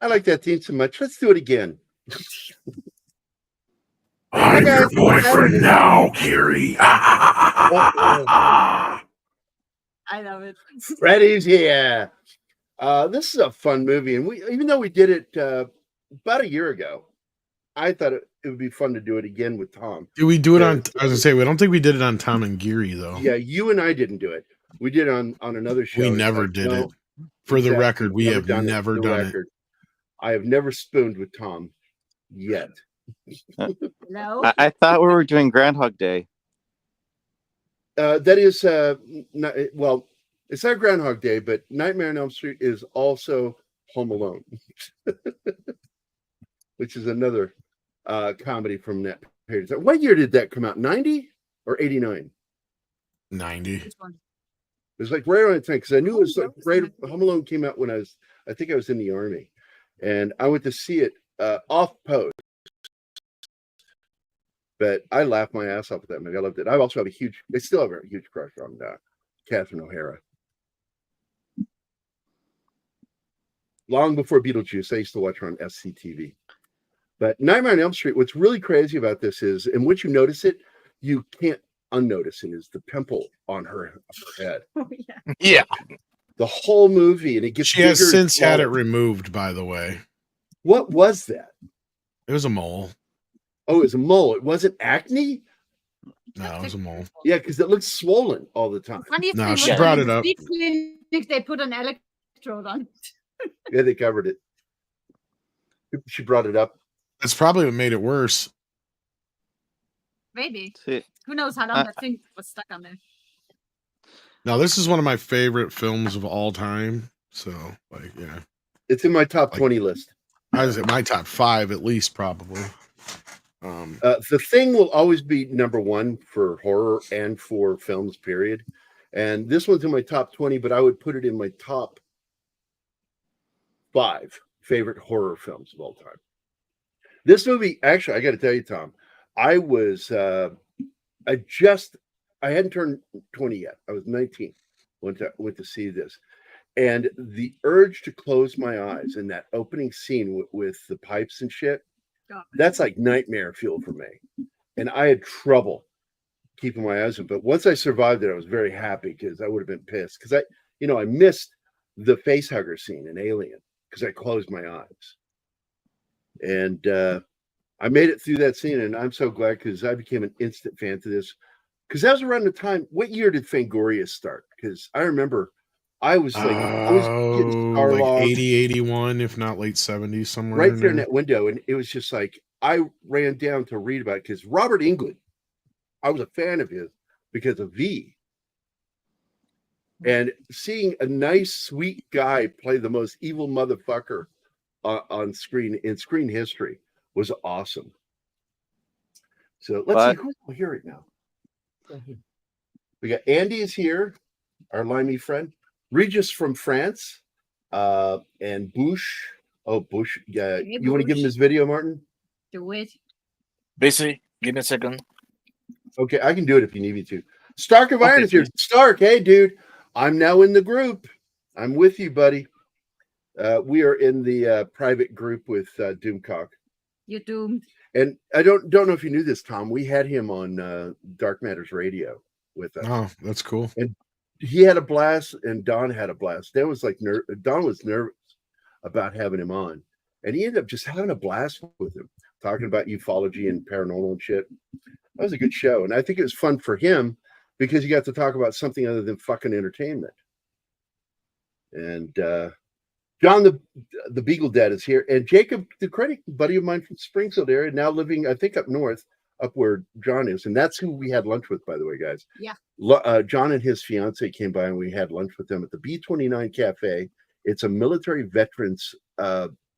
I like that theme so much. Let's do it again. I'm your boyfriend now, Gerry. I love it. Freddy's here. This is a fun movie, and even though we did it about a year ago, I thought it would be fun to do it again with Tom. Did we do it on? I was gonna say we don't think we did it on Tom and Geary though. Yeah, you and I didn't do it. We did it on another show. We never did it. For the record, we have never done it. I have never spooned with Tom yet. No, I thought we were doing Groundhog Day. That is well, it's not Groundhog Day, but Nightmare on Elm Street is also Home Alone, which is another comedy from that period. What year did that come out? 90 or 89? 90. It was like right on the time because I knew it was like right. Home Alone came out when I think I was in the Army, and I went to see it off post. But I laughed my ass off at that movie. I loved it. I also have I still have a huge crush on Catherine O'Hara. Long before Beetlejuice, I used to watch her on SCTV. But Nightmare on Elm Street, what's really crazy about this is, and once you notice it, you can't unnotice it, is the pimple on her head. Oh, yeah. Yeah. The whole movie, and it gets She has since had it removed, by the way. What was that? It was a mole. Oh, it was a mole. It wasn't acne? No, it was a mole. Yeah, because it looks swollen all the time. No, she brought it up. They put an electrode on. Yeah, they covered it. She brought it up. That's probably what made it worse. Maybe. Who knows how long that thing was stuck on there. Now, this is one of my favorite films of all time. So, like, yeah. It's in my top 20 list. I was at my top 5, at least, probably. The Thing will always be number 1 for horror and for films, period. And this one's in my top 20, but I would put it in my top 5 favorite horror films of all time. This movie, actually, I got to tell you, Tom, I hadn't turned 20 yet. I was 19 went to see this. And the urge to close my eyes in that opening scene with the pipes and shit, that's like nightmare fuel for me. And I had trouble keeping my eyes open. But once I survived it, I was very happy because I would have been pissed. Because I missed the face hugger scene in Alien because I closed my eyes. And I made it through that scene, and I'm so glad because I became an instant fan to this. Because that was around the time. What year did Fangoria start? Because I remember I was getting like 80, 81, if not late 70s, somewhere. Right there in that window. And it was just like, I ran down to read about it because Robert Englund, I was a fan of his because of V. And seeing a nice, sweet guy play the most evil motherfucker on screen in screen history was awesome. So let's see who's here right now. We got Andy is here, our limey friend. Regis from France, and Bush. Oh, Bush. Yeah, you want to give him his video, Martin? Do it. Basically, give me a second. Okay, I can do it if you need me to. Stark of Iron is here. Stark, hey, dude. I'm now in the group. I'm with you, buddy. We are in the private group with Doomcock. You're doomed. And I don't know if you knew this, Tom. We had him on Dark Matters Radio with us. Oh, that's cool. And he had a blast, and Don had a blast. Don was nervous about having him on, and he ended up just having a blast with him, talking about ufology and paranormal and shit. That was a good show, and I think it was fun for him because he got to talk about something other than fucking entertainment. And John the Beagle Dad is here, and Jacob the Critic, buddy of mine from Springfield area, now living, I think, up north, up where John is, and that's who we had lunch with, by the way, guys. Yeah. John and his fiance came by, and we had lunch with them at the B29 Cafe. It's a military veterans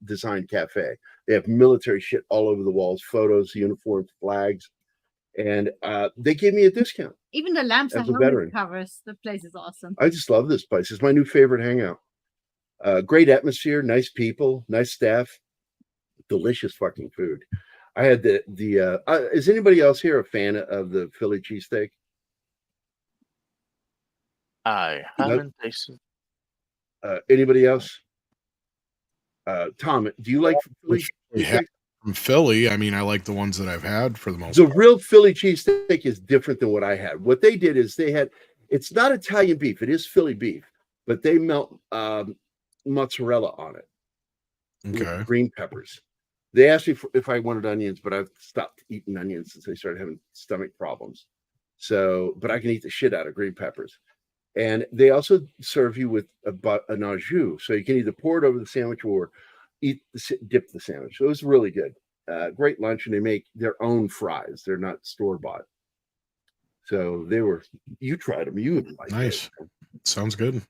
design cafe. They have military shit all over the walls, photos, uniforms, flags, and they gave me a discount. Even the lamps and helmet covers. The place is awesome. I just love this place. It's my new favorite hangout. Great atmosphere, nice people, nice staff, delicious fucking food. I had is anybody else here a fan of the Philly cheesesteak? I haven't tasted. Anybody else? Tom, do you like Philly Yeah. cheesesteak? From Philly, I mean, I like the ones that I've had for the most The part. real Philly cheesesteak is different than what I had. What they did is it's not Italian beef, it is Philly beef, but they melt mozzarella on it with Okay. green peppers. They asked me if I wanted onions, but I've stopped eating onions since I started having stomach problems. So, but I can eat the shit out of green peppers. And they also serve you with an au jus, so you can either pour it over the sandwich or dip the sandwich. So it was really good. Great lunch, and they make their own fries. They're not store bought. So you tried them. You would like Nice. it. Sounds good.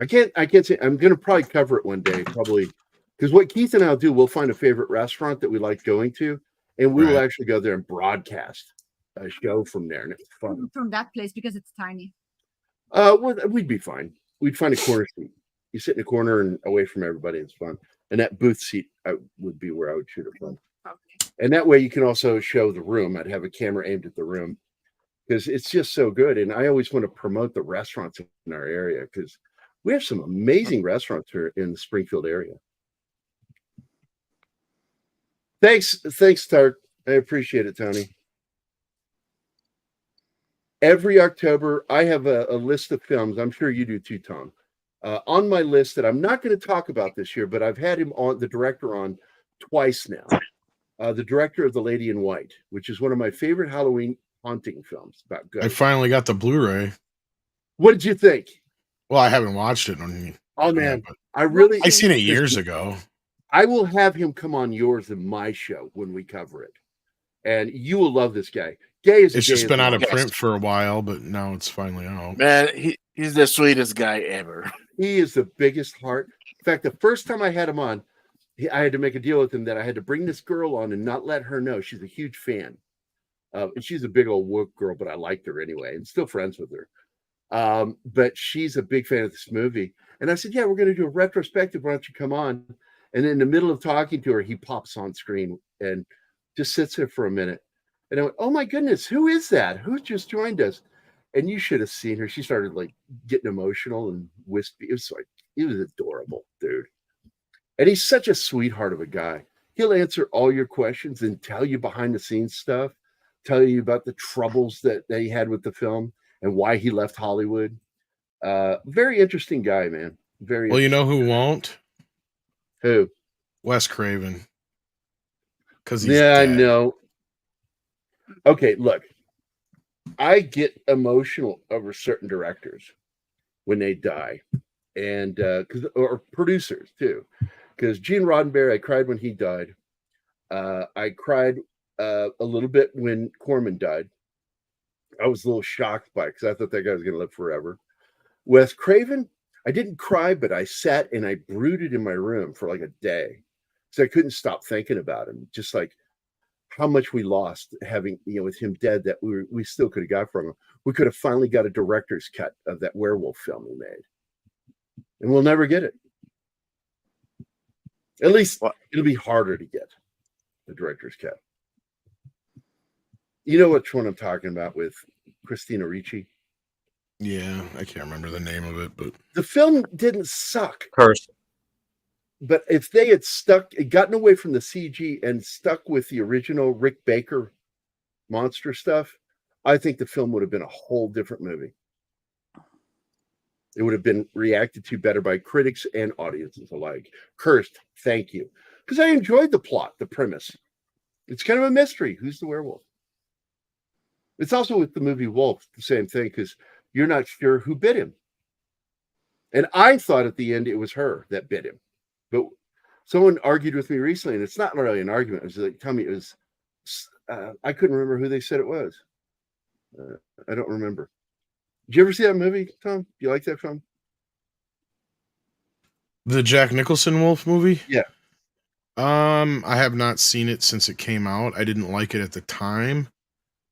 I can't say I'm going to probably cover it one day, probably, because what Keith and I'll do, we'll find a favorite restaurant that we like going to, and we will actually go there and broadcast a show from there, and it's fun. From that place because it's tiny. We'd be fine. We'd find a corner seat. You sit in a corner and away from everybody. It's fun. And that booth seat would be where I would shoot it from. Okay. And that way you can also show the room. I'd have a camera aimed at the room because it's just so good. And I always want to promote the restaurants in our area because we have some amazing restaurants here in the Springfield area. Thanks, Tart. I appreciate it, Tony. Every October, I have a list of films. I'm sure you do too, Tom. On my list that I'm not going to talk about this year, but I've had the director on twice now. The director of The Lady in White, which is one of my favorite Halloween haunting films about ghosts. I finally got the Blu-ray. What did you think? Well, I haven't watched it. Oh man, I seen it years ago. I will have him come on yours and my show when we cover it, and you will love this guy. It's just been out of print for a while, but now it's finally out. Man, he's the sweetest guy ever. He is the biggest heart. In fact, the first time I had him on, I had to make a deal with him that I had to bring this girl on and not let her know. She's a huge fan. And she's a big old woke girl, but I liked her anyway and still friends with her. But she's a big fan of this movie. And I said, yeah, we're going to do a retrospective. Why don't you come on? And in the middle of talking to her, he pops on screen and just sits there for a minute. And I went, oh my goodness, who is that? Who just joined us? And you should have seen her. She started like getting emotional and wispy. It was adorable, dude. And he's such a sweetheart of a guy. He'll answer all your questions and tell you behind the scenes stuff, tell you about the troubles that he had with the film and why he left Hollywood. Very interesting guy, man. Very well, you know who won't? Who? Wes Craven. Because I know. Okay, look. I get emotional over certain directors when they die, and or producers too. Because Gene Roddenberry, I cried when he died. I cried a little bit when Corman died. I was a little shocked by it because I thought that guy was going to live forever. Wes Craven, I didn't cry, but I sat and I brooded in my room for like a day because I couldn't stop thinking about him. Just like how much we lost having, with him dead that we still could have got from him. We could have finally got a director's cut of that werewolf film he made. And we'll never get it. At least it'll be harder to get the director's cut. You know which one I'm talking about with Christina Ricci? Yeah, I can't remember the name of it, but the film didn't suck. Curse. But if they had gotten away from the CG and stuck with the original Rick Baker monster stuff, I think the film would have been a whole different movie. It would have been reacted to better by critics and audiences alike. Cursed, thank you. Because I enjoyed the plot, the premise. It's kind of a mystery. Who's the werewolf? It's also with the movie Wolf, the same thing, because you're not sure who bit him. And I thought at the end it was her that bit him. But someone argued with me recently, and it's not really an argument. It was like, tell me, it was, I couldn't remember who they said it was. I don't remember. Did you ever see that movie, Tom? Do you like that film? The Jack Nicholson Wolf movie? Yeah. I have not seen it since it came out. I didn't like it at the time,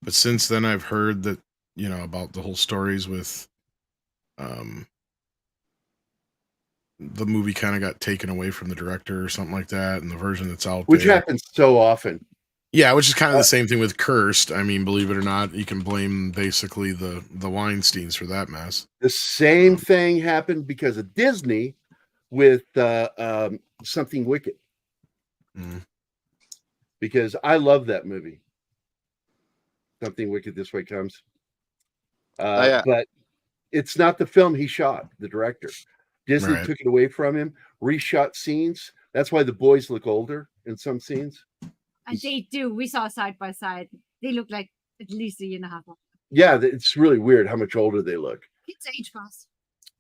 but since then I've heard that, about the whole stories with, the movie kind of got taken away from the director or something like that, and the version that's out which there. happens so often. Yeah, which is kind of the same thing with Cursed. I mean, believe it or not, you can blame basically the Weinsteins for that mess. The same thing happened because of Disney with Something Wicked, Mm. because I love that movie. Something Wicked, This Way Comes. Yeah. But it's not the film he shot, the director. Disney Right. took it away from him, reshot scenes. That's why the boys look older in some scenes. And they do. We saw side by side. They look like at least a year and a half old. Yeah, it's really weird how much older they look. Kids age fast.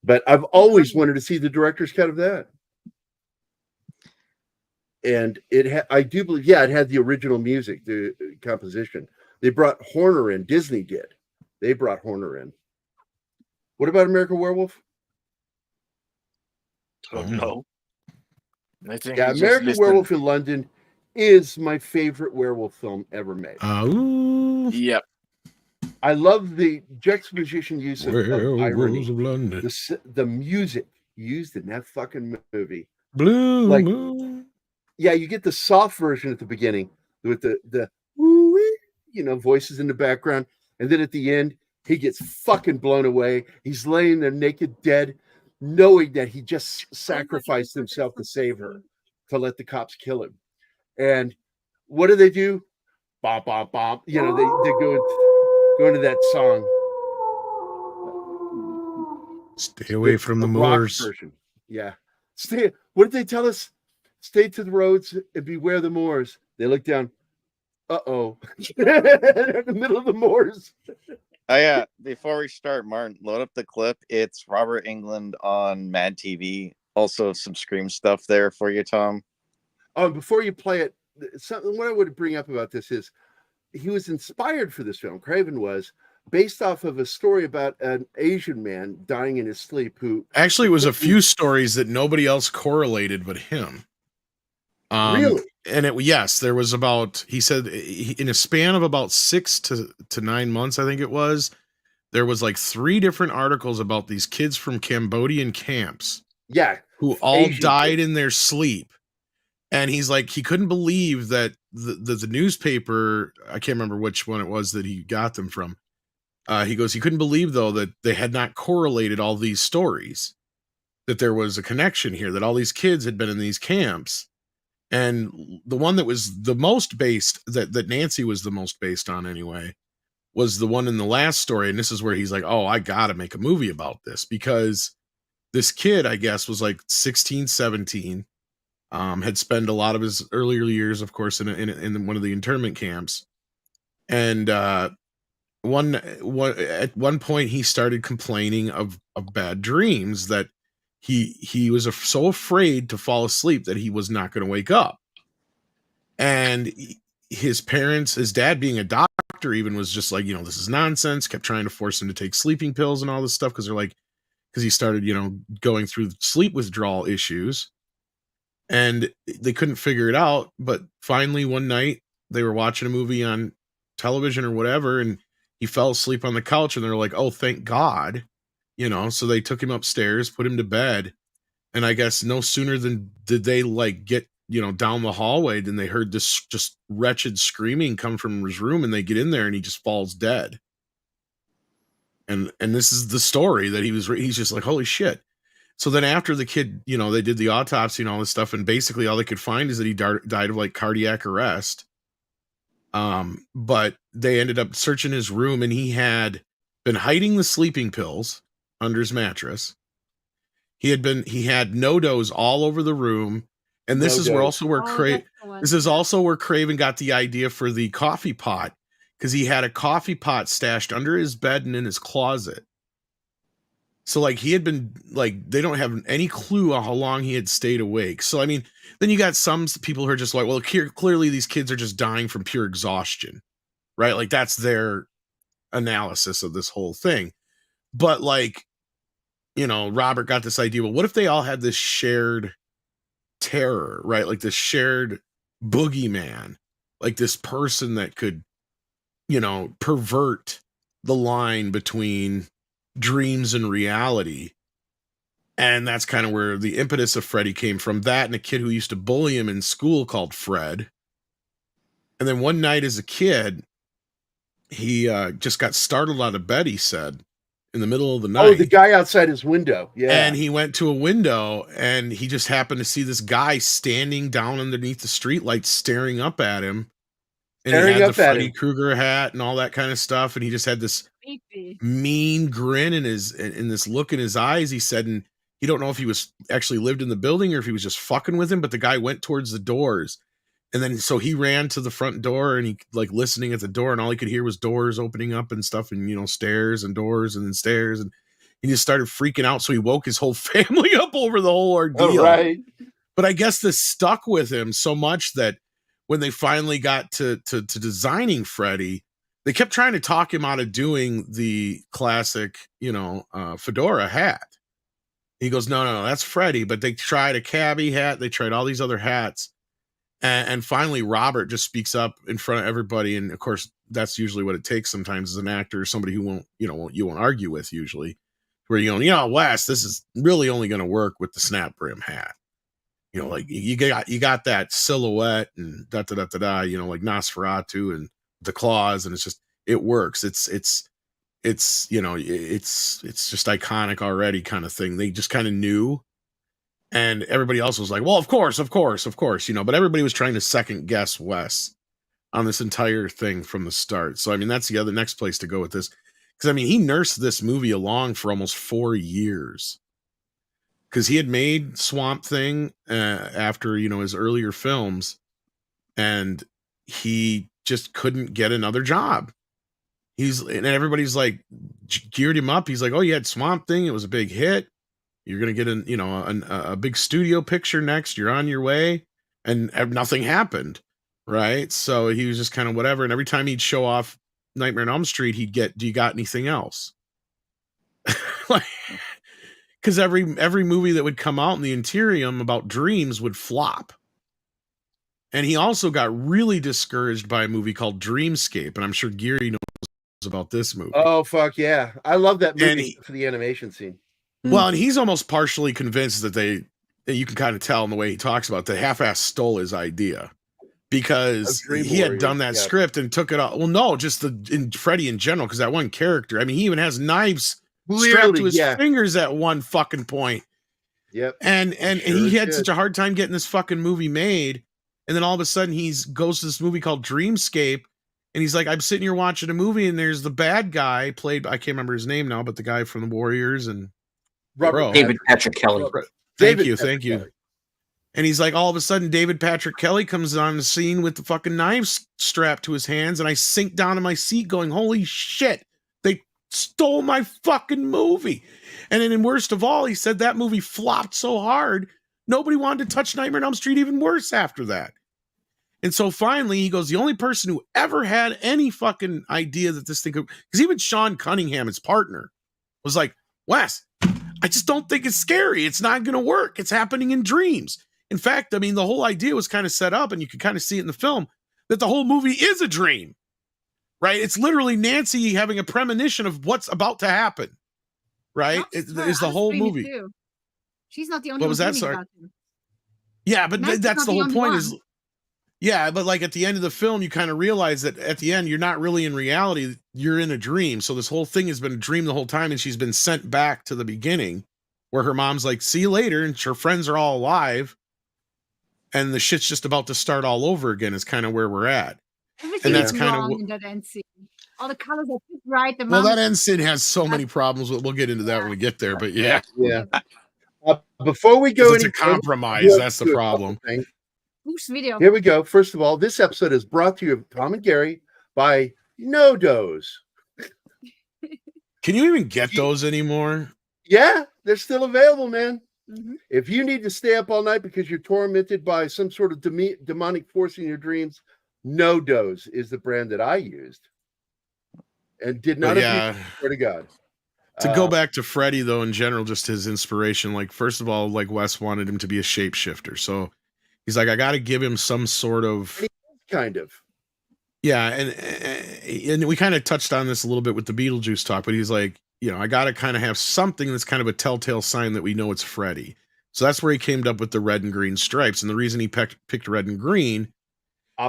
But I've always wanted to see the director's cut of that. And I do believe, yeah, it had the original music, the composition. They brought Horner in. Disney did. They brought Horner in. What about American Werewolf? Oh, no. I think Yeah, he just American listened. Werewolf in London is my favorite werewolf film ever made. Ooh. Yep. I love the juxtaposition use of irony. Werewolves of London. The music used in that fucking movie. Blue Like- moon. Yeah, you get the soft version at the beginning with the woo-wee, voices in the background, and then at the end he gets fucking blown away. He's laying there naked, dead, knowing that he just sacrificed himself to save her, to let the cops kill him. And what do? Bom, bom, bom. They go into that song. Stay away from the rock moors. version. Yeah. What did they tell us? Stay to the roads and beware the moors. They look down. Uh-oh. They're in the middle of the moors. Yeah. Before we start, Martin, load up the clip. It's Robert Englund on Mad TV. Also, some Scream stuff there for you, Tom. Oh, before you play it, what I would bring up about this is he was inspired for this film. Craven was based off of a story about an Asian man dying in his sleep who Actually, it was a few stories that nobody else correlated but him. Really? And there was about, he said, in a span of about 6 to 9 months, I think it was, there was like 3 different articles about these kids from Cambodian camps who all Asian died kids. in their sleep. And he's like, he couldn't believe that the newspaper, I can't remember which one it was that he got them from. He goes, he couldn't believe, though, that they had not correlated all these stories, that there was a connection here, that all these kids had been in these camps. And the one that was the most based, that Nancy was the most based on anyway, was the one in the last story. And this is where he's like, oh, I got to make a movie about this, because this kid, I guess, was like 16, 17, had spent a lot of his earlier years, of course, in one of the internment camps. And at one point he started complaining of bad dreams, that he was so afraid to fall asleep that he was not going to wake up. And his parents, his dad being a doctor even, was just like, this is nonsense, kept trying to force him to take sleeping pills and all this stuff, because he started, going through sleep withdrawal issues, and they couldn't figure it out. But finally one night they were watching a movie on television or whatever, and he fell asleep on the couch, and they're like, oh, thank God. So they took him upstairs, put him to bed. And I guess no sooner than did they get, down the hallway, than they heard this just wretched screaming come from his room, and they get in there and he just falls dead. And this is the story that he's just like, holy shit. So then after the kid, they did the autopsy and all this stuff, and basically all they could find is that he died of cardiac arrest. But they ended up searching his room, and he had been hiding the sleeping pills under his mattress. He had no-dos all over the room. And this is where Craven got the idea for the coffee pot, because he had a coffee pot stashed under his bed and in his closet. So he had been they don't have any clue on how long he had stayed awake. So, I mean, then you got some people who are just like, well, clearly these kids are just dying from pure exhaustion, right? That's their analysis of this whole thing. But Robert got this idea, well, what if they all had this shared terror, right? This shared boogeyman, this person that could, pervert the line between dreams and reality. And that's kind of where the impetus of Freddy came from. That, and a kid who used to bully him in school called Fred. And then one night as a kid, he just got startled out of bed, he said. in the middle of the night. Oh, the guy outside his window. Yeah. And he went to a window and he just happened to see this guy standing down underneath the streetlight staring up at him. And Staring he had up the at Freddy him. Krueger hat and all that kind of stuff. And he just had this Creepy. mean grin in this look in his eyes. He said, and he don't know if he was actually lived in the building or if he was just fucking with him, but the guy went towards the doors. And then so he ran to the front door and he like listening at the door, and all he could hear was doors opening up and stuff, and stairs and doors and then stairs, and he just started freaking out. So he woke his whole family up over the whole ordeal. Oh, right. But I guess this stuck with him so much that when they finally got to designing Freddy, they kept trying to talk him out of doing the classic, fedora hat. He goes, no, that's Freddy. But they tried a cabbie hat. They tried all these other hats. And finally, Robert just speaks up in front of everybody. And of course, that's usually what it takes sometimes as an actor, somebody who you won't argue with usually, where you go, Wes, this is really only going to work with the snap brim hat. Like you got that silhouette and like Nosferatu and the claws, and it works. It's just iconic already kind of thing. They just kind of knew, and everybody else was like, well, of course, but everybody was trying to second guess Wes on this entire thing from the start. So, I mean, that's the next place to go with this. Because, I mean, he nursed this movie along for almost 4 years. Because he had made Swamp Thing after, his earlier films, and he just couldn't get another job. And everybody's like, geared him up. He's like, oh, you had Swamp Thing. It was a big hit. You're going to get a big studio picture next. You're on your way. And nothing happened. Right. So he was just kind of whatever. And every time he'd show off Nightmare on Elm Street, he'd get, do you got anything else? Because every movie that would come out in the Interium about dreams would flop. And he also got really discouraged by a movie called Dreamscape. And I'm sure Gerry knows about this movie. Oh, fuck yeah. I love that movie for the animation scene. Well, and he's almost partially convinced that you can kind of tell in the way he talks about it, the half-ass stole his idea. Because he had done that script and took it off. Well, no, just in Freddy in general, because that one character, I mean, he even has knives strapped to his fingers at one fucking point. Yep. And he had such a hard time getting this fucking movie made. And then all of a sudden he goes to this movie called Dreamscape. And he's like, I'm sitting here watching a movie, and there's the bad guy played, I can't remember his name now, but the guy from the Warriors and David Patrick Kelly. Thank you. And he's like, all of a sudden, David Patrick Kelly comes on the scene with the fucking knives strapped to his hands, and I sink down in my seat going, holy shit, they stole my fucking movie. And then, worst of all, he said that movie flopped so hard, nobody wanted to touch Nightmare on Elm Street even worse after that. And so finally, he goes, the only person who ever had any fucking idea that this thing could, because even Sean Cunningham, his partner, was like, Wes, I just don't think it's scary. It's not going to work. It's happening in dreams. In fact, I mean, the whole idea was kind of set up, and you can kind of see it in the film, that the whole movie is a dream, right? It's literally Nancy having a premonition of what's about to happen, right? Is the whole movie. Too. She's not the only what one. Was that? Sorry. Yeah, but that's the whole point is, yeah, but like at the end of the film, you kind of realize that at the end, you're not really in reality. You're in a dream. So this whole thing has been a dream the whole time, and she's been sent back to the beginning where her mom's like, see you later, and her friends are all alive. And the shit's just about to start all over again is kind of where we're at. Everything is wrong in that end scene. All the colors are just right. Well, that end scene has so many problems. We'll get into that when we get there. But yeah. Before we go into compromise, that's the problem. Whose video? Here we go. First of all, this episode is brought to you, Tom and Gerry, by No Dose. Can you even get those anymore? Yeah, they're still available, man. Mm-hmm. If you need to stay up all night because you're tormented by some sort of demonic force in your dreams, No Dose is the brand that I used and did not abuse, swear to God. To go back to Freddy, though, in general, just his inspiration, like, first of all, like, Wes wanted him to be a shapeshifter. So he's like, I got to give him some sort of... Kind of. Yeah, and we kind of touched on this a little bit with the Beetlejuice talk, but he's like, I got to kind of have something that's kind of a telltale sign that we know it's Freddy. So that's where he came up with the red and green stripes. And the reason he picked red and green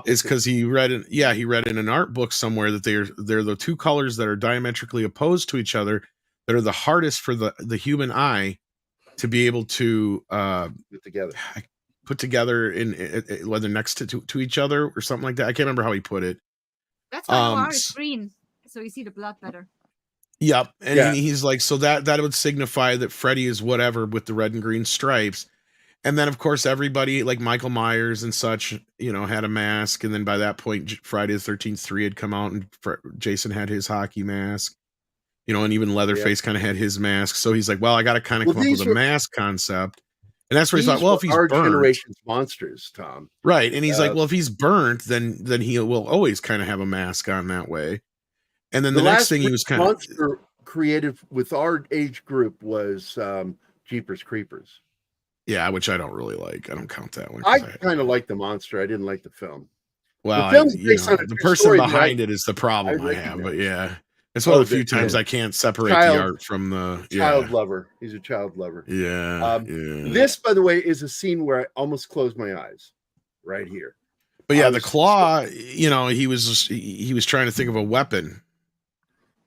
is because he read in an art book somewhere that they're the two colors that are diametrically opposed to each other, that are the hardest for the human eye to be able to put together in whether next to each other or something like that. I can't remember how he put it. That's why you are green, so you see the blood better. Yep, and he's like, so that would signify that Freddy is whatever with the red and green stripes. And then, of course, everybody like Michael Myers and such, had a mask. And then by that point, Friday the 13th 3 had come out, and Jason had his hockey mask, and even Leatherface kind of had his mask. So he's like, well, I got to kind of come up with a mask concept. And that's where he's like, well, if he's our burnt, generation's monsters, Tom. Right. And he's like, well, if he's burnt, then he will always kind of have a mask on that way. And then the next thing he was kind of monster created with our age group was Jeepers Creepers. Yeah, which I don't really like. I don't count that one. I kind of like the monster. I didn't like the film. Well, the film's based on the person behind it is the problem I have. But yeah, it's one of the few times I can't separate the art from the child lover. He's a child lover. Yeah, This, by the way, is a scene where I almost closed my eyes right here. But yeah, the claw. He was trying to think of a weapon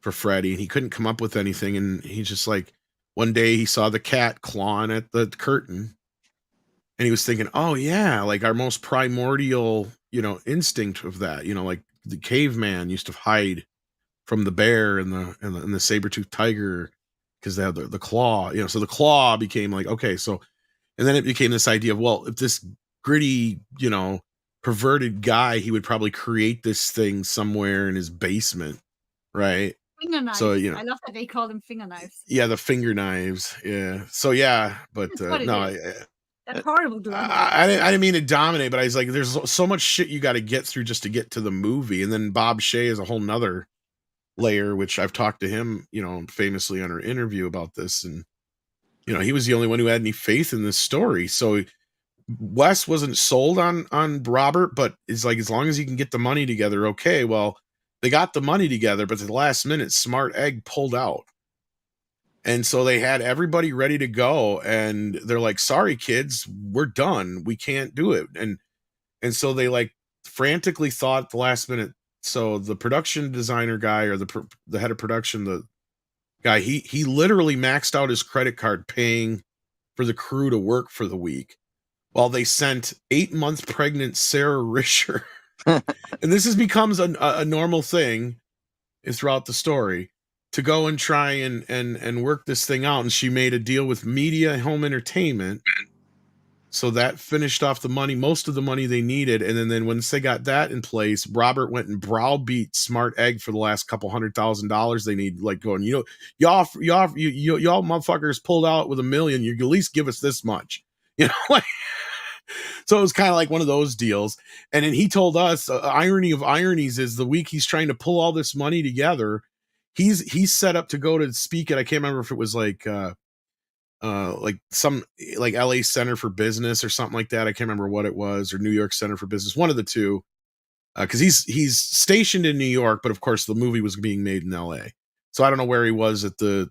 for Freddy, and he couldn't come up with anything. And he's just like, one day he saw the cat clawing at the curtain, and he was thinking, oh yeah, like our most primordial, instinct of that, like the caveman used to hide from the bear and the saber-toothed tiger because they had the claw, so the claw became like, okay, so, and then it became this idea of, well, if this gritty, perverted guy, he would probably create this thing somewhere in his basement, right? Finger knives. So I love that they call them finger knives. Yeah, the finger knives. Yeah. So yeah, but no, that horrible. I didn't mean to dominate, but I was like, there's so much shit you got to get through just to get to the movie, and then Bob Shea is a whole nother layer, which I've talked to him, famously on our interview about this, and he was the only one who had any faith in this story. So Wes wasn't sold on Robert, but it's like, as long as he can get the money together, okay. Well, they got the money together, but at the last minute, Smart Egg pulled out. And so they had everybody ready to go. And they're like, sorry, kids, we're done. We can't do it. And so they like frantically thought at the last minute. So the production designer guy, or the head of production, the guy, he literally maxed out his credit card paying for the crew to work for the week, while they sent 8-month pregnant Sarah Risher. And this becomes a normal thing throughout the story, to go and try and work this thing out. And she made a deal with Media Home Entertainment, so that finished off the money, most of the money they needed. And then once they got that in place, Robert went and browbeat Smart Egg for the last couple $100,000 they need, like going, y'all motherfuckers pulled out with $1 million, you at least give us this much, like. So it was kind of like one of those deals. And then he told us, irony of ironies is, the week he's trying to pull all this money together, he's set up to go to speak at, I can't remember if it was like some like LA Center for Business or something like that. I can't remember what it was, or New York Center for Business, one of the two. Because he's stationed in New York, but of course the movie was being made in LA. So I don't know where he was at the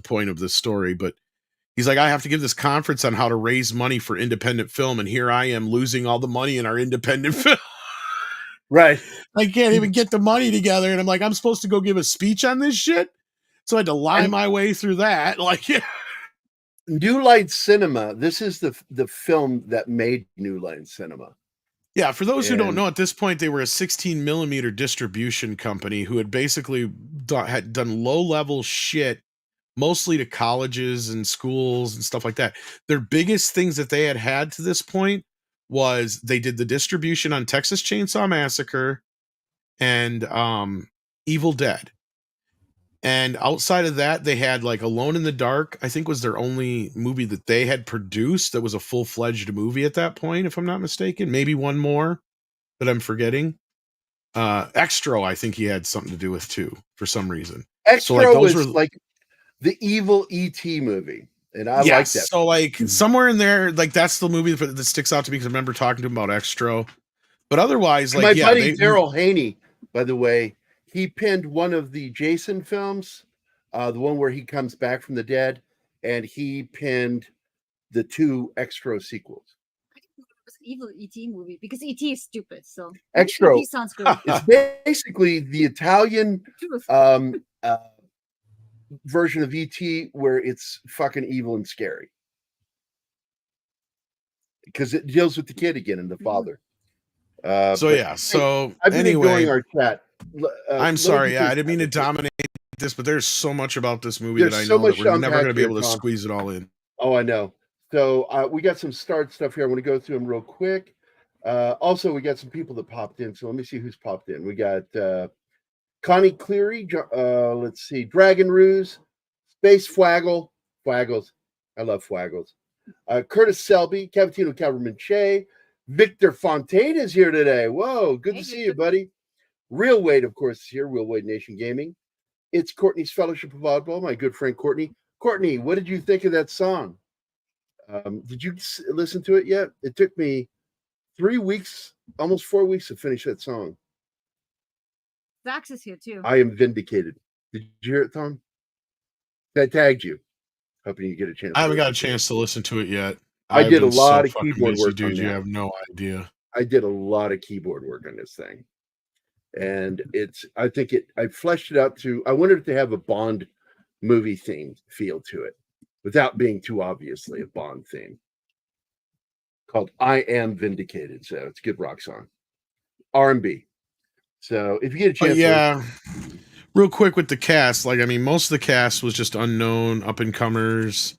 point of the story, but he's like, I have to give this conference on how to raise money for independent film, and here I am losing all the money in our independent film. Right. I can't even get the money together, and I'm like, I'm supposed to go give a speech on this shit? So I had to lie my way through that. Like, yeah. New Line Cinema. This is the film that made New Line Cinema. Yeah, for those who don't know, at this point, they were a 16 millimeter distribution company who had basically had done low-level shit, mostly to colleges and schools and stuff like that. Their biggest things that they had to this point was they did the distribution on Texas Chainsaw Massacre and Evil Dead. And outside of that, they had like Alone in the Dark, I think was their only movie that they had produced that was a full-fledged movie at that point, if I'm not mistaken. Maybe one more that I'm forgetting. Extra, I think he had something to do with too, for some reason. Extra was like the evil E.T. movie. And I like that. So like somewhere in there, like that's the movie that sticks out to me, because I remember talking to him about Extra. But otherwise, like, my buddy Daryl Haney, by the way, he pinned one of the Jason films, the one where he comes back from the dead, and he pinned the 2 Extra sequels. I think it was an evil E.T. movie, because E.T. is stupid. So Extra sounds good. It's basically the Italian version of ET where it's fucking evil and scary. Because it deals with the kid again and the father. So but, yeah. So I've been anyway, enjoying our chat. I'm sorry. Yeah, I didn't mean to dominate this, but there's so much about this movie There's that I so know much that to we're never unpack going to be here, able to Tom. squeeze it all in. Oh, I know. So we got some start stuff here. I want to go through them real quick. Also, we got some people that popped in. So let me see who's popped in. We got Connie Cleary. Let's see. Dragon Ruse. Space Fwaggles. I love Fwaggles. Curtis Selby. Cavatino Caberman Che. Victor Fontaine is here today. Whoa, good to see you, buddy. Real Wade, of course, is here. Real Wade Nation Gaming. It's Courtney's Fellowship of Oddball, my good friend Courtney. Courtney, what did you think of that song? Did you listen to it yet? It took me 3 weeks, almost 4 weeks to finish that song. Zax is here too. I am vindicated. Did you hear it, Tom? I tagged you. Hoping you get a chance. I haven't got a chance to listen to it yet. I did a I've been lot of fucking keyboard busy, work dude. on You that. have no idea. I did a lot of keyboard work on this thing. And I fleshed it out to, I wanted it to have a Bond movie theme feel to it without being too obviously a Bond theme. Called I Am Vindicated. So it's a good rock song. R&B. So if you get a chance. Yeah. Real quick with the cast, like, I mean, most of the cast was just unknown, up-and-comers.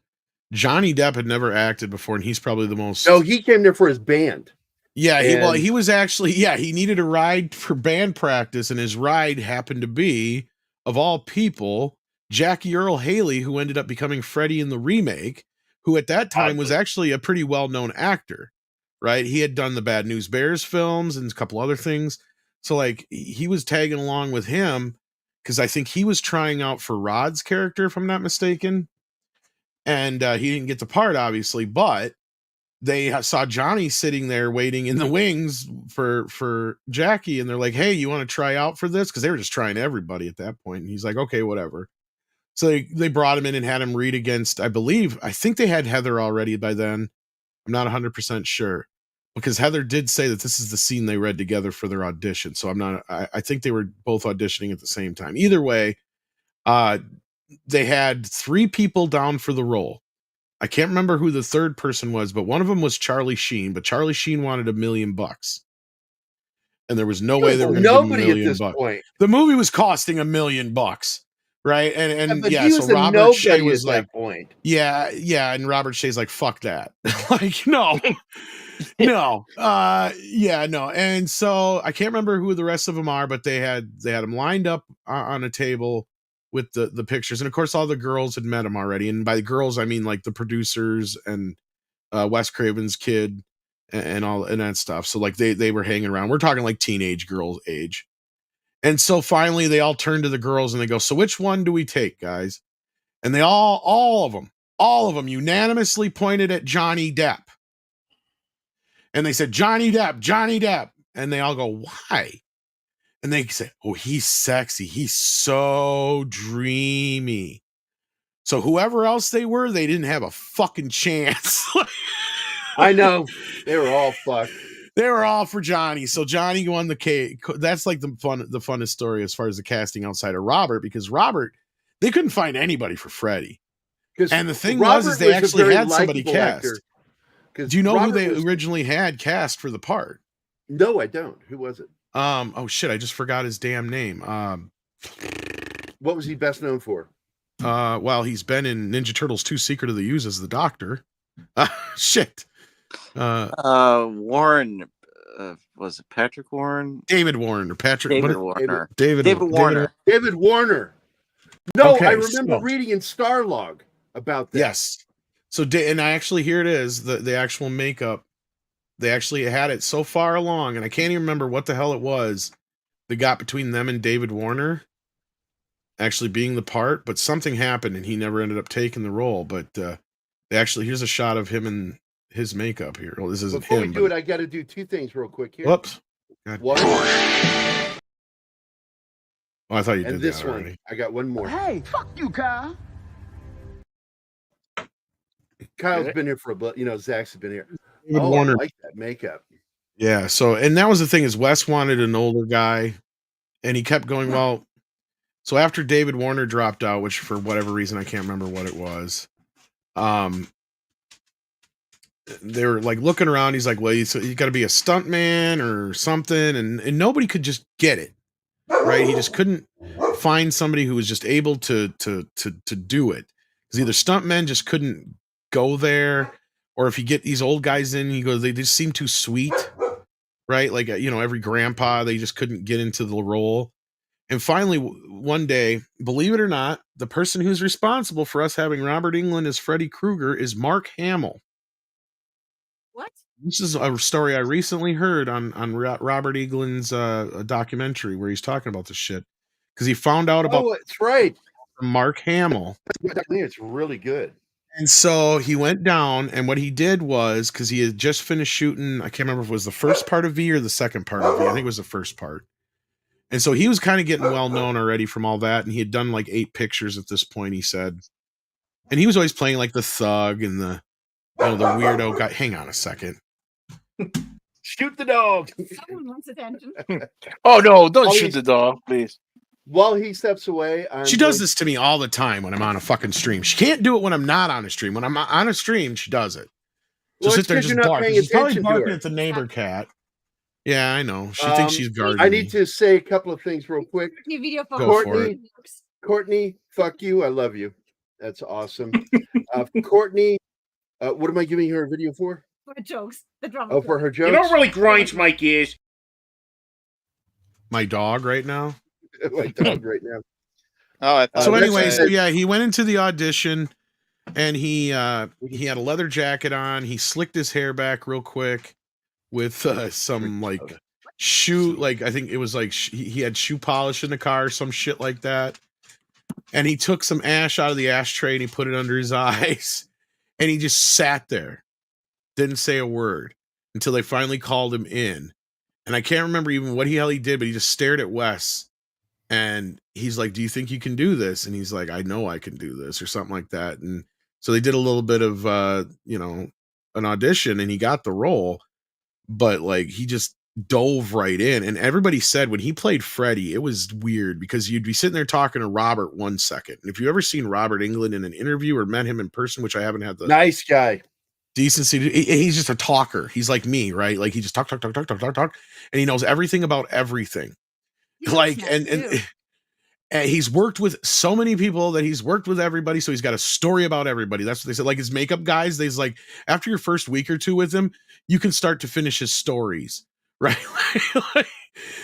Johnny Depp had never acted before, and he's probably the most... No, he came there for his band. Yeah, he was actually... Yeah, he needed a ride for band practice, and his ride happened to be, of all people, Jackie Earle Haley, who ended up becoming Freddy in the remake, who at that time was actually a pretty well-known actor, right? He had done the Bad News Bears films and a couple other things. So, like, he was tagging along with him, because I think he was trying out for Rod's character, if I'm not mistaken. And he didn't get the part, obviously, but they saw Johnny sitting there waiting in the wings for Jackie, and they're like, hey, you want to try out for this? Because they were just trying everybody at that point. And he's like, okay, whatever. So they brought him in and had him read against, I think they had Heather already by then. I'm not 100% sure. Because Heather did say that this is the scene they read together for their audition. So I think they were both auditioning at the same time. Either way, they had 3 people down for the role. I can't remember who the third person was, but one of them was Charlie Sheen, but Charlie Sheen wanted $1 million. And there was no way they were going to give him $1 million. Point. The movie was costing $1 million, right? And yeah, so Robert Shea was like, point. Yeah, and Robert Shea's like, fuck that. Like, no. No. No. And so I can't remember who the rest of them are, but they had them lined up on a table with the pictures. And of course, all the girls had met him already. And by the girls, I mean like the producers and Wes Craven's kid and all and that stuff. So like they were hanging around. We're talking like teenage girls age. And so finally they all turn to the girls and they go, so which one do we take, guys? And they all of them unanimously pointed at Johnny Depp. And they said, Johnny Depp. And they all go, why? And they say, oh, he's sexy. He's so dreamy. So whoever else they were, they didn't have a fucking chance. I know. They were all fucked. They were all for Johnny. So Johnny won the case. That's like the funnest story as far as the casting outside of Robert, because Robert, they couldn't find anybody for Freddy. And the thing was they actually had somebody cast. Do you know who they originally had cast for the part? No, I don't. Who was it? Oh shit, I just forgot his damn name. What was he best known for? Well, he's been in Ninja Turtles 2 Secret of the Ooze as the Doctor. Shit. Warren, was it Patrick Warren? David Warren or Patrick David Warner. David Warner. David Warner. No, Okay, I remember reading in Starlog about that. Yes. So, and I actually, here it is, the actual makeup. They actually had it so far along, and I can't even remember what the hell it was that got between them and David Warner actually being the part, but something happened and he never ended up taking the role. But they actually, here's a shot of him in his makeup here. Well, this isn't Before him. we do it, I got to do 2 things real quick here. Whoops. One. Oh, I thought you did this that already. one. I got one more. Hey, fuck you, Kyle. Kyle's been here for a bit. You know, Zach's been here. David Warner. I like that makeup. Yeah. So, and that was the thing is Wes wanted an older guy, and he kept going, well, So after David Warner dropped out, which for whatever reason I can't remember what it was, they were like looking around. He's like, well, you got to be a stuntman or something, and nobody could just get it, right? He just couldn't find somebody who was just able to do it. Because either stuntmen just couldn't go there, or if you get these old guys in, he goes, they just seem too sweet, right? Like every grandpa, they just couldn't get into the role. And finally, one day, believe it or not, the person who's responsible for us having Robert Englund as Freddy Krueger is Mark Hamill. What? This is a story I recently heard on Robert Englund's documentary where he's talking about this shit. Because he found out about it's right. Mark Hamill. It's really good. And so he went down, and what he did was, because he had just finished shooting, I can't remember if it was the first part of V or the second part of V. I think it was the first part. And so he was kind of getting well known already from all that, and he had done like 8 pictures at this point, he said. And he was always playing like the thug and the weirdo guy. Hang on a second. Shoot the dog. Someone wants attention. Oh no! Don't shoot the dog, please. While he steps away, she does this to me all the time when I'm on a fucking stream. She can't do it when I'm not on a stream. When I'm on a stream, she does it. Just sit there and just bark. She's probably barking at the neighbor cat. Yeah, I know. She thinks she's guarding. I need to say a couple of things real quick. Video for Courtney, fuck you. I love you. That's awesome. Courtney, what am I giving her a video for? For jokes. The drama. Oh, for her jokes? You know what really grinds my gears? My dog right now? My dog right now. Oh, so anyways, yeah, he went into the audition and he had a leather jacket on. He slicked his hair back real quick with some like shoe, like I think it was like he had shoe polish in the car or some shit like that. And he took some ash out of the ashtray and he put it under his eyes. And he just sat there, didn't say a word until they finally called him in. And I can't remember even what he did, but he just stared at Wes. And he's like, do you think you can do this? And he's like, I know I can do this, or something like that. And so they did a little bit of, an audition, and he got the role. But like, he just dove right in. And everybody said when he played Freddy, it was weird because you'd be sitting there talking to Robert 1 second. And if you've ever seen Robert Englund in an interview or met him in person, which I haven't had the nice guy decency to, he's just a talker. He's like me, right? Like he just talk. And he knows everything about everything. Like, and he's worked with so many people that he's worked with everybody. So he's got a story about everybody. That's what they said. Like his makeup guys, they's like, after your first week or two with him, you can start to finish his stories. Right.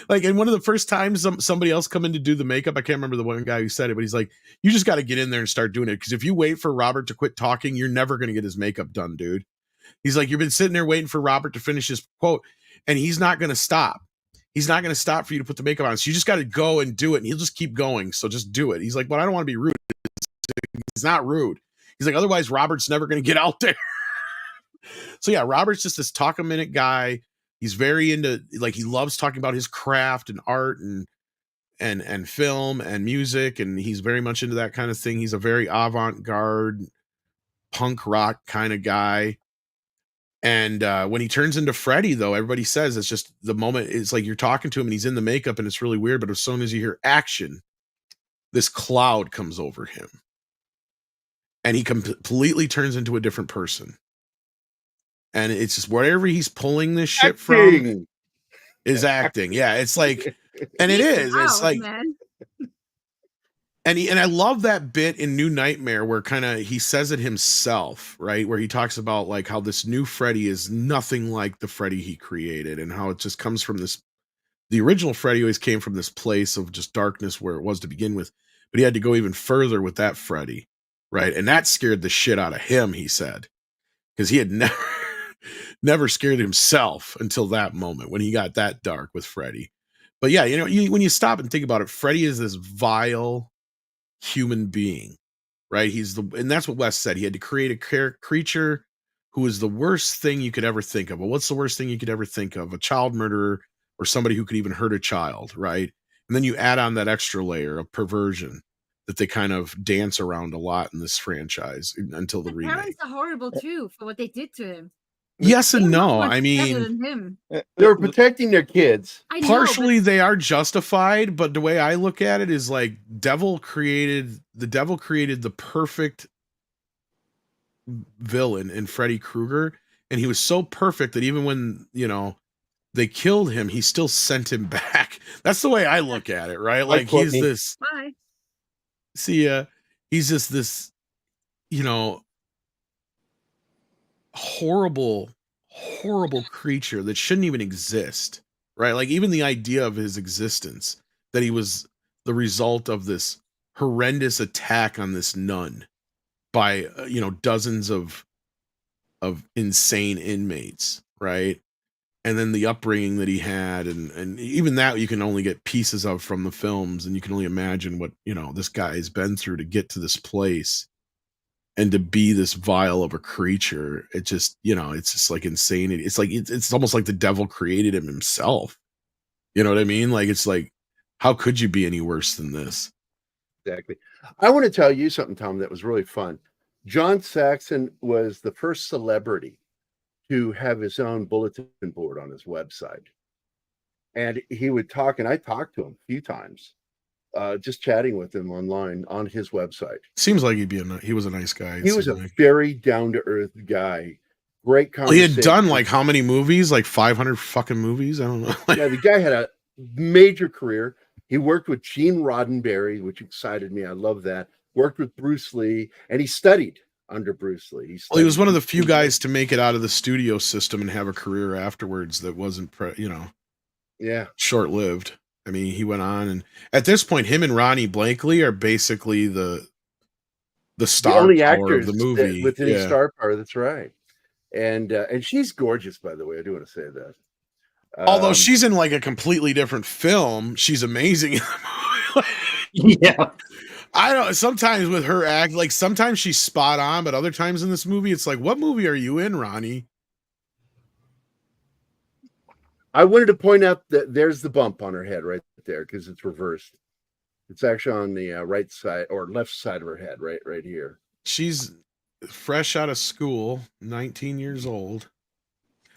Like, and one of the first times somebody else come in to do the makeup, I can't remember the one guy who said it, but he's like, you just got to get in there and start doing it. Because if you wait for Robert to quit talking, you're never going to get his makeup done, dude. He's like, you've been sitting there waiting for Robert to finish his quote, and he's not going to stop. He's not going to stop for you to put the makeup on. So you just got to go and do it. And he'll just keep going. So just do it. He's like, but I don't want to be rude. He's not rude. He's like, otherwise Robert's never going to get out there. So yeah, Robert's just this talk a minute guy. He's very into, like, he loves talking about his craft and art and film and music. And he's very much into that kind of thing. He's a very avant-garde punk rock kind of guy. And when he turns into Freddy, though, everybody says it's just the moment. It's like you're talking to him and he's in the makeup and it's really weird. But as soon as you hear action, this cloud comes over him. And he completely turns into a different person. And it's just wherever he's pulling this shit from is acting. Yeah, it's like, and it is. It's like, man. And I love that bit in New Nightmare where kind of he says it himself, right? Where he talks about like how this new Freddy is nothing like the Freddy he created, and how it just comes from this. The original Freddy always came from this place of just darkness where it was to begin with, but he had to go even further with that Freddy, right? And that scared the shit out of him, he said, because he had never scared himself until that moment when he got that dark with Freddy. But yeah, when you stop and think about it, Freddy is this vile human being, right? And that's what Wes said. He had to create a creature who is the worst thing you could ever think of. Well, what's the worst thing you could ever think of? A child murderer or somebody who could even hurt a child, right? And then you add on that extra layer of perversion that they kind of dance around a lot in this franchise until the remake. Parents are horrible too for what they did to him. Yes and no. Much I better mean, than him. They were protecting their kids. I know, partially they are justified, but the way I look at it is like the devil created the perfect villain in Freddy Krueger, and he was so perfect that even when, they killed him, he still sent him back. That's the way I look at it, right? Like he's Courtney. this bye. he's just this, horrible creature that shouldn't even exist, right? Like even the idea of his existence, that he was the result of this horrendous attack on this nun by dozens of insane inmates, right? And then the upbringing that he had, and even that you can only get pieces of from the films, and you can only imagine what this guy has been through to get to this place and to be this vile of a creature. It just it's just like insane. It's like it's almost like the devil created him himself. You know what I mean? Like it's like, how could you be any worse than this? Exactly. I want to tell you something, Tom, that was really fun. John Saxon was the first celebrity to have his own bulletin board on his website. And he would talk, and I talked to him a few times, just chatting with him online on his website. Seems like he was a nice guy. He was a very down-to-earth guy. Great conversation. He had done like how many movies? Like 500 fucking movies? I don't know. Yeah, the guy had a major career. He worked with Gene Roddenberry, which excited me. I love that. Worked with Bruce Lee, and he studied under Bruce Lee. He was one of the few guys to make it out of the studio system and have a career afterwards that wasn't, short-lived. I mean, he went on, and at this point, him and Ronnie Blakely are basically the star only power actors of the movie with any star power. That's right. And she's gorgeous, by the way. I do want to say that. Although she's in like a completely different film, she's amazing in the movie. Yeah. I don't. Sometimes with her act, like sometimes she's spot on, but other times in this movie, it's like, what movie are you in, Ronnie? I wanted to point out that there's the bump on her head right there because it's reversed. It's actually on the right side or left side of her head, right here. She's fresh out of school, 19 years old,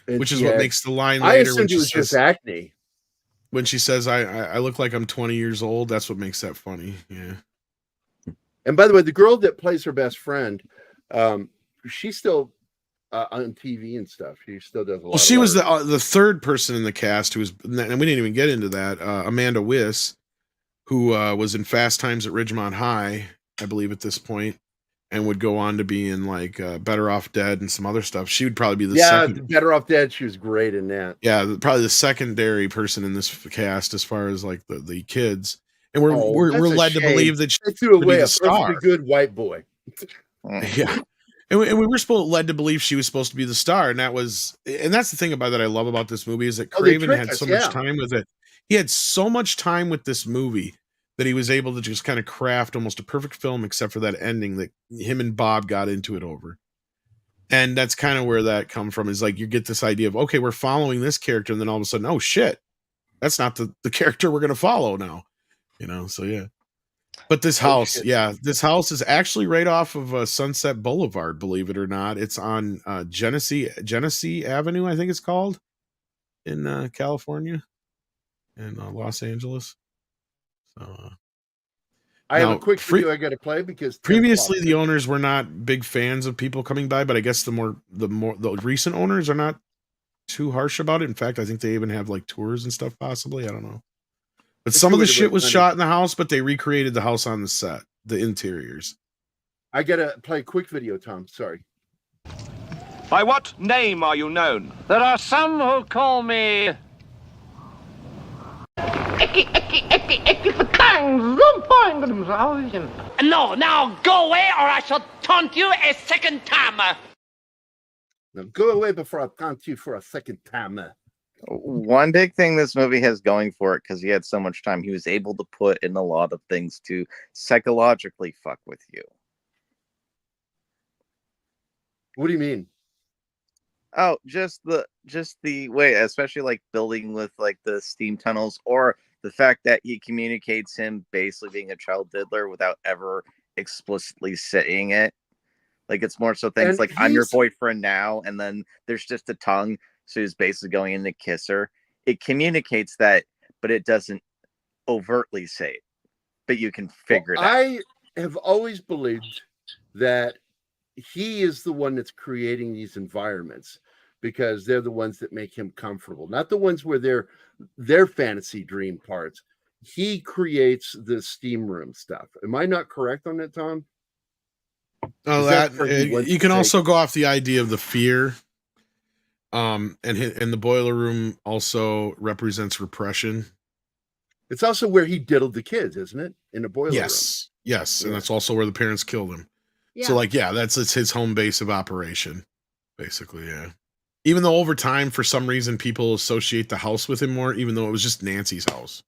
and which is what makes the line I later. assumed it was just acne. When she says, I look like I'm 20 years old, that's what makes that funny. Yeah. And by the way, the girl that plays her best friend, she's still on TV and stuff. She still does a lot. Well, she was the third person in the cast who was, and we didn't even get into that. Amanda Wyss, who was in Fast Times at Ridgemont High, I believe at this point, and would go on to be in like Better Off Dead and some other stuff. She would probably be the second. Better Off Dead. She was great in that. Yeah, probably the secondary person in this cast as far as like the kids. And we're led to believe that she threw away a perfectly good white boy. Yeah. And we were led to believe she was supposed to be the star, and that's the thing about that I love about this movie is that Craven had so much time with it. He had so much time with this movie that he was able to just kind of craft almost a perfect film, except for that ending that him and Bob got into it over. And that's kind of where that come from, is like you get this idea of, okay, we're following this character, and then all of a sudden, oh shit, that's not the character we're going to follow now. So yeah. But this house, this house is actually right off of Sunset Boulevard, believe it or not. It's on Genesee Avenue, I think it's called, in California, in Los Angeles. So I have a quick video I got to play because previously the owners were not big fans of people coming by, but I guess the recent owners are not too harsh about it. In fact, I think they even have like tours and stuff, possibly. I don't know. But some of the shit was shot in the house, but they recreated the house on the set, the interiors. I gotta play a quick video, Tom. Sorry. By what name are you known? There are some who call me... No, now go away or I shall taunt you a second time. Now go away before I taunt you for a second time. One big thing this movie has going for it, because he had so much time, he was able to put in a lot of things to psychologically fuck with you. What do you mean? Oh, just the way, especially like building with like the steam tunnels, or the fact that he communicates him basically being a child diddler without ever explicitly saying it. Like it's more so things And like I'm your he's- boyfriend now, and then there's just a tongue, so he's basically going in to kiss her. It communicates that, but it doesn't overtly say it. But you can figure it out. I have always believed that he is the one that's creating these environments because they're the ones that make him comfortable, not the ones where they're their fantasy dream parts. He creates the steam room stuff. Am I not correct on that, Tom? Oh, Is that where he went you to can take- also go off the idea of the fear. And the boiler room also represents repression. It's also where he diddled the kids, isn't it? In the boiler room. Yes, Yeah. and that's also where the parents killed him. Yeah. So, like, yeah, it's his home base of operation, basically. Yeah. Even though over time, for some reason, people associate the house with him more, even though it was just Nancy's house.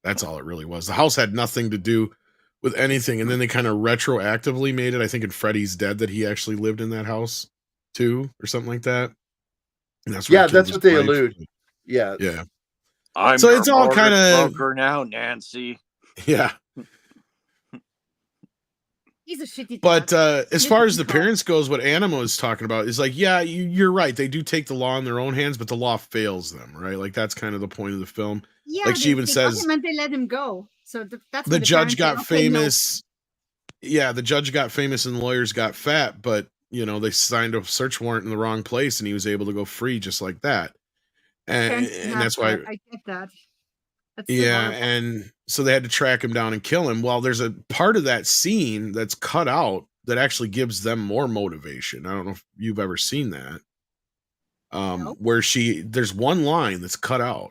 That's all it really was. The house had nothing to do with anything, and then they kind of retroactively made it. I think in Freddy's Dead that he actually lived in that house too, or something like that. And that's where he killed that's his what they wife. allude. Yeah. Yeah. I'm So your it's all mortgage kinda- broker now, Nancy. Yeah. He's a shitty But dad. as far as the parents goes, what Anima was talking about is like, yeah, you're right. They do take the law in their own hands, but the law fails them, right? Like that's kind of the point of the film. Yeah, like she even they says, got him and they let him go. So that's the when judge parents got said, "Okay, no." famous. Yeah, the judge got famous and the lawyers got fat, but you know they signed a search warrant in the wrong place, and he was able to go free just like that. And, Parents didn't and have that's why, that. I get that. That's so yeah, horrible. and so they had to track him down and kill him. Well, there's a part of that scene that's cut out that actually gives them more motivation. I don't know if you've ever seen that. Nope. Where there's one line that's cut out.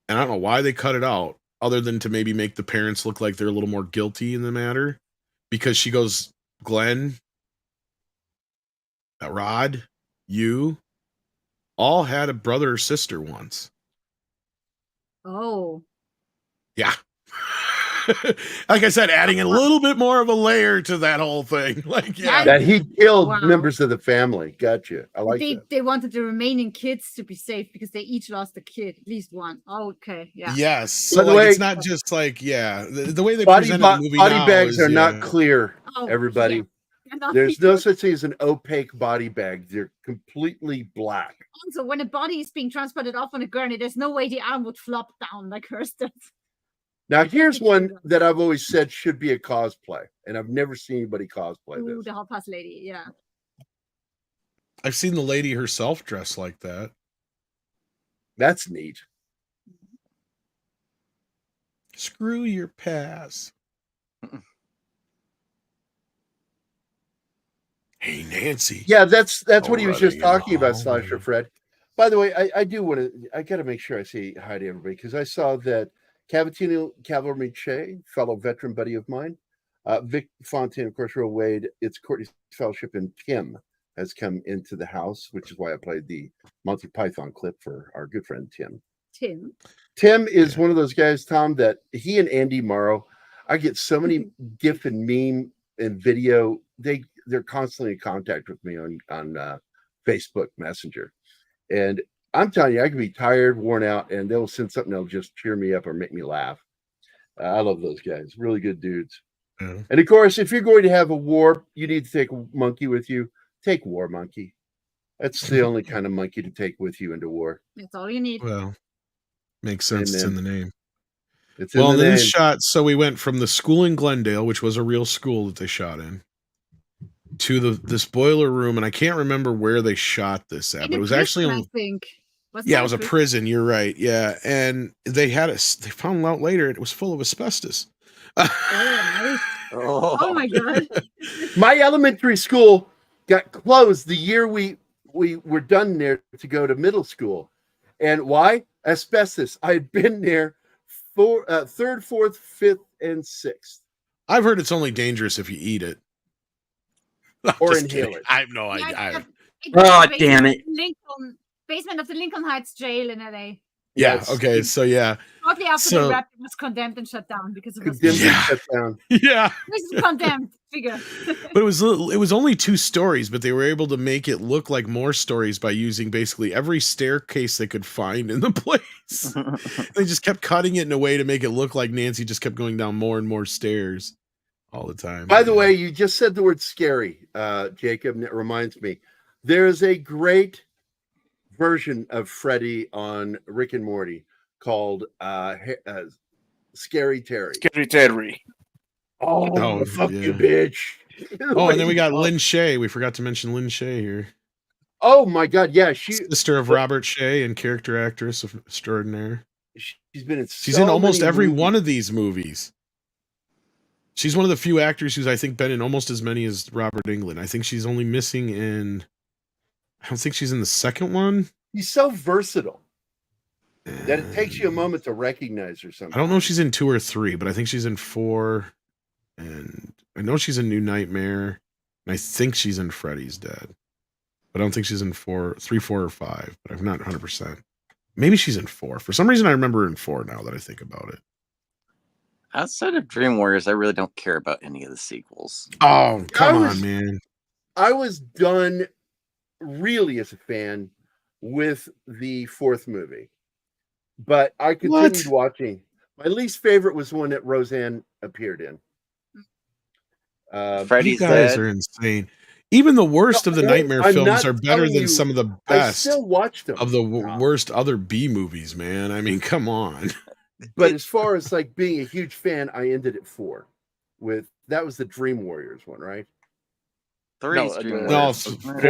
And I don't know why they cut it out, other than to maybe make the parents look like they're a little more guilty in the matter. Because she goes, Glenn, Rod, you all had a brother or sister once. Oh. Yeah. Like I said, adding a little bit more of a layer to that whole thing. Like, yeah. That he killed Wow. members of the family. Gotcha. I like that. They wanted the remaining kids to be safe because they each lost a kid, at least one. Oh, okay, yeah. Yes. So By the like, way, it's not just like, yeah, the way they body presented the movie now bags is, are yeah. not clear, Oh, everybody. yeah. They're not There's no because- such thing as an opaque body bag. They're completely black. Also, when a body is being transported off on a gurney, there's no way the arm would flop down like hers does. Now, here's one that I've always said should be a cosplay, and I've never seen anybody cosplay Ooh, this. the hot pass lady, yeah. I've seen the lady herself dressed like that. That's neat. Screw your pass. Hey, Nancy. Yeah, that's what he was just Already in talking the about, Slasher hallway. Fred. By the way, I do want to. I got to make sure I say hi to everybody because I saw that Cavatino Cavalmiche, fellow veteran buddy of mine, Vic Fontaine, of course, Real Wade, it's Courtney's Fellowship, and Tim has come into the house, which is why I played the Monty Python clip for our good friend Tim. Tim is one of those guys, Tom, that he and Andy Morrow, I get so many GIF and meme and video. They're constantly in contact with me on Facebook Messenger. And I'm telling you, I can be tired, worn out, and they'll send something that'll just cheer me up or make me laugh. I love those guys. Really good dudes. Yeah. And of course, if you're going to have a war, you need to take a monkey with you. Take War Monkey. That's the only kind of monkey to take with you into war. That's all you need. Well, makes sense. It's in the name. It's Well, in the then name. this shot, so we went from the school in Glendale, which was a real school that they shot in, to this boiler room, and I can't remember where they shot this at, In but a it was prison, actually I on. think. Yeah, it was a prison. You're right. Yeah, and they found out later it was full of asbestos. Oh my god. My elementary school got closed the year we were done there to go to middle school. And why? Asbestos. I had been there for third, fourth, fifth, and sixth. I've heard it's only dangerous if you eat it. I'm Or just inhale kidding. it. I have no Yeah, idea. Oh, damn it. Basement of the Lincoln Heights jail in LA. Yeah. Yes. Okay. So yeah. Shortly after So- the rap, it was condemned and shut down because it was Condemned and Yeah. shut down. Yeah. this is condemned figure. But it was only 2 stories, but they were able to make it look like more stories by using basically every staircase they could find in the place. They just kept cutting it in a way to make it look like Nancy just kept going down more and more stairs. all the time. By the way, you just said the word scary, Jacob, and it reminds me. There's a great version of Freddy on Rick and Morty called Scary Terry. Scary Terry. Oh, fuck yeah. you, bitch. Oh, and then we got Lynn Shay. We forgot to mention Lynn Shay here. Oh my God, yeah, Sister of Robert Shay and character actress extraordinaire. She's been in. She's in almost many every movies. one of these movies. She's one of the few actors who's I think been in almost as many as Robert Englund. I think she's only missing in. I don't think she's in the second one. He's so versatile that it takes you a moment to recognize her. Something. I don't know if she's in 2 or 3, but I think she's in 4. And I know she's in New Nightmare. And I think she's in Freddy's Dead. But I don't think she's in 3, 4, or 5. But I'm not 100%. Maybe she's in 4. For some reason, I remember her in 4 now that I think about it. Outside of Dream Warriors, I really don't care about any of the sequels. Oh, come on, man. I was done really as a fan with the 4th movie. But I continued watching. My least favorite was the one that Roseanne appeared in. Freddy's You guys Dead. are insane. Even the worst of the Nightmare I'm films not are better telling than you- some of the I best still watched them. of the worst other B movies, man. I mean, come on. But as far as like being a huge fan, I ended at 4. That was the Dream Warriors one, right? 3 is No, Dream No,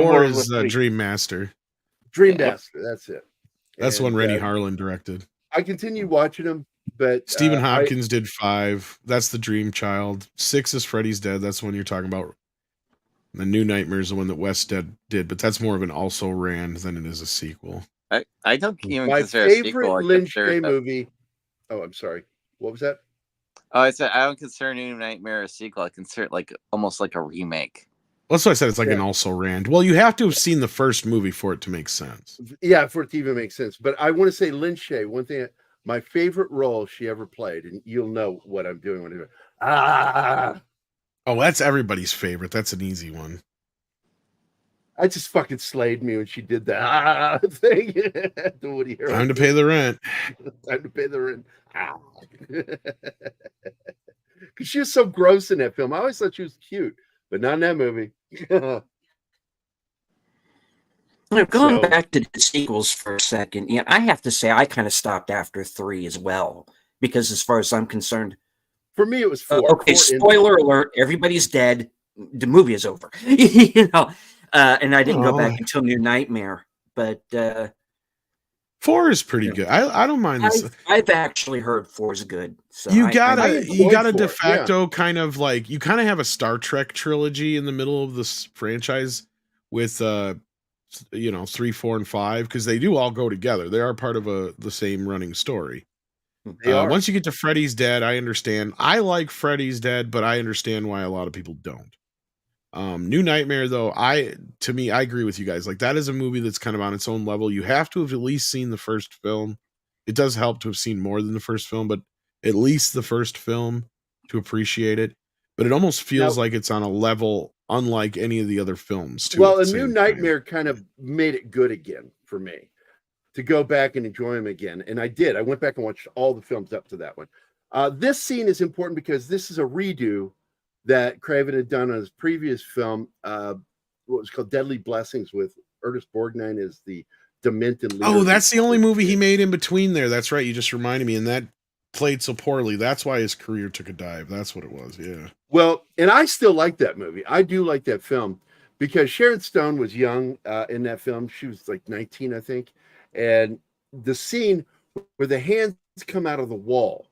Warriors. 4 is Dream Master. Dream Master, that's it. That's the one Rennie Harlan directed. I continued watching them, but Stephen Hopkins did 5. That's the Dream Child. 6 is Freddy's Dead. That's the one you're talking about. The New Nightmare is the one that West Dead did, but that's more of an also ran than it is a sequel. I don't even my consider a sequel. favorite I Lynch consider it movie. Oh, I'm sorry. What was that? Oh, I said I don't consider New Nightmare a sequel. I consider it like almost like a remake. That's why I said it's like an also ran. Well, you have to have seen the first movie for it to make sense. Yeah, for it to even make sense. But I want to say Lynn Shay, one thing, my favorite role she ever played, and you'll know what I'm doing when Oh, that's everybody's favorite. That's an easy one. I just fucking slayed me when she did that thing. Time to pay the rent. Time to pay the rent. Because she was so gross in that film. I always thought she was cute, but not in that movie. Going back to the sequels for a second, yeah, I have to say I kind of stopped after 3 as well, because as far as I'm concerned, for me it was 4. Okay, spoiler alert: everybody's dead. The movie is over. You know, and I didn't go back until New Nightmare, but 4 is pretty good. I don't mind this. I've actually heard 4 is good. So you got a de 4, facto kind of like you kind of have a Star Trek trilogy in the middle of this franchise with 3, 4, and 5 because they do all go together. They are part of the same running story. Once you get to Freddy's Dead, I understand. I like Freddy's Dead, but I understand why a lot of people don't. New Nightmare, though, I agree with you guys. Like that is a movie that's kind of on its own level. You have to have at least seen the first film. It does help to have seen more than the first film, but at least the first film to appreciate it. But it almost feels like it's on a level unlike any of the other films. Too, well, a New Nightmare kind of made it good again for me to go back and enjoy them again. And I did. I went back and watched all the films up to that one. This scene is important because this is a redo that Craven had done on his previous film, what was called Deadly Blessings, with Ernest Borgnine as the demented leader. Oh, that's the only movie he made in between there. That's right. You just reminded me. And that played so poorly. That's why his career took a dive. That's what it was. Yeah. Well, and I still like that movie. I do like that film because Sharon Stone was young in that film. She was like 19, I think. And the scene where the hands come out of the wall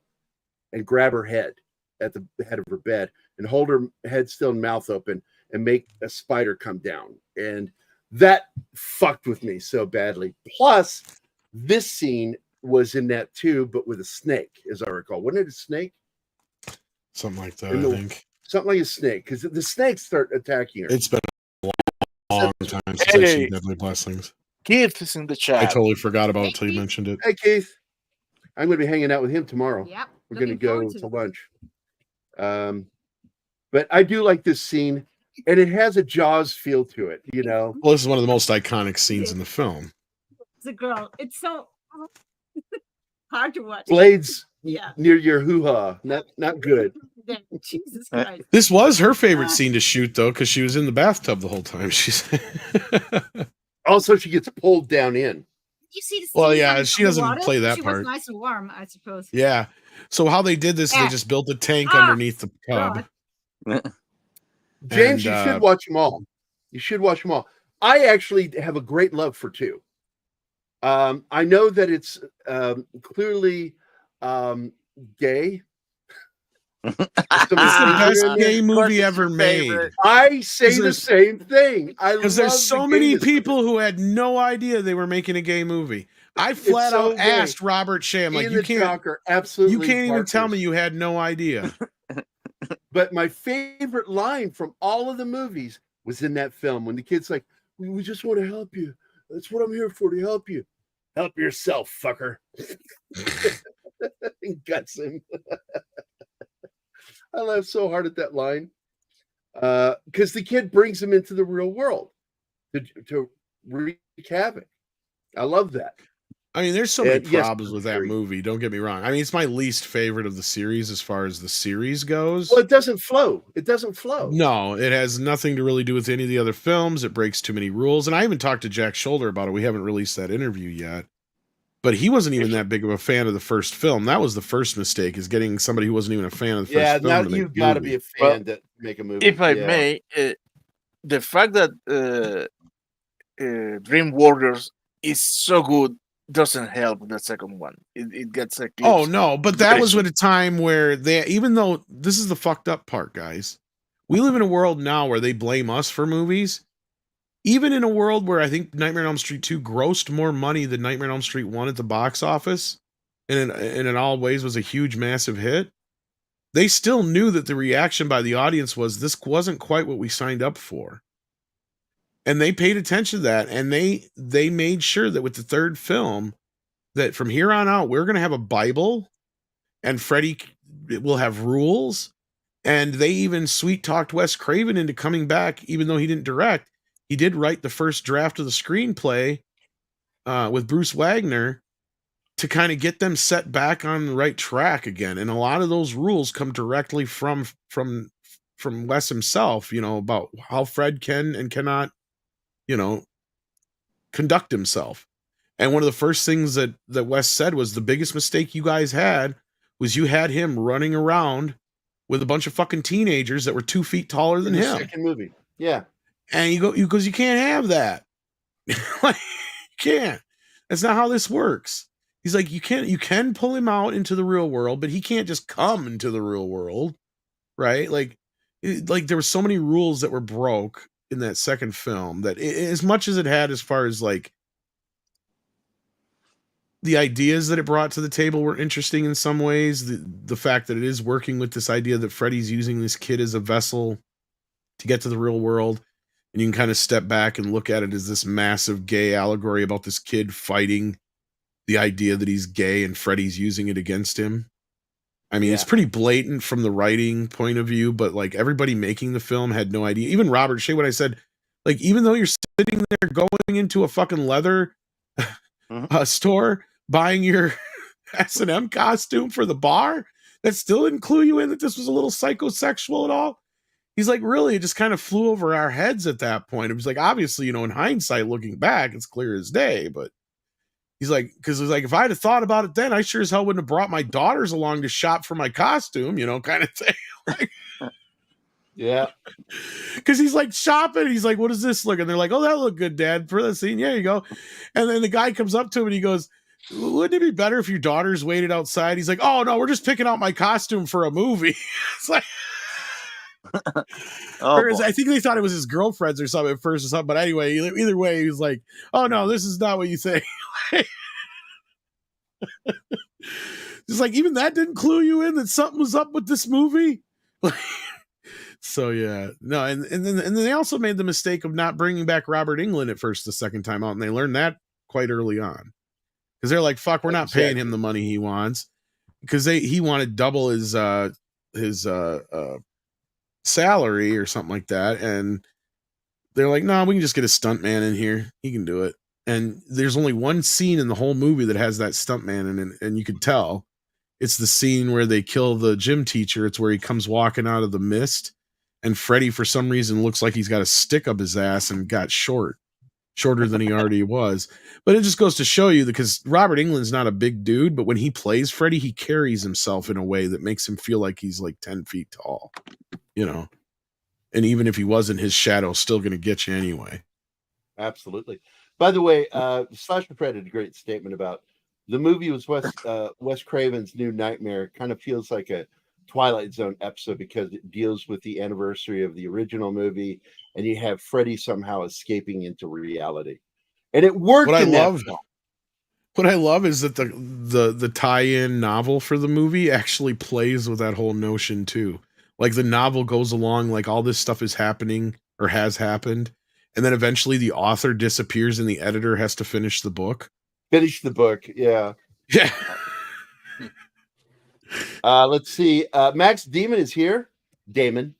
and grab her head at the head of her bed and hold her head still and mouth open and make a spider come down. And that fucked with me so badly. Plus, this scene was in that too, but with a snake, as I recall. Wasn't it a snake? Something like that, I think. Something like a snake, because the snakes start attacking her. It's been a long time since I've seen Deadly Blessings. Keith is in the chat. I totally forgot about it until you mentioned it. Hey, Keith. I'm going to be hanging out with him tomorrow. Yep. We're going to go to lunch. But I do like this scene, and it has a Jaws feel to it, you know? Well, this is one of the most iconic scenes in the film. It's a girl. It's so hard to watch. Blades Yeah. near your hoo-ha. Not good. Jesus Christ. This was her favorite scene to shoot, though, because she was in the bathtub the whole time. She's Also, she gets pulled down in. You see the Well, scene yeah, on she the doesn't water? play that She part. was nice and warm, I suppose. Yeah. So how they did this, Yeah. they just built a tank Ah! underneath the tub. James, And, you should watch them all. You should watch them all. I actually have a great love for 2. I know that it's clearly gay. It's the best gay movie ever made. favorite. I say the same thing. Because there's so many people who had no idea they were making a gay movie. I flat so out gay. asked Robert Sham, like, Ian you the can't, Talker, absolutely. you can't even tell barkers. me you had no idea. But my favorite line from all of the movies was in that film when the kid's like, "We just want to help you. That's what I'm here for, to help you. Help yourself, fucker." And guts him. I laugh so hard at that line because the kid brings him into the real world to wreak havoc. I love that. I mean, there's so many And yes, problems with that movie. Don't get me wrong. I mean, it's my least favorite of the series as far as the series goes. Well, it doesn't flow. It doesn't flow. No, it has nothing to really do with any of the other films. It breaks too many rules. And I even talked to Jack Shoulder about it. We haven't released that interview yet. But he wasn't even that big of a fan of the first film. That was the first mistake, is getting somebody who wasn't even a fan of the first film. Now to make you've a got to movie. be a fan to make a movie. If I may, the fact that Dream Warriors is so good doesn't help the second one. It gets a Oh no, but that was at a time where they, even though this is the fucked up part, guys, we live in a world now where they blame us for movies. Even in a world where I think Nightmare on Elm Street 2 grossed more money than Nightmare on Elm Street 1 at the box office, and in all ways was a huge, massive hit, they still knew that the reaction by the audience was, this wasn't quite what we signed up for. And they paid attention to that, and they made sure that with the third film, that from here on out, we're going to have a Bible, and Freddy will have rules, and they even sweet-talked Wes Craven into coming back, even though he didn't direct. He did write the first draft of the screenplay with Bruce Wagner to kind of get them set back on the right track again. And a lot of those rules come directly from Wes himself, about how Fred can and cannot, conduct himself. And one of the first things that Wes said was, the biggest mistake you guys had was you had him running around with a bunch of fucking teenagers that were 2 feet taller than him. Second movie. Yeah. And you goes, you can't have that. Like, you can't. That's not how this works. He's like, you can pull him out into the real world, but he can't just come into the real world, right? Like there were so many rules that were broke in that second film that as much as it had, as far as like the ideas that it brought to the table were interesting in some ways. The fact that it is working with this idea that Freddy's using this kid as a vessel to get to the real world. And you can kind of step back and look at it as this massive gay allegory about this kid fighting the idea that he's gay, and Freddy's using it against him. I mean, It's pretty blatant from the writing point of view, but like everybody making the film had no idea. Even Robert Shea, when I said, like, even though you're sitting there going into a fucking leather store, buying your S&M costume for the bar, that still didn't clue you in that this was a little psychosexual at all. He's like, really, it just kind of flew over our heads at that point. It was like, obviously, in hindsight, looking back, it's clear as day. But he's like, because it was like, if I'd have thought about it then, I sure as hell wouldn't have brought my daughters along to shop for my costume, kind of thing. Like, yeah. Because he's like shopping. He's like, what does this look? And they're like, oh, that look good, Dad, for the scene. Yeah, you go. And then the guy comes up to him and he goes, wouldn't it be better if your daughters waited outside? He's like, oh, no, we're just picking out my costume for a movie. It's like, I think they thought it was his girlfriend's or something at first or something. But anyway, either way, he was like, oh, no, this is not what you think. It's like, even that didn't clue you in that something was up with this movie. So yeah, no, and then they also made the mistake of not bringing back Robert Englund at first the second time out, and they learned that quite early on, because they're like, fuck, we're not paying him the money he wants, because he wanted double his salary or something like that, and they're like, no, we can just get a stuntman in here, he can do it. And there's only one scene in the whole movie that has that stuntman in it, and you could tell It's the scene where they kill the gym teacher. It's where he comes walking out of the mist, and Freddy, for some reason, looks like he's got a stick up his ass and got shorter than he already was. But it just goes to show you, because Robert Englund's not a big dude, but when he plays Freddy, he carries himself in a way that makes him feel like he's like 10 feet tall, you know. And even if he wasn't, his shadow's still going to get you anyway. Absolutely. By the way, Slasher Fred had a great statement about the movie was Wes Craven's new nightmare. Kind of feels like a Twilight Zone episode because it deals with the anniversary of the original movie, and you have Freddy somehow escaping into reality, and it worked. What I love is that the tie-in novel for the movie actually plays with that whole notion too. Like the novel goes along, like all this stuff is happening or has happened, and then eventually the author disappears and the editor has to finish the book. Yeah. Let's see. Max Demon is here. Damon.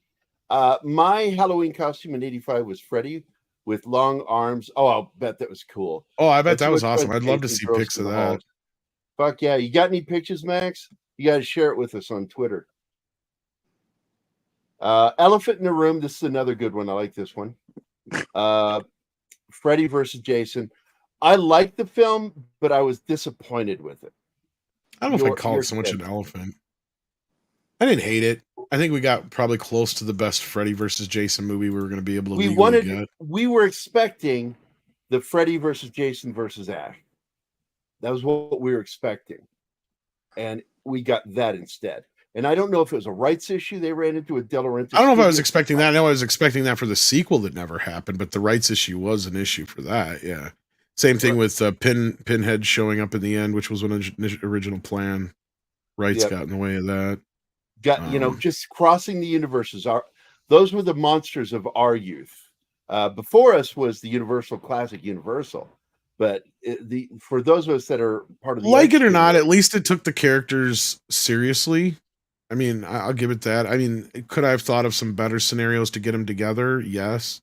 My Halloween costume in '85 was Freddy with long arms. Oh, I'll bet that was cool. Oh, I bet that was awesome. I'd love to see pics of that. Fuck yeah. You got any pictures, Max? You got to share it with us on Twitter. Elephant in the Room. This is another good one. I like this one. Freddy versus Jason. I liked the film, but I was disappointed with it. I don't know if I call it so much an elephant. I didn't hate it. I think we got probably close to the best Freddy versus Jason movie we were going to be able to get. We were expecting the Freddy versus Jason versus Ash. That was what we were expecting. And we got that instead. And I don't know if it was a rights issue they ran into with De Laurentiis. I don't know if I was expecting that. I know I was expecting that for the sequel that never happened, but the rights issue was an issue for that. Yeah. Same thing with Pinhead showing up in the end, which was an original plan. Rights got in the way of that. Just crossing the universes. Those were the monsters of our youth. Before us was the Universal Classic Universal. But for those of us that are part of the like it or not, at least it took the characters seriously. I mean, I'll give it that. I mean, could I have thought of some better scenarios to get them together? Yes.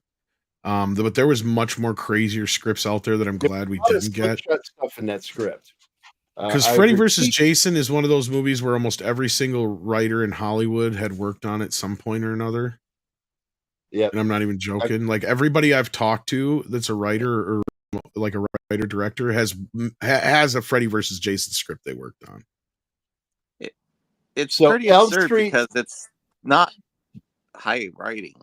But there was much more crazier scripts out there that I'm glad we didn't get. Stuff in that script. Because Freddy versus Jason is one of those movies where almost every single writer in Hollywood had worked on at some point or another. Yeah. And I'm not even joking. Like everybody I've talked to that's a writer or like a writer director has a Freddy versus Jason script they worked on. It's pretty absurd because it's not high writing.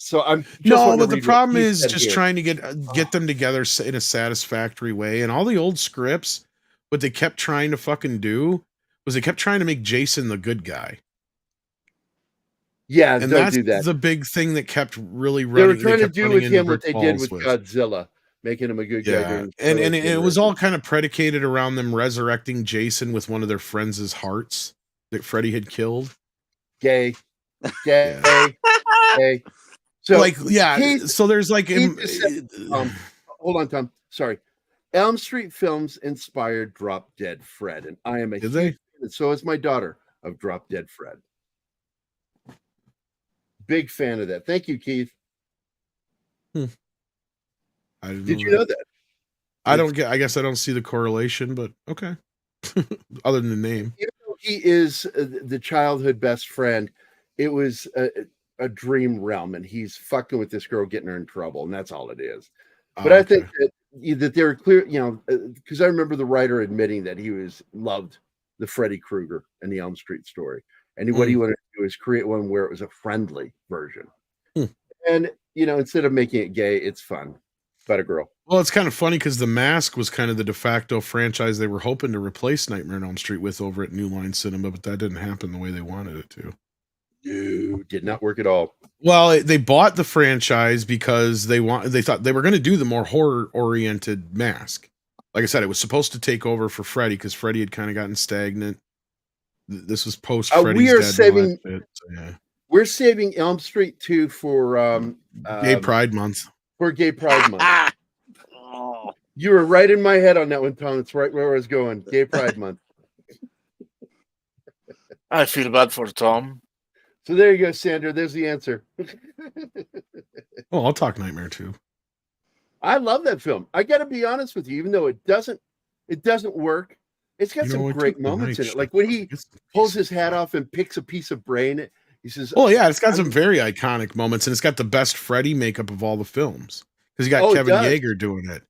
So I'm but the problem is just trying to get them together in a satisfactory way. And all the old scripts, what they kept trying to fucking do was they kept trying to make Jason the good guy. Yeah, and that's the big thing that kept really running. They were trying to do with him what they did with Godzilla, making him a good guy. And it was all kind of predicated around them resurrecting Jason with one of their friends' hearts that Freddy had killed. Gay. So so there's like hold on, Tom. Sorry. Elm Street Films inspired Drop Dead Fred, and I am and so is my daughter of Drop Dead Fred. Big fan of that. Thank you, Keith. Did you know that? I guess I don't see the correlation, but okay. Other than the name. Even though he is the childhood best friend, it was a dream realm, and he's fucking with this girl, getting her in trouble, and that's all it is. But I think that they were clear, because I remember the writer admitting that he loved the Freddy Krueger and the Elm Street story, and what he wanted to do is create one where it was a friendly version. And instead of making it gay, it's fun. About a girl. Well, it's kind of funny because The Mask was kind of the de facto franchise they were hoping to replace Nightmare on Elm Street with over at New Line Cinema, but that didn't happen the way they wanted it to. No, did not work at all. Well, they bought the franchise because they thought they were going to do the more horror-oriented Mask. Like I said, it was supposed to take over for Freddy because Freddy had kind of gotten stagnant. This was post Freddy's dead. We're saving Elm Street 2 for Gay Pride Month. For Gay Pride Month. You were right in my head on that one, Tom. It's right where I was going. Gay Pride Month. I feel bad for Tom. So there you go, Sandra. There's the answer. Oh, I'll talk Nightmare too. I love that film. I got to be honest with you, even though it doesn't work. It's got You some know, I great took the moments night in it. Like shift. when he It's a pulls piece his of hat fuck. off and picks a piece of brain. He says, Well, yeah, it's got some I'm- very iconic moments, and it's got the best Freddy makeup of all the films because you got Oh, it Kevin does. Yeager doing it.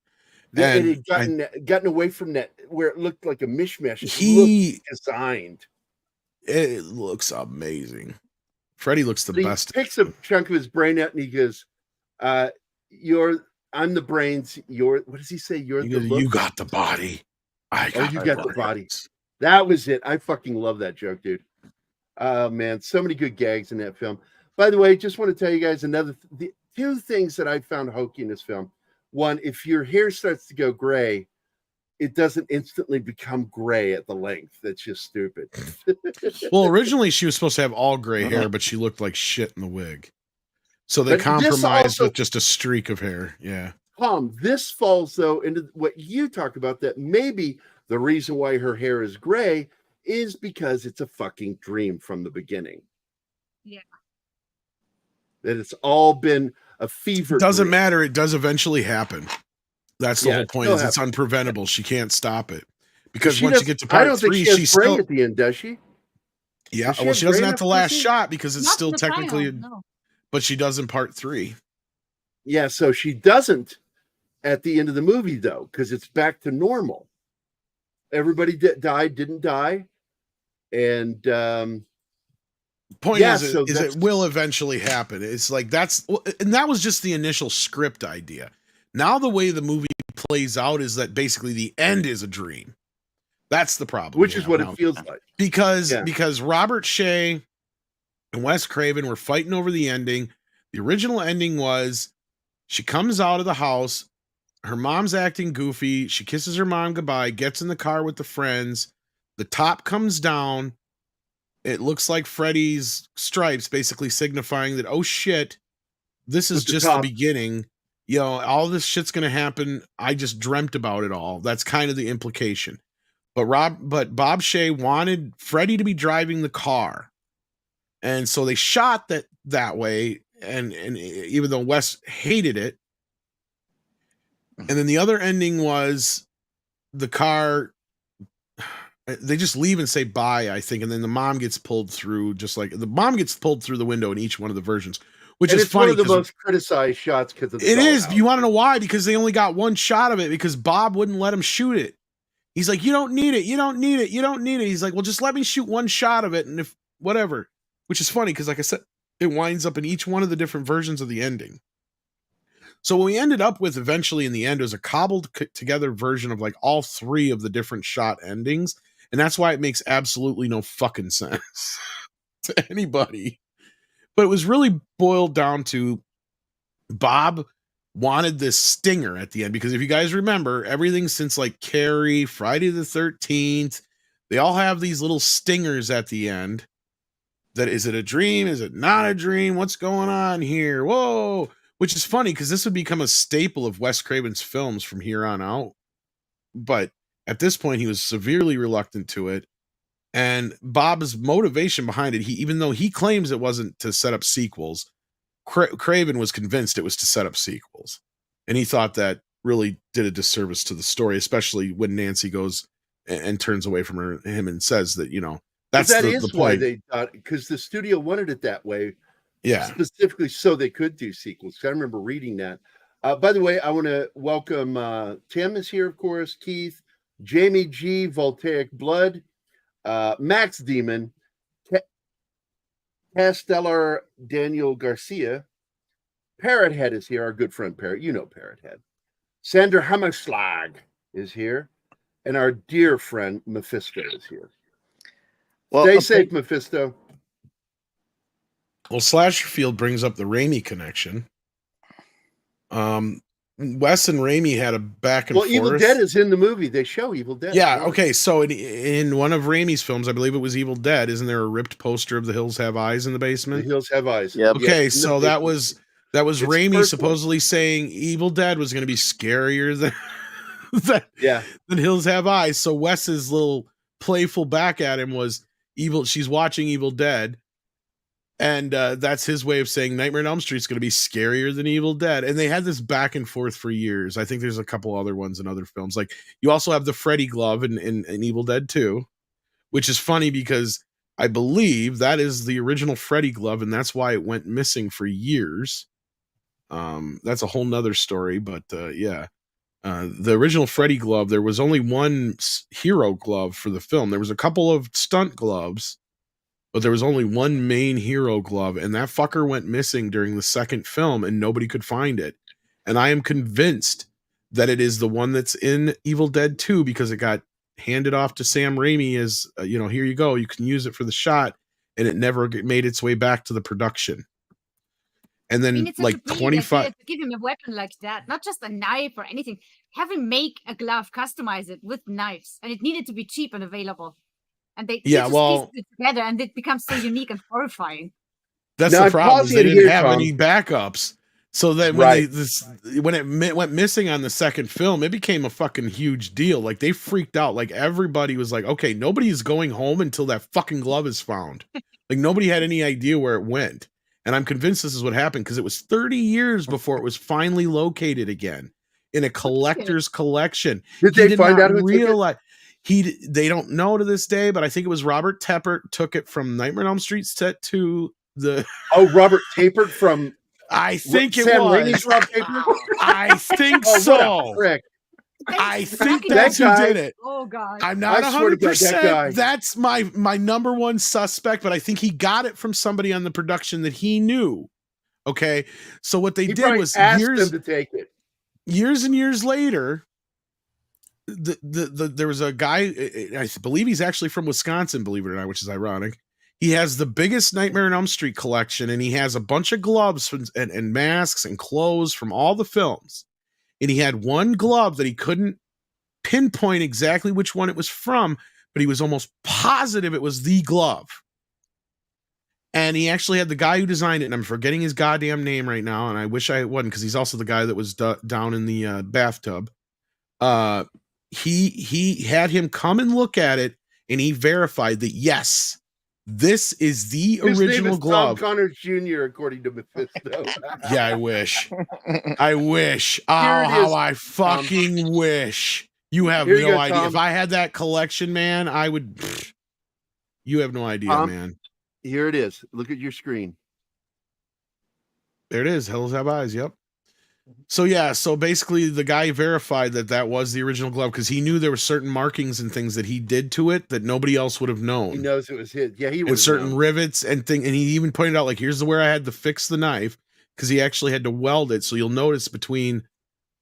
It And had gotten away from that where it looked like a mishmash. It he looked designed. it looks amazing. Freddy looks the But he best. picks a chunk of his brain out and he goes, I'm the brains. What does he say? You're He the goes, you looks. got the body. I Oh, got you the got the body. That was it. I fucking love that joke, dude. Oh man, so many good gags in that film. By the way, just want to tell you guys the two things that I found hokey in this film. One, if your hair starts to go gray, it doesn't instantly become gray at the length. That's just stupid. Well, originally she was supposed to have all gray hair, but she looked like shit in the wig. So they But this compromised also- with just a streak of hair. Yeah. Tom, this falls though into what you talked about, that maybe the reason why her hair is gray is because it's a fucking dream from the beginning. Yeah. That it's all been a fever. It doesn't dream. matter. It does eventually happen. That's the Yeah, whole it point. still Is it's happens. unpreventable. She can't stop it because She once you doesn't- get to I part don't think 3, she has she's gray still at the end, does she? yeah. Does she Well, have she doesn't gray have at the the last scene? shot because it's Not still the technically, final, no. but she does in part 3. Yeah, so she doesn't at the end of the movie though, because it's back to normal. Everybody died, didn't die, and Point yeah, is, so is that's- it will eventually happen. It's like and that was just the initial script idea. Now the way the movie plays out is that basically the end is a dream. That's the problem. which we is have what now. it feels like. Because Robert Shea and Wes Craven were fighting over the ending. The original ending was she comes out of the house, her mom's acting goofy, she kisses her mom goodbye, gets in the car with the friends, the top comes down. It looks like Freddy's stripes, basically signifying that, oh shit, this is With the just the top. beginning. You know, all this shit's gonna happen. I just dreamt about it all. That's kind of the implication. But Bob Shea wanted Freddy to be driving the car. And so they shot that way. And even though Wes hated it. And then the other ending was the car. They just leave and say bye, I think, and then the mom gets pulled through, just like the mom gets pulled through the window in each one of the versions, which And is it's one funny. of the 'Cause most criticized shots because of the it is. dollhouse. You want to know why? Because they only got one shot of it because Bob wouldn't let him shoot it. He's like, you don't need it. You don't need it. You don't need it. He's like, well, just let me shoot one shot of it, and if whatever. Which is funny because, like I said, it winds up in each one of the different versions of the ending. So what we ended up with eventually in the end was a cobbled together version of like all 3 of the different shot endings. And that's why it makes absolutely no fucking sense to anybody. But it was really boiled down to Bob wanted this stinger at the end, because if you guys remember, everything since like Carrie, Friday the 13th, they all have these little stingers at the end. That is it a dream? Is it not a dream? What's going on here? Whoa. Which is funny because this would become a staple of Wes Craven's films from here on out. But at this point, he was severely reluctant to it. And Bob's motivation behind it, even though he claims it wasn't to set up sequels, Craven was convinced it was to set up sequels. And he thought that really did a disservice to the story, especially when Nancy goes and turns away from him and says that, you know, that's that the is point. why they thought, because the studio wanted it that way. Yeah. Specifically so they could do sequels. I remember reading that. By the way, I want to welcome Tim is here, of course, Keith, Jamie G, Voltaic Blood, Max Demon, Castellar Daniel Garcia, Parrot Head is here, our good friend Parrot. You know Parrot Head. Sandra Hammerschlag is here, and our dear friend Mephisto is here. Well, Stay safe, Mephisto. Well, Slasherfield brings up the Raimi connection. Wes and Raimi had a back and forth. Evil Dead is in the movie. They show Evil Dead. Yeah, okay. So in one of Raimi's films, I believe it was Evil Dead, isn't there a ripped poster of The Hills Have Eyes in the basement? The Hills Have Eyes. Yep. Okay, Yeah, so that was It's Raimi first supposedly saying Evil Dead was going to be scarier than Yeah. than Hills Have Eyes. So Wes's little playful back at him was she's watching Evil Dead, And that's his way of saying Nightmare on Elm Street is going to be scarier than Evil Dead. And they had this back and forth for years. I think there's a couple other ones in other films. Like you also have the Freddy glove in Evil Dead 2, which is funny because I believe that is the original Freddy glove, and that's why it went missing for years. That's a whole nother story, but yeah. The original Freddy glove, there was only one hero glove for the film. There was a couple of stunt gloves, but there was only one main hero glove, and that fucker went missing during the second film, and nobody could find it. And I am convinced that it is the one that's in Evil Dead 2 because it got handed off to Sam Raimi as, here you go, you can use it for the shot, and it never made its way back to the production. And then, it's like, 25... to give him a weapon like that, not just a knife or anything. Have him make a glove, customize it with knives, and it needed to be cheap and available. And they just pieced it together, and it becomes so unique and horrifying. That's the problem. Is they didn't have any backups. So then when it went missing on the second film, it became a fucking huge deal. Like they freaked out. Like everybody was like, okay, nobody's going home until that fucking glove is found. Like nobody had any idea where it went. And I'm convinced this is what happened because it was 30 years before it was finally located again in a collector's collection. Did they find out who realize they don't know to this day, but I think it was Robert Tepper took it from Nightmare on Elm Street set to the Robert Tapert from I think Sam it was Raimi's Rob Tapert? I think so. I think that's who did it. Oh god. I'm not 100%. That's my number one suspect, but I think he got it from somebody on the production that he knew. Okay. So what they did was asked them to take it. Years and years later, there was a guy, I believe he's actually from Wisconsin, believe it or not, which is ironic. He has the biggest Nightmare on Elm Street collection, and he has a bunch of gloves and masks and clothes from all the films. And he had one glove that he couldn't pinpoint exactly which one it was from, but he was almost positive it was the glove. And he actually had the guy who designed it, and I'm forgetting his goddamn name right now, and I wish I wasn't, because he's also the guy that was down in the bathtub. He had him come and look at it, and he verified that, yes, this is the original glove. Tom Connor Jr., according to Mephisto. Yeah, I wish. I wish. Oh, how I fucking wish. You have no idea. If I had that collection, man, I would. You have no idea, man. Here it is. Look at your screen. There it is. Hells Have Eyes. Yep. So yeah, so basically the guy verified that was the original glove because he knew there were certain markings and things that he did to it that nobody else would have known. He knows it was his. Yeah, he would. And certain rivets and thing, and he even pointed out like, here's where I had to fix the knife because he actually had to weld it. So you'll notice between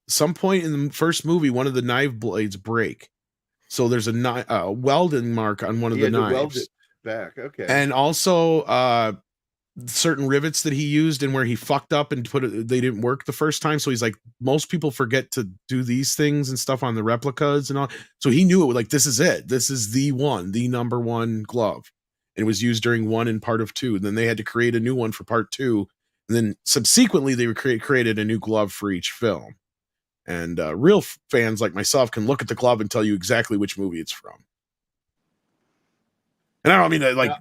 some point in the first movie, one of the knife blades break. So there's a welding mark on one of the knives. Weld it back. Okay. And also certain rivets that he used and where he fucked up and they didn't work the first time. So he's like, most people forget to do these things and stuff on the replicas and all. So he knew it, like, this is it. This is the number one glove. And it was used during 1 and part of 2. And then they had to create a new one for part 2. And then subsequently they created a new glove for each film. And real fans like myself can look at the glove and tell you exactly which movie it's from. And I don't mean to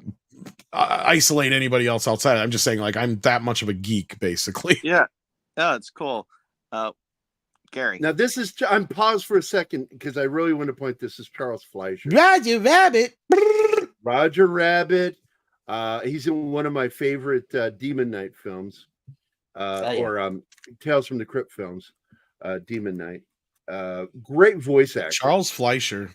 isolate anybody else outside. I'm just saying, like, I'm that much of a geek, basically. Yeah. No, it's cool. Gerry. Now this is, I'm paused for a second because I really want to point this is Charles Fleischer. Roger Rabbit. Roger Rabbit. He's in one of my favorite Demon Knight films. Or Tales from the Crypt films. Demon Knight. Great voice actor. Charles Fleischer.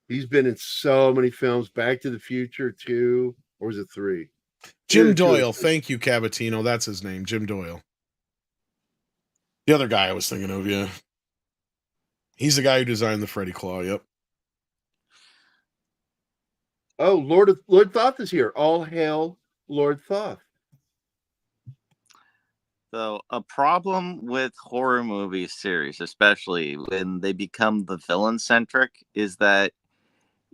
He's been in so many films. Back to the Future 2, or was it 3? Jim Doyle. Thank you, Cavatino. That's his name, Jim Doyle. The other guy I was thinking of, yeah. He's the guy who designed the Freddy Claw, yep. Oh, Lord Thoth is here. All hail Lord Thoth. So a problem with horror movie series, especially when they become the villain-centric, is that,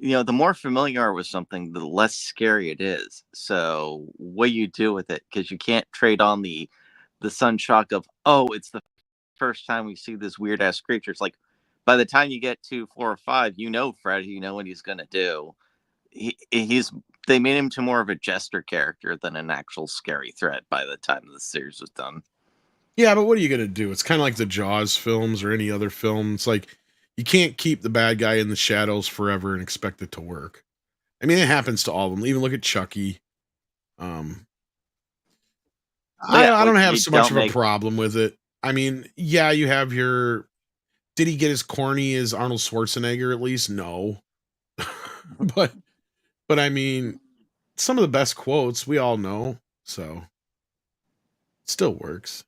the more familiar you are with something, the less scary it is. So what you do with it, because you can't trade on the sun shock of, oh, it's the first time we see this weird-ass creature. It's like, by the time you get to 4 or 5, Fred, what he's going to do. he's they made him to more of a jester character than an actual scary threat by the time the series was done. Yeah, but what are you going to do? It's kind of like the Jaws films or any other film. It's like you can't keep the bad guy in the shadows forever and expect it to work. I mean, it happens to all of them. Even look at Chucky. I don't have so much of a problem with it. I mean, yeah, you have your... Did he get as corny as Arnold Schwarzenegger at least? No. but I mean, some of the best quotes we all know, so it still works.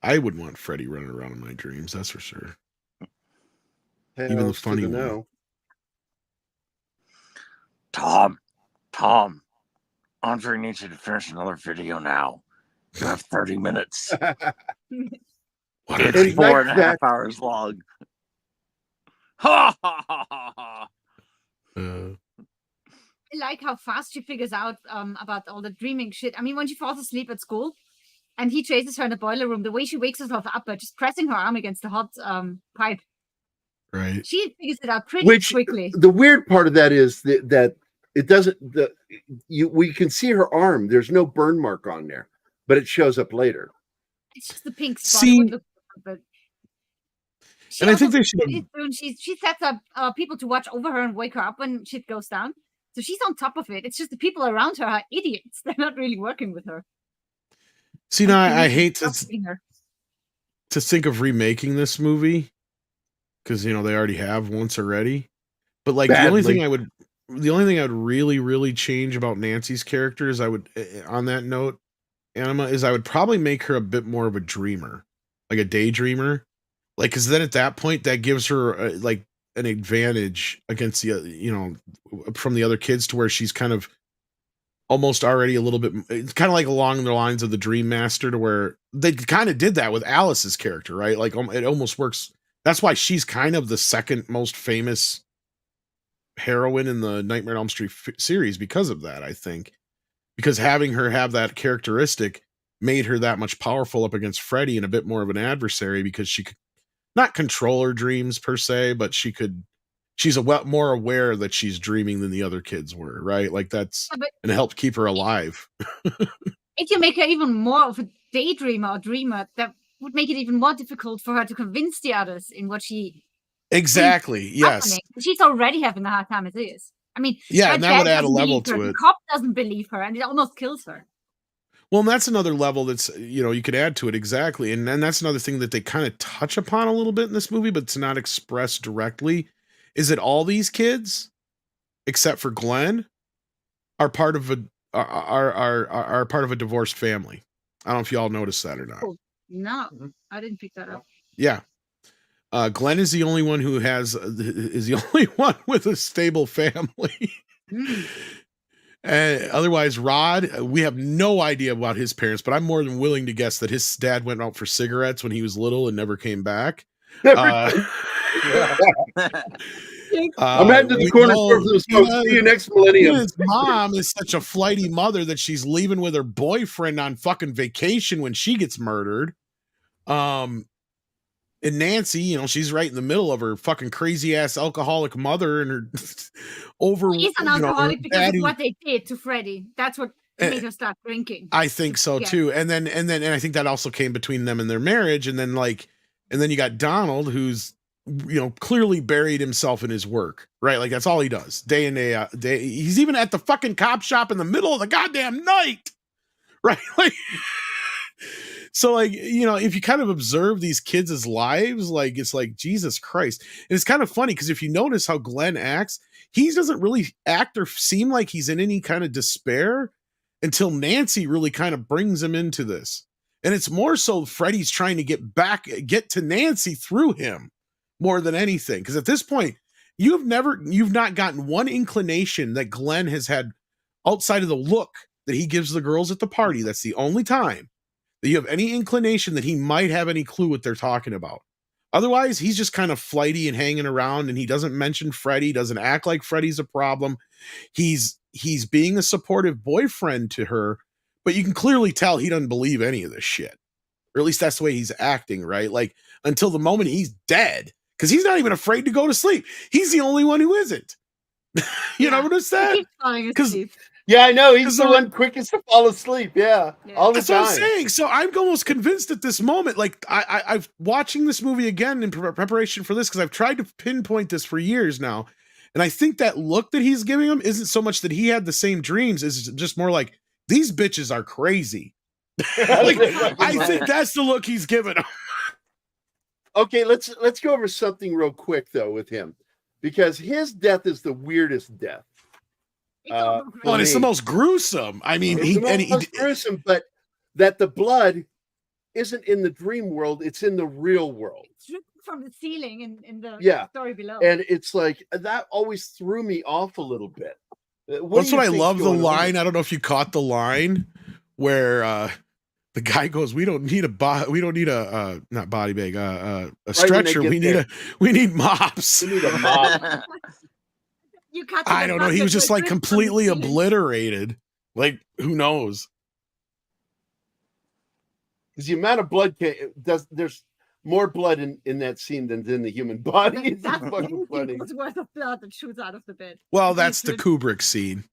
I would want Freddy running around in my dreams, that's for sure. Even the funny one. Tom, Andre needs you to finish another video now. You have 30 minutes. It's 4.5 hours long. Ha ha ha ha ha. I like how fast she figures out about all the dreaming shit. I mean, when she falls asleep at school and he chases her in the boiler room, the way she wakes herself up by just pressing her arm against the hot pipe. Right. She figures it out pretty quickly. The weird part of that is that it doesn't. We can see her arm. There's no burn mark on there, but it shows up later. It's just the pink spot. See, but and I think they should. She sets up people to watch over her and wake her up when shit goes down. So she's on top of it. It's just the people around her are idiots. They're not really working with her. See, now I hate to think of remaking this movie because they already have once already. But like the only thing I would really, really change about Nancy's character is on that note, Anima, is I would probably make her a bit more of a dreamer, like a daydreamer. Like, because then at that point, that gives her like an advantage against the, from the other kids to where she's kind of almost already a little bit, it's kind of like along the lines of the Dream Master, to where they kind of did that with Alice's character, right? Like it almost works. That's why she's kind of the second most famous heroine in the Nightmare on Elm Street series because of that, I think. Because having her have that characteristic made her that much powerful up against Freddy and a bit more of an adversary, because she could not control her dreams per se, but she's more aware that she's dreaming than the other kids were, right? Like and it helped keep her alive. If you make her even more of a daydreamer or dreamer, that would make it even more difficult for her to convince the others in what she exactly yes happening. She's already having a hard time as is. I mean, yeah, and that would add a level to it. The cop doesn't believe her, and it almost kills her. Well, and that's another level that's, you could add to it. Exactly. And then that's another thing that they kind of touch upon a little bit in this movie, but it's not expressed directly, is that all these kids, except for Glenn, are part of are part of a divorced family. I don't know if y'all noticed that or not. Oh, no, I didn't pick that up. Yeah. Glenn is the only one who is the only one with a stable family. Otherwise, Rod, we have no idea about his parents, but I'm more than willing to guess that his dad went out for cigarettes when he was little and never came back. I'm heading to the corner store for those folks. See you next millennium. His mom is such a flighty mother that she's leaving with her boyfriend on fucking vacation when she gets murdered. And Nancy, she's right in the middle of her fucking crazy ass alcoholic mother and her He's an alcoholic because of what they did to Freddy. That's what made her start drinking. I think so too. And I think that also came between them and their marriage. And then you got Donald, who's clearly buried himself in his work, right? Like that's all he does day in, day out. He's even at the fucking cop shop in the middle of the goddamn night, right? Like. So like, if you kind of observe these kids' lives, like it's like Jesus Christ. And it's kind of funny because if you notice how Glenn acts, he doesn't really act or seem like he's in any kind of despair until Nancy really kind of brings him into this. And it's more so Freddy's trying to get to Nancy through him more than anything. Because at this point, you've not gotten one inclination that Glenn has had outside of the look that he gives the girls at the party. That's the only time that you have any inclination that he might have any clue what they're talking about. Otherwise, he's just kind of flighty and hanging around, and he doesn't mention Freddy, doesn't act like Freddy's a problem. He's being a supportive boyfriend to her, but you can clearly tell he doesn't believe any of this shit. Or at least that's the way he's acting, right? Like, until the moment he's dead. because he's not even afraid to go to sleep. He's the only one who isn't. You know what I'm saying? Because yeah, I know he's the one quickest to fall asleep. Yeah, all the that's time. what I'm saying. So I'm almost convinced at this moment, like I've watching this movie again in preparation for this because I've tried to pinpoint this for years now, and I think that look that he's giving him isn't so much that he had the same dreams; it's just more like these bitches are crazy. Like, I think that's the look he's giving him. Okay, let's go over something real quick though with him, because his death is the weirdest death. Well, and it's the most gruesome. I mean, it's gruesome, but that the blood isn't in the dream world; it's in the real world. It's dripping from the ceiling in the story below, and it's like that always threw me off a little bit. That's what I love. The line. I don't know if you caught the line where the guy goes, "We don't need not body bag, a stretcher. We need mops." We need a mop. I don't know. He was just like completely obliterated. Like, who knows? Because the amount of blood there's more blood in that scene than in the human body. It's fucking funny. It's worth of blood that shoots out of the bed. Well, that's the Kubrick scene,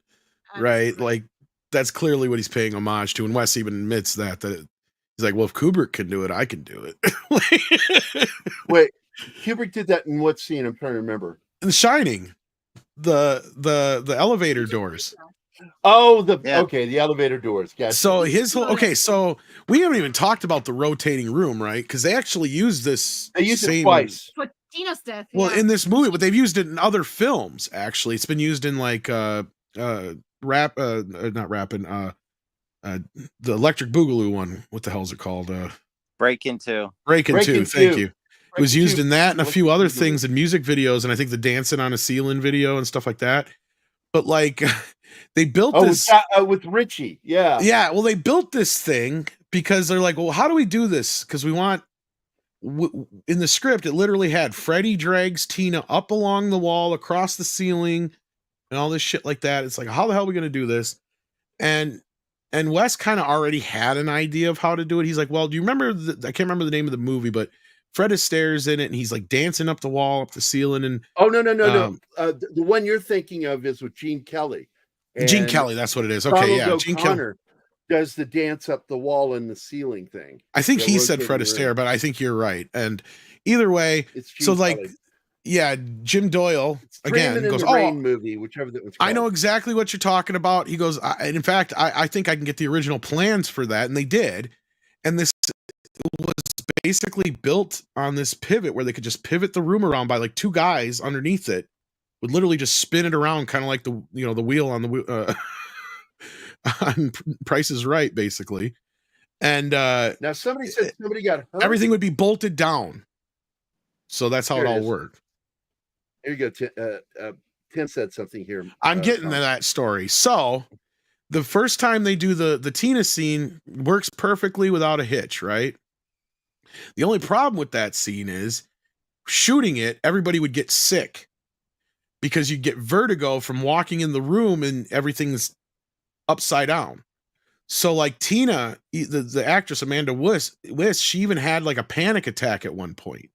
right? Like, that's clearly what he's paying homage to. And Wes even admits that he's like, well, if Kubrick can do it, I can do it. Wait, Kubrick did that in what scene? I'm trying to remember. In The Shining. The elevator doors. Oh, the elevator doors. Gotcha. So so we haven't even talked about the rotating room, right? Because they actually used this. They used it twice for Tina's death. Well, in this movie, but they've used it in other films. Actually, it's been used in like not rapping. The Electric Boogaloo one. What the hell is it called? Breaking Two. Breaking Two. Thank you. It was used in that and a few other things in music videos, and I think the dancing on a ceiling video and stuff like that. But like, they built this with Richie. Yeah. Yeah. Well, they built this thing because they're like, well, how do we do this? Because we want in the script, it literally had Freddy drags Tina up along the wall, across the ceiling, and all this shit like that. It's like, how the hell are we going to do this? And Wes kind of already had an idea of how to do it. He's like, well, do you remember? I can't remember the name of the movie, but Fred Astaire's in it, and he's like dancing up the wall, up the ceiling. And no. The one you're thinking of is with Gene Kelly. Gene Kelly, that's what it is. Okay, yeah. Gene Kelly does the dance up the wall and the ceiling thing. I think he said Fred Astaire, but I think you're right. And either way, so like, Kelly. Yeah, Jim Doyle again goes, Rain movie, whichever that was called. I know exactly what you're talking about. He goes, and in fact, I think I can get the original plans for that, and they did. And this was basically built on this pivot where they could just pivot the room around by like two guys underneath it would literally just spin it around, kind of like the wheel on the on Price is Right, basically. And now somebody said somebody got hurt. Everything would be bolted down, so that's how it all worked. Here you go. Tim said something here. I'm getting to that story. So the first time they do the Tina scene works perfectly without a hitch, right? The only problem with that scene is shooting it, everybody would get sick because you get vertigo from walking in the room and everything's upside down. So like Tina, the actress Amanda Wiss, she even had like a panic attack at one point.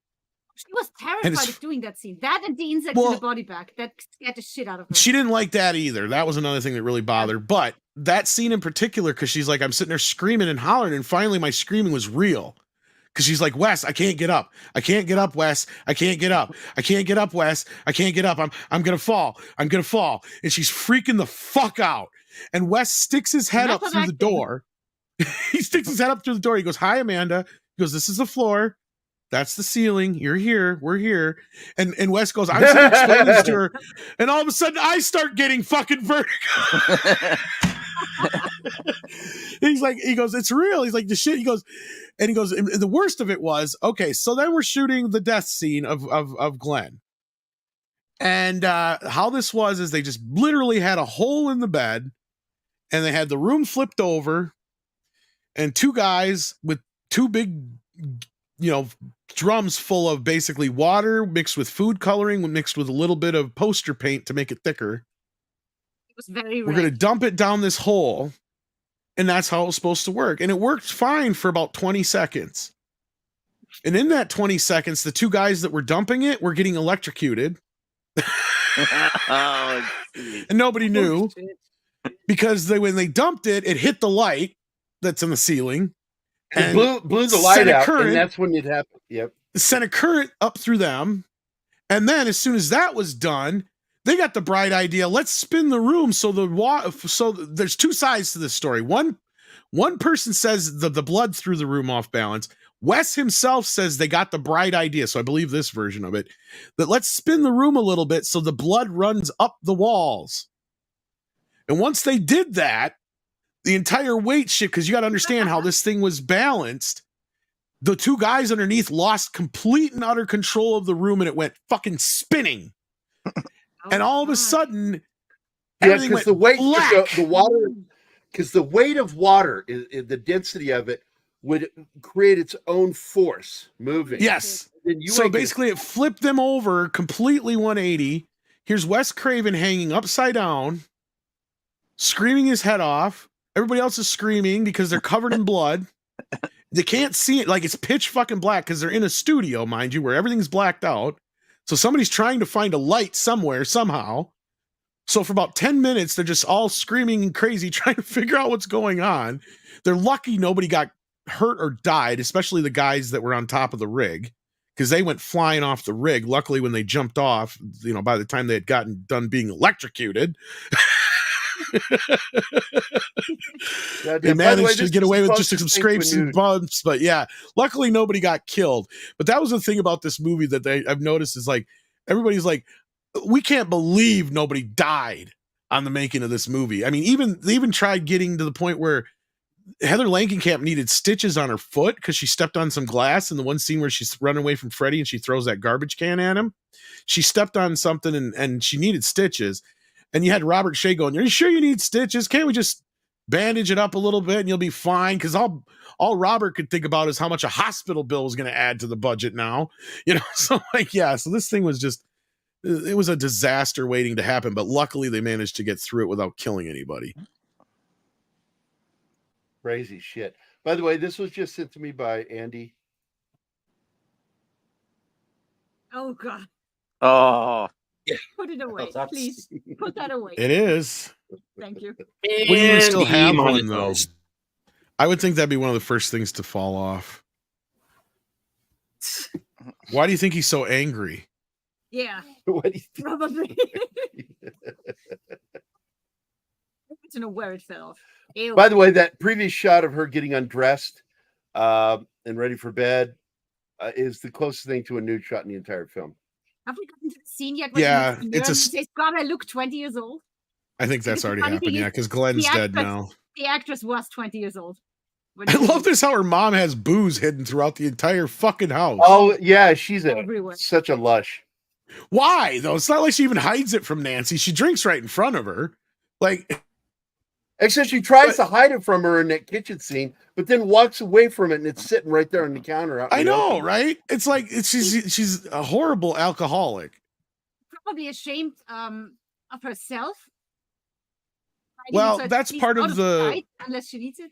She was terrified of doing that scene. That and the insect in the body bag. That scared the shit out of her. She didn't like that either. That was another thing that really bothered her. But that scene in particular, because she's like, I'm sitting there screaming and hollering, and finally my screaming was real. Because she's like, Wes, I can't get up. I can't get up, Wes. I can't get up. I can't get up, Wes. I can't get up. I'm gonna fall. I'm gonna fall. And she's freaking the fuck out. And Wes sticks his head up through the door. He sticks his head up through the door. He goes, hi, Amanda. He goes, this is the floor. That's the ceiling. You're here. We're here. And Wes goes, I'm trying to explain this to her. And all of a sudden I start getting fucking vertigo. He goes, it's real. He's like, the shit. He goes, and the worst of it was, okay, so then we're shooting the death scene of Glenn. And how this was is they just literally had a hole in the bed and they had the room flipped over and two guys with two big, drums full of basically water mixed with food coloring, mixed with a little bit of poster paint to make it thicker. It was very red. We're going to dump it down this hole. And that's how it was supposed to work. And it worked fine for about 20 seconds. And in that 20 seconds, the two guys that were dumping it were getting electrocuted. Oh, And nobody knew because when they dumped it, it hit the light that's in the ceiling. And blew the light out, and that's when it happened. Yep. Sent a current up through them. And then as soon as that was done, they got the bright idea, let's spin the room so there's two sides to this story. One person says the blood threw the room off balance. Wes himself says they got the bright idea, so I believe this version of it, that let's spin the room a little bit so the blood runs up the walls. And once they did that, the entire weight shift, because you got to understand how this thing was balanced, the two guys underneath lost complete and utter control of the room, and it went fucking spinning. And all of a sudden, everything went black. The water, because the weight of water, the density of it, would create its own force moving. Yes. So basically, it flipped them over completely 180. Here's Wes Craven hanging upside down, screaming his head off. Everybody else is screaming because they're covered in blood. They can't see it. Like, it's pitch fucking black because they're in a studio, mind you, where everything's blacked out. So somebody's trying to find a light somewhere, somehow. So for about 10 minutes, they're just all screaming and crazy, trying to figure out what's going on. They're lucky nobody got hurt or died, especially the guys that were on top of the rig, because they went flying off the rig. Luckily, when they jumped off, by the time they had gotten done being electrocuted, they managed to get away with just some scrapes and bumps. But yeah, luckily nobody got killed. But that was the thing about this movie that I've noticed is, like, everybody's like, we can't believe nobody died on the making of this movie. I mean, they even tried getting to the point where Heather Langenkamp needed stitches on her foot because she stepped on some glass in the one scene where she's running away from Freddy and she throws that garbage can at him. She stepped on something and she needed stitches. And you had Robert Shea going, "Are you sure you need stitches? Can't we just bandage it up a little bit and you'll be fine?" Because all Robert could think about is how much a hospital bill was going to add to the budget now. So so this thing was just, it was a disaster waiting to happen. But luckily they managed to get through it without killing anybody. Crazy shit. By the way, this was just sent to me by Andy. Oh, God. Oh. Yeah. Put it away, please. Put that away. It is. Thank you. Well, you still have one, though. I would think that'd be one of the first things to fall off. Why do you think he's so angry? Yeah. What do you think? Probably. I don't know where it fell off. Ew. By the way, that previous shot of her getting undressed and ready for bed is the closest thing to a nude shot in the entire film. Have we gotten to the scene yet? Yeah, says, "God, I look 20 years old." I think that's already happened. Yeah, because Glenn's dead now. The actress was 20 years old. I love this how her mom has booze hidden throughout the entire fucking house. Oh yeah, she's everywhere. Such a lush. Why though? It's not like she even hides it from Nancy. She drinks right in front of her, like. Except she tries to hide it from her in that kitchen scene, but then walks away from it, and it's sitting right there on the counter. I know, right? It's like she's a horrible alcoholic. Probably ashamed of herself. Well, that's part of the unless she needs it.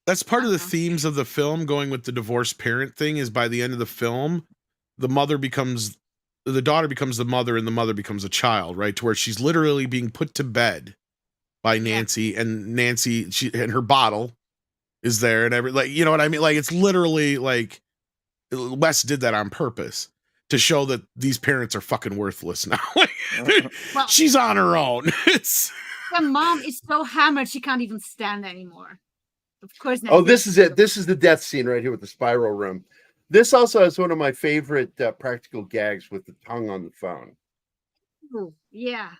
That's part of the themes of the film, going with the divorced parent thing. Is by the end of the film, the daughter becomes the mother, and the mother becomes a child, right? To where she's literally being put to bed by Nancy, and Nancy, and her bottle is there, and you know what I mean? Like, it's literally like Wes did that on purpose to show that these parents are fucking worthless now. Well, she's on her own. The mom is so hammered she can't even stand anymore. Of course. Oh, this is it. This is the death scene right here with the spiral room. This also has one of my favorite practical gags with the tongue on the phone. Ooh, yeah.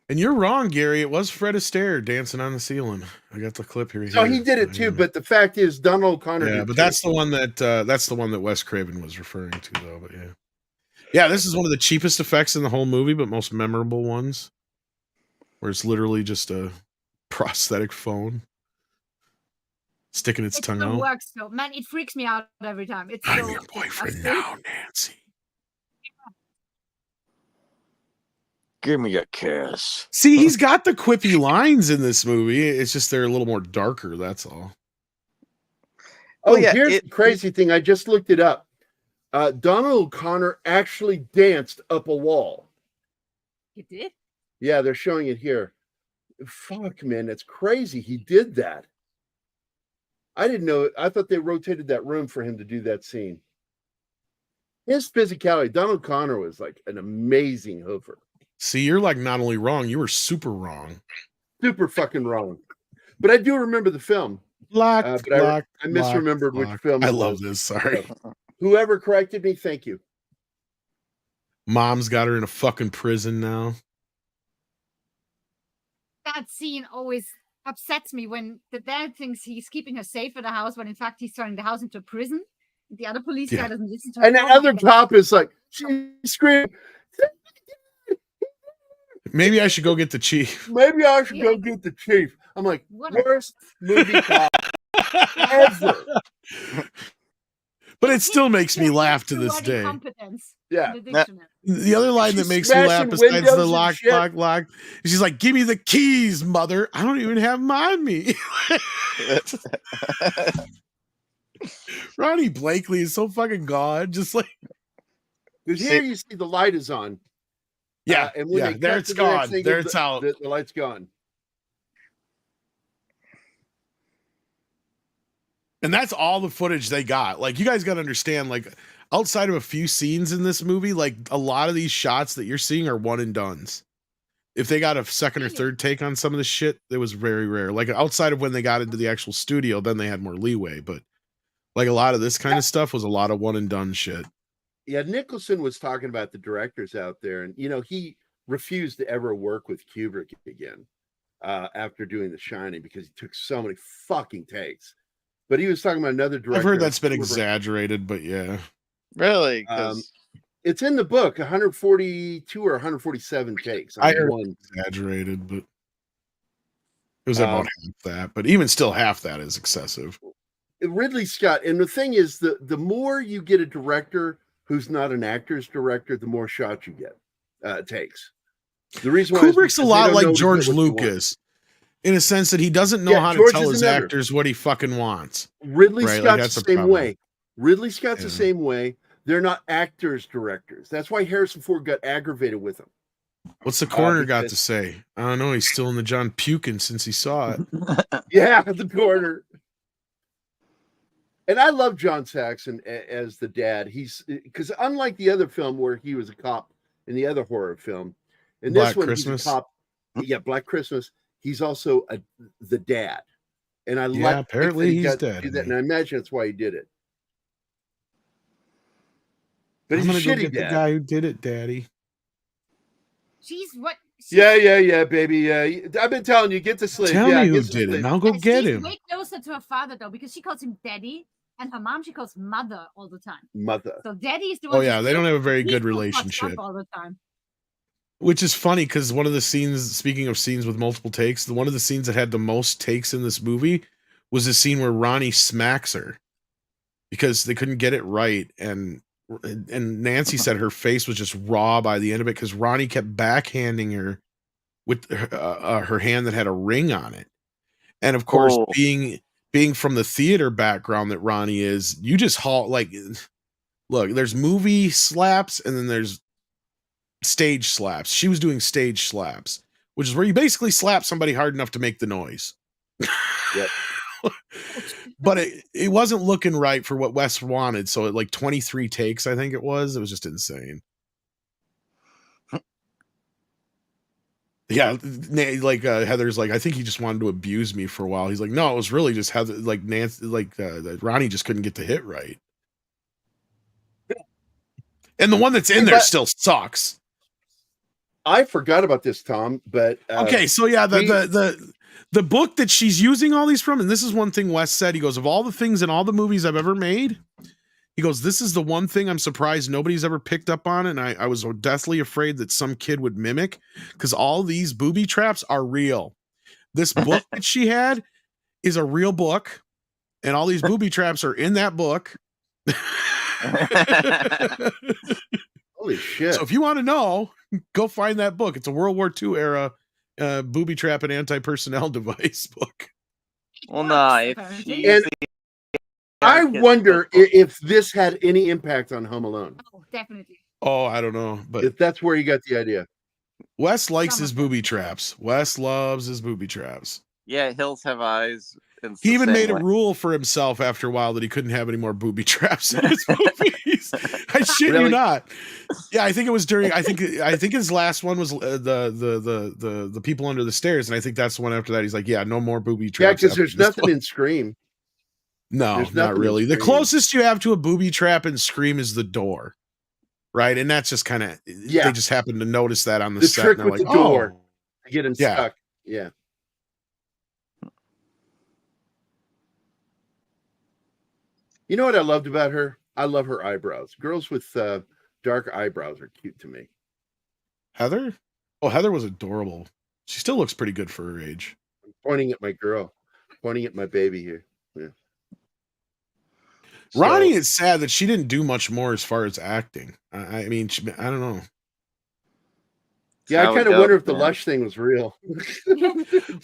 And you're wrong, Gary. It was Fred Astaire dancing on the ceiling. I got the clip here. So he did it too, but the fact is, Donald O'Connor. Yeah, but that's the one that Wes Craven was referring to, though. But yeah, this is one of the cheapest effects in the whole movie, but most memorable ones, where it's literally just a prosthetic phone sticking its tongue out. Works though, man. It freaks me out every time. It's I'm your boyfriend now, Nancy. Give me a kiss. See, he's got the quippy lines in this movie. It's just they're a little more darker. That's all. Oh, yeah, here's the crazy thing. I just looked it up. Donald O'Connor actually danced up a wall. You did? Yeah, they're showing it here. Fuck, man, that's crazy. He did that. I didn't know it. I thought they rotated that room for him to do that scene. His physicality, Donald O'Connor was like an amazing hoofer. See, you're like not only wrong, you were super wrong. Super fucking wrong. But I do remember the film. Block, I misremembered which film I it love was. this. Sorry. So, whoever corrected me, thank you. Mom's got her in a fucking prison now. That scene always upsets me when the dad thinks he's keeping her safe in the house when in fact he's turning the house into a prison. The other police guy doesn't listen to her. And the other cop is like, she screamed. Maybe I should go get the chief. Maybe I should go get the chief. I'm like, worst movie cop ever. But it still makes me laugh to this day. Yeah. The other line that makes me laugh besides the lock, she's like, give me the keys, mother. I don't even have them on me. Ronnie Blakely is so fucking gone. Just like, because here you see the light is on. Yeah, and when there it's gone. There it's out. The light's gone. And that's all the footage they got. Like, you guys got to understand, like, outside of a few scenes in this movie, like, a lot of these shots that you're seeing are one and dones. If they got a second or third take on some of the shit, it was very rare. Like, outside of when they got into the actual studio, then they had more leeway. But, like, a lot of this kind of stuff was a lot of one and done shit. Yeah, Nicholson was talking about the directors out there, and he refused to ever work with Kubrick again after doing The Shining because he took so many fucking takes. But he was talking about another director. I've heard that's been exaggerated, but yeah, really, it's in the book 142 or 147 takes. I heard exaggerated, but it was about half that. But even still, half that is excessive. Ridley Scott, and the thing is, the more you get a director who's not an actor's director, the more shots you get takes. The reason why Kubrick's a lot like George Lucas in a sense that he doesn't know how to tell his actors what he fucking wants. Ridley Scott's the same way. Ridley Scott's the same way. They're not actors, directors. That's why Harrison Ford got aggravated with him. What's the coroner got to say? I don't know. He's still in the John puking since he saw it. Yeah, the coroner. And I love John Saxon as the dad. He's because unlike the other film where he was a cop in the other horror film, in this one he's a cop. Yeah, Black Christmas. He's also the dad, and I like. Apparently he's dead. And I imagine that's why he did it. But I'm he's gonna a go shitty get dad. the guy who did it, Daddy. Yeah, baby. Yeah, I've been telling you, get to sleep. Tell me who did it, and I'll go get him. Way closer to her father though, because she calls him daddy, and her mom she calls mother all the time. Mother. So daddy is the one. Oh yeah, they don't have a very good relationship all the time. Which is funny because one of the scenes, speaking of scenes with multiple takes, one of the scenes that had the most takes in this movie was the scene where Ronnie smacks her because they couldn't get it right, and Nancy said her face was just raw by the end of it because Ronnie kept backhanding her with her hand that had a ring on it, and of course, being from the theater background that Ronnie is, you just look. There's movie slaps, and then there's stage slaps. She was doing stage slaps, which is where you basically slap somebody hard enough to make the noise. Yep. But it wasn't looking right for what Wes wanted. So like 23 takes, I think it was just insane. Yeah. Like Heather's like, I think he just wanted to abuse me for a while. He's like, no, it was really just Heather, like Nancy, like Ronnie just couldn't get the hit right. And the one that's in there still sucks. I forgot about this, Tom, but okay, so yeah, the book that she's using all these from, and this is one thing Wes said, he goes, of all the things in all the movies I've ever made, he goes, this is the one thing I'm surprised nobody's ever picked up on, and I was deathly afraid that some kid would mimic, because all these booby traps are real. This book that she had is a real book, and all these booby traps are in that book. Holy shit. So if you want to know, go find that book. It's a World War II era booby trap and anti-personnel device book. Well, no, if she's I wonder if this had any impact on Home Alone. Oh, definitely. Oh, I don't know, but if that's where you got the idea. Wes likes his booby traps. Wes loves his booby traps. Yeah, hills have eyes. He even made a rule for himself after a while that he couldn't have any more booby traps in his movies. I shit you not. Yeah, I think it was during. I think his last one was the people under the stairs, and I think that's the one after that. He's like, yeah, no more booby traps. Yeah, because there's nothing in Scream. No, not really. The closest you have to a booby trap in Scream is the door, right? And that's just kind of they just happen to notice that on the set. Trick with the door to get him stuck. Yeah. You know what I loved about her? I love her eyebrows. Girls with dark eyebrows are cute to me. Heather? Oh, Heather was adorable. She still looks pretty good for her age. I'm pointing at my girl, pointing at my baby here. Yeah. Ronnie, it's sad that she didn't do much more as far as acting. I mean, I don't know. Yeah, I kind of wonder if the Lush thing was real.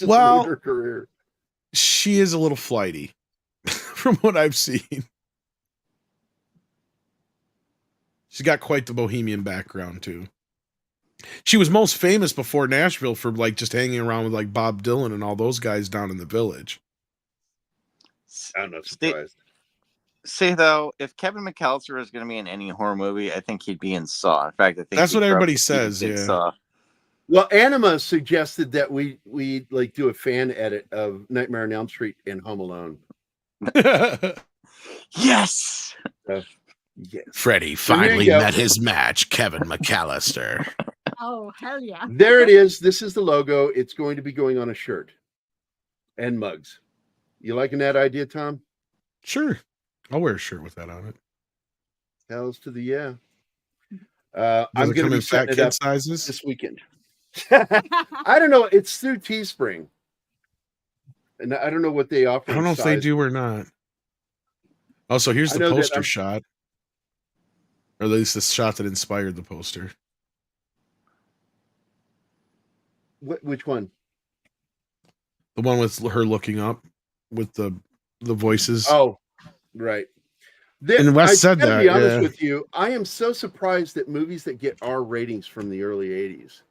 Well, her career. She is a little flighty from what I've seen. She's got quite the bohemian background too. She was most famous before Nashville for like just hanging around with like Bob Dylan and all those guys down in the Village. I'm not surprised. See though, if Kevin McAllister is going to be in any horror movie, I think he'd be in Saw. In fact, I think that's what everybody says. Yeah. Saw. Well, Anima suggested that we like do a fan edit of Nightmare on Elm Street and Home Alone. Yes. Yes. Freddie finally met his match, Kevin McAllister. Oh, hell yeah. There it is. This is the logo. It's going to be going on a shirt and mugs. You liking that idea, Tom? Sure. I'll wear a shirt with that on it. Hells to the yeah. I'm going to be setting it up sizes this weekend. I don't know. It's through Teespring. And I don't know what they offer. I don't know if they do or not. Oh, so here's the poster shot. Or at least the shot that inspired the poster. Which one? The one with her looking up with the voices. Oh, right. And Wes said that. To be honest with you, I am so surprised that movies that get R ratings from the early 80s,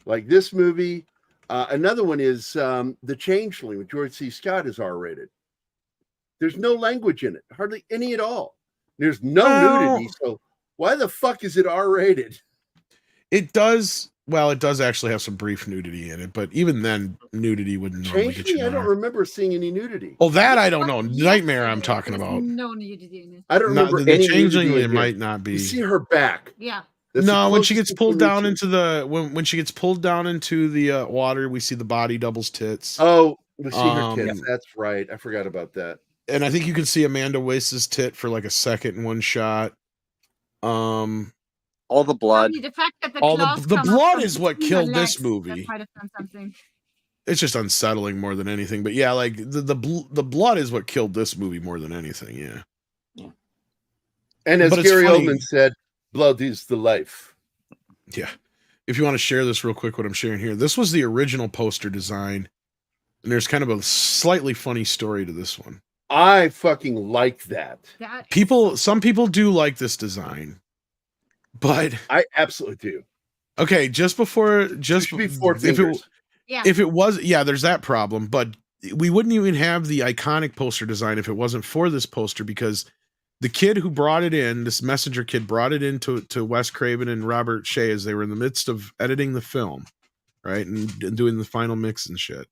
like this movie. Another one is The Changeling with George C. Scott is R rated. There's no language in it, hardly any at all. There's no nudity, so why the fuck is it R rated? It does. Well, it does actually have some brief nudity in it, but even then, nudity wouldn't normally get you. I don't remember seeing any nudity. Oh, that I don't know. Nightmare, I'm talking about. No nudity in it. I don't remember any Changeling. It might not be. You see her back. Yeah. No, when she gets pulled down into the when she gets pulled down into the water, we see the body doubles tits. Oh, we see her tits. That's right. I forgot about that. And I think you can see Amanda Wace's tit for like a second in one shot. All the blood. I mean, the fact that the blood is what killed this movie. That might have done something. It's just unsettling more than anything. But yeah, like the blood is what killed this movie more than anything. Yeah. And as Gary Oldman said, blood is the life. Yeah. If you want to share this real quick, what I'm sharing here, this was the original poster design. And there's kind of a slightly funny story to this one. I fucking like that. Some people do like this design. But I absolutely do. Okay, just before if it was, there's that problem. But we wouldn't even have the iconic poster design if it wasn't for this poster, because the kid who brought it in, this messenger kid, brought it in to Wes Craven and Robert Shea as they were in the midst of editing the film, right, and doing the final mix and shit.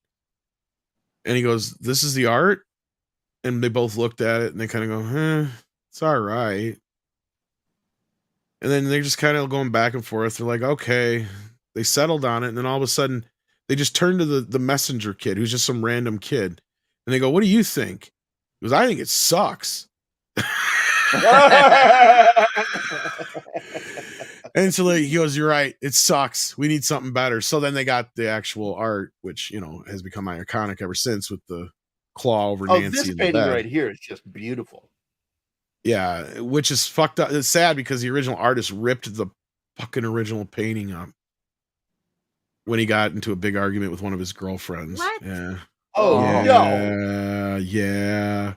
And he goes, "This is the art," and they both looked at it and they kind of go, "It's all right." And then they're just kind of going back and forth. They're like, okay. They settled on it. And then all of a sudden, they just turn to the messenger kid, who's just some random kid. And they go, "What do you think?" He goes, "I think it sucks." And so he goes, "You're right. It sucks. We need something better." So then they got the actual art, which, has become iconic ever since, with the claw over Nancy. This painting right here is just beautiful. Yeah, which is fucked up. It's sad because the original artist ripped the fucking original painting up when he got into a big argument with one of his girlfriends. What? Yeah. Oh, no. Yeah.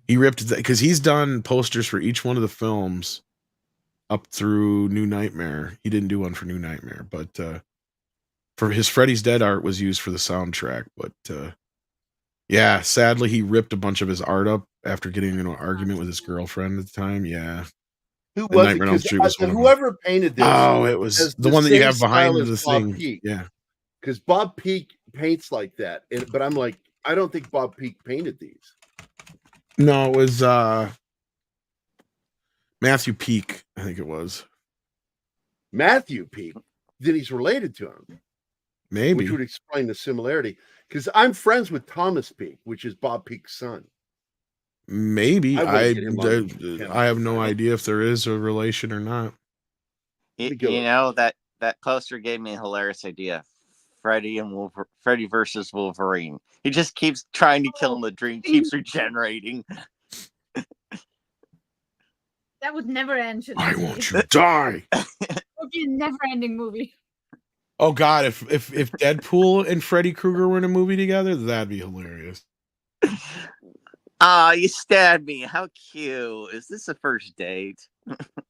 He ripped because he's done posters for each one of the films up through New Nightmare. He didn't do one for New Nightmare, but for his Freddy's Dead art was used for the soundtrack. But yeah, sadly, he ripped a bunch of his art up after getting into an argument with his girlfriend at the time. Yeah. Who And was it? Nightmare on Elm Street was one of them. Whoever painted this. Oh, it was has the one that you same have behind style as the Bob thing. Peak. Yeah. Because Bob Peak paints like that. But I'm like, I don't think Bob Peak painted these. No, it was Matthew Peak, I think it was. Matthew Peak? Then he's related to him. Maybe. Which would explain the similarity. Because I'm friends with Thomas Peak, which is Bob Peak's son. Maybe. I have no idea if there is a relation or not. You know, that poster gave me a hilarious idea. Freddy versus Wolverine. He just keeps trying to kill him. The dream keeps regenerating. That would never end. I want you to die. It would be a never-ending movie. Oh God, if Deadpool and Freddy Krueger were in a movie together, that'd be hilarious. Ah, you stabbed me. How cute. Is this a first date?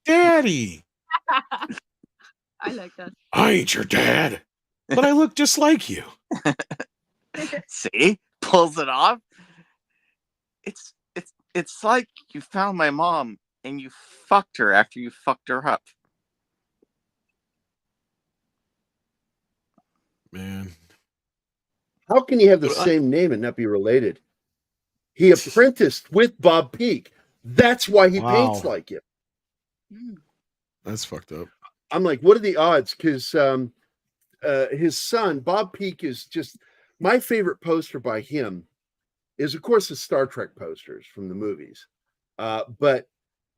Daddy. I like that. I ain't your dad, but I look just like you. See? Pulls it off. It's like you found my mom and you fucked her after you fucked her up. Man. How can you have the same name and not be related? He apprenticed with Bob Peak. That's why he paints like him. That's fucked up. I'm like, what are the odds? Because his son, Bob Peak, is just my favorite poster by him is, of course, the Star Trek posters from the movies. But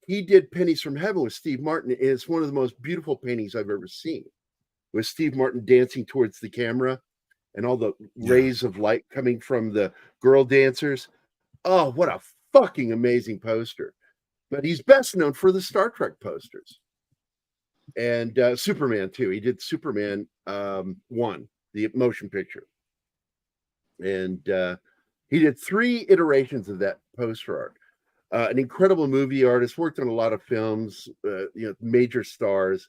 he did Pennies from Heaven with Steve Martin. And it's one of the most beautiful paintings I've ever seen, with Steve Martin dancing towards the camera and all the rays of light coming from the girl dancers. Oh, what a fucking amazing poster. But he's best known for the Star Trek posters. And Superman, too. He did Superman 1, the motion picture. And he did 3 iterations of that poster art. An incredible movie artist, worked on a lot of films, major stars.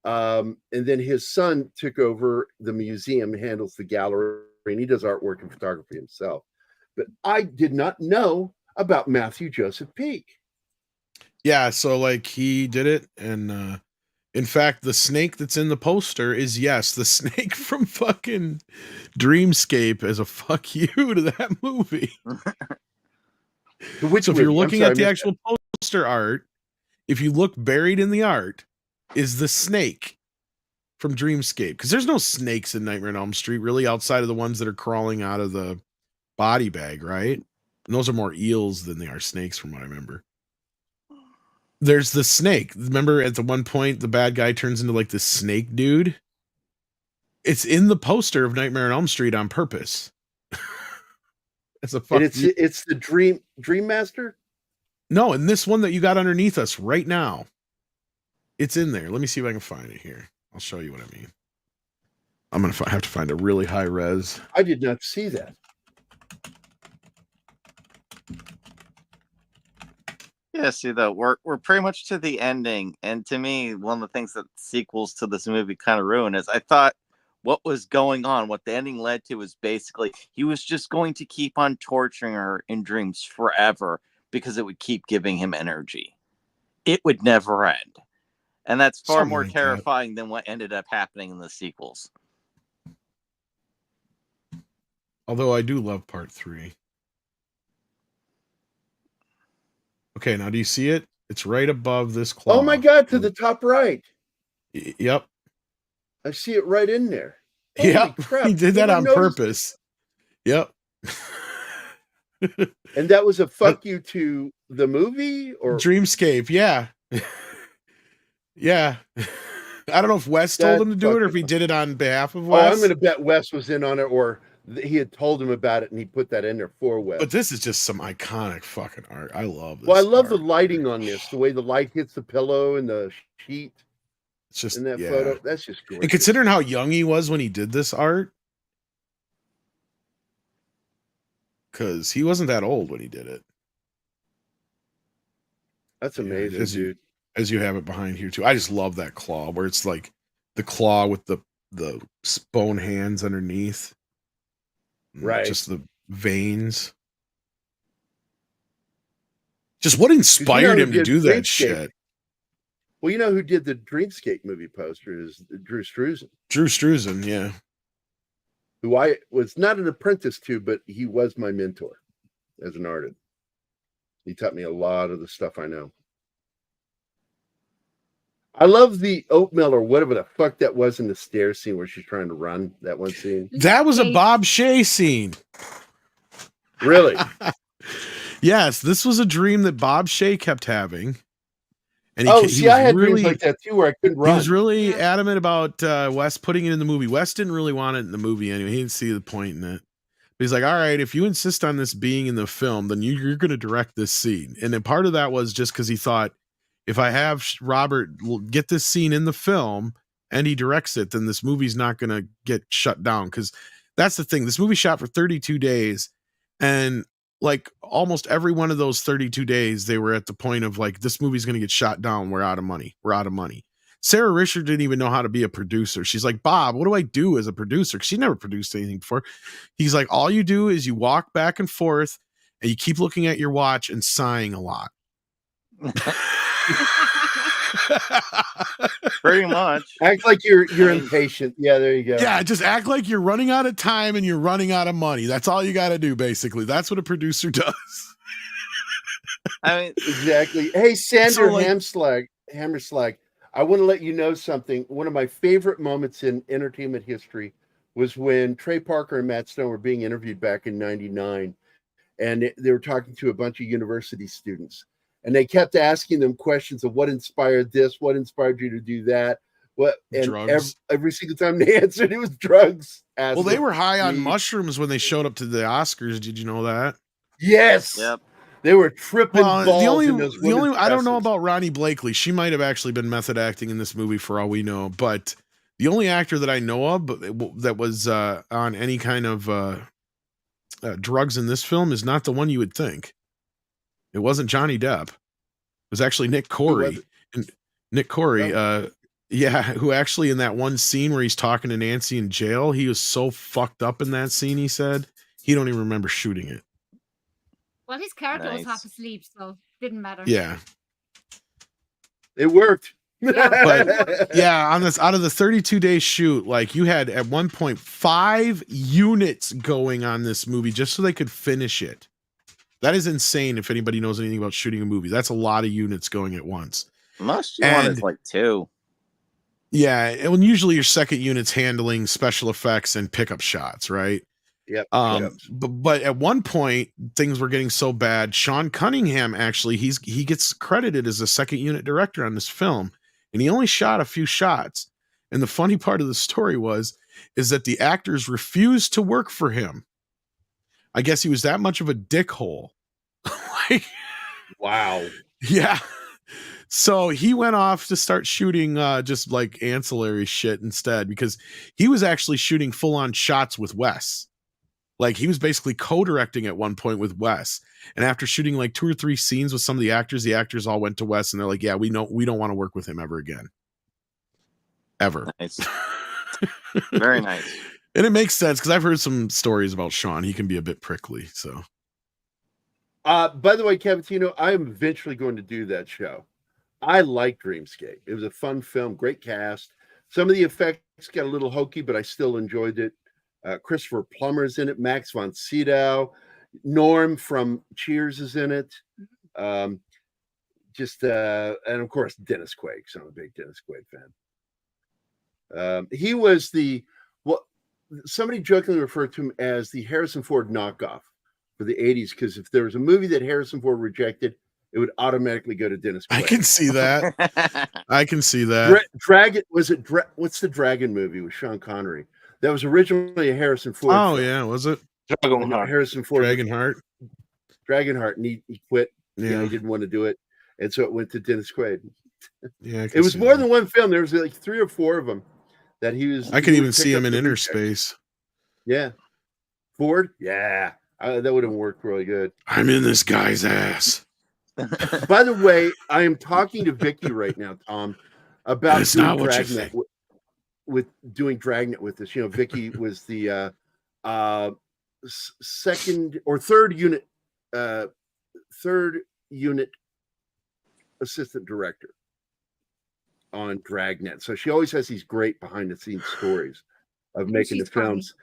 And then his son took over the museum, handles the gallery, and he does artwork and photography himself. But I did not know about Matthew Joseph Peak. Yeah, so like he did it, and in fact, the snake that's in the poster is the snake from fucking Dreamscape as a fuck you to that movie. So if you're looking at the actual poster art, if you look buried in the art, is the snake from Dreamscape. Because there's no snakes in Nightmare on Elm Street, really, outside of the ones that are crawling out of the body bag, right? And those are more eels than they are snakes, from what I remember. There's the snake. Remember at the one point, the bad guy turns into like this snake dude? It's in the poster of Nightmare on Elm Street on purpose. It's the Dream Master? No, and this one that you got underneath us right now. It's in there. Let me see if I can find it here. I'll show you what I mean. I'm going to have to find a really high res. I did not see that. Yeah, see though, we're pretty much to the ending, and to me, one of the things that sequels to this movie kind of ruin is I thought what was going on, what the ending led to, was basically he was just going to keep on torturing her in dreams forever because it would keep giving him energy. It would never end, and that's far more terrifying than what ended up happening in the sequels. Although I do love part 3. Okay, now do you see it? It's right above this claw. Oh my God, to the top right. Yep. I see it right in there. Yep. He did that on purpose. Yep. And that was a fuck you to the movie or Dreamscape, yeah. Yeah. I don't know if Wes told him to do it or if he did it on behalf of Wes. I'm going to bet Wes was in on it, or he had told him about it and he put that in there for Wes. But this is just some iconic fucking art. I love this. Well, I love the lighting on this, the way the light hits the pillow and the sheet. It's just in that photo. That's just gorgeous. And considering how young he was when he did this art, because he wasn't that old when he did it. That's amazing, dude. As you have it behind here too. I just love that claw where it's like the claw with the bone hands underneath. Right. Just the veins. Just what inspired him to do that shit? Well, you know who did the Dreamscape movie poster is Drew Struzan. Drew Struzan, yeah. Who I was not an apprentice to, but he was my mentor as an artist. He taught me a lot of the stuff I know. I love the oatmeal or whatever the fuck that was in the stairs scene where she's trying to run, that one scene. That was a Bob Shea scene. Really? Yes, this was a dream that Bob Shea kept having. And I had dreams like that too where I couldn't run. He was really adamant about Wes putting it in the movie. Wes didn't really want it in the movie anyway. He didn't see the point in it. But he's like, all right, if you insist on this being in the film, then you're going to direct this scene. And then part of that was just because he thought, if I have Robert get this scene in the film and he directs it, then this movie's not going to get shut down. Because that's the thing. This movie shot for 32 days. And like almost every one of those 32 days, they were at the point of like, this movie's going to get shot down. We're out of money. We're out of money. Sarah Risher didn't even know how to be a producer. She's like, Bob, what do I do as a producer? She never produced anything before. He's like, all you do is you walk back and forth and you keep looking at your watch and sighing a lot. Pretty much. Act like you're impatient. Yeah, there you go. Yeah, just act like you're running out of time and you're running out of money. That's all you got to do, basically. That's what a producer does. I mean, exactly. Hey, Sander Hammerslag, I want to let you know something. One of my favorite moments in entertainment history was when Trey Parker and Matt Stone were being interviewed back in '99, and they were talking to a bunch of university students. And they kept asking them questions of what inspired this, what inspired you to do that, and every single time they answered, it was drugs. Well, they were high on mushrooms when they showed up to the Oscars. Did you know that? Yes. Yep. They were tripping balls. The only I don't know about Ronnie Blakely. She might have actually been method acting in this movie for all we know. But the only actor that I know of that was on any kind of drugs in this film is not the one you would think. It wasn't Johnny Depp. It was actually Nick Corey. And Nick Corey, who actually in that one scene where he's talking to Nancy in jail, he was so fucked up in that scene, he said, he don't even remember shooting it. Well, his character was half asleep, so didn't matter. Yeah. It worked. But yeah, on this out of the 32-day shoot, like you had at one point 5 units going on this movie just so they could finish it. That is insane if anybody knows anything about shooting a movie. That's a lot of units going at once. Most you want is like 2. Yeah, and usually your second unit's handling special effects and pickup shots, right? Yep. But at one point things were getting so bad. Sean Cunningham actually he gets credited as a second unit director on this film, and he only shot a few shots. And the funny part of the story is that the actors refused to work for him. I guess he was that much of a dickhole. Like, wow. Yeah. So he went off to start shooting just like ancillary shit instead, because he was actually shooting full-on shots with Wes. Like he was basically co-directing at one point with Wes. And after shooting like 2 or 3 scenes with some of the actors all went to Wes and they're like, yeah, we don't want to work with him ever again. Ever. Nice. Very nice. And it makes sense because I've heard some stories about Sean. He can be a bit prickly. So, by the way, Cavatino, I am eventually going to do that show. I like Dreamscape. It was a fun film, great cast. Some of the effects got a little hokey, but I still enjoyed it. Christopher Plummer's in it. Max von Sydow, Norm from Cheers is in it. And of course Dennis Quaid. So I'm a big Dennis Quaid fan. He was somebody jokingly referred to him as the Harrison Ford knockoff for the 80s, because if there was a movie that Harrison Ford rejected, it would automatically go to Dennis Quaid. I can see that. I can see that. Dragon what's the Dragon movie with Sean Connery? That was originally a Harrison Ford. Oh film. yeah, was it? Harrison Ford. Dragonheart, and he quit. Yeah, he didn't want to do it, and so it went to Dennis Quaid. Yeah, it was more than one film. There was like 3 or 4 of them that he was. I could even see him in Inner Space. Yeah, Ford. Yeah, that would have worked really good. I'm in this guy's ass. By the way, I am talking to Vicky right now, Tom, about That's doing not what you Dragnet think. with doing Dragnet with this. You know, Vicky was the second or third unit assistant director on Dragnet. So she always has these great behind the scenes stories of making the films.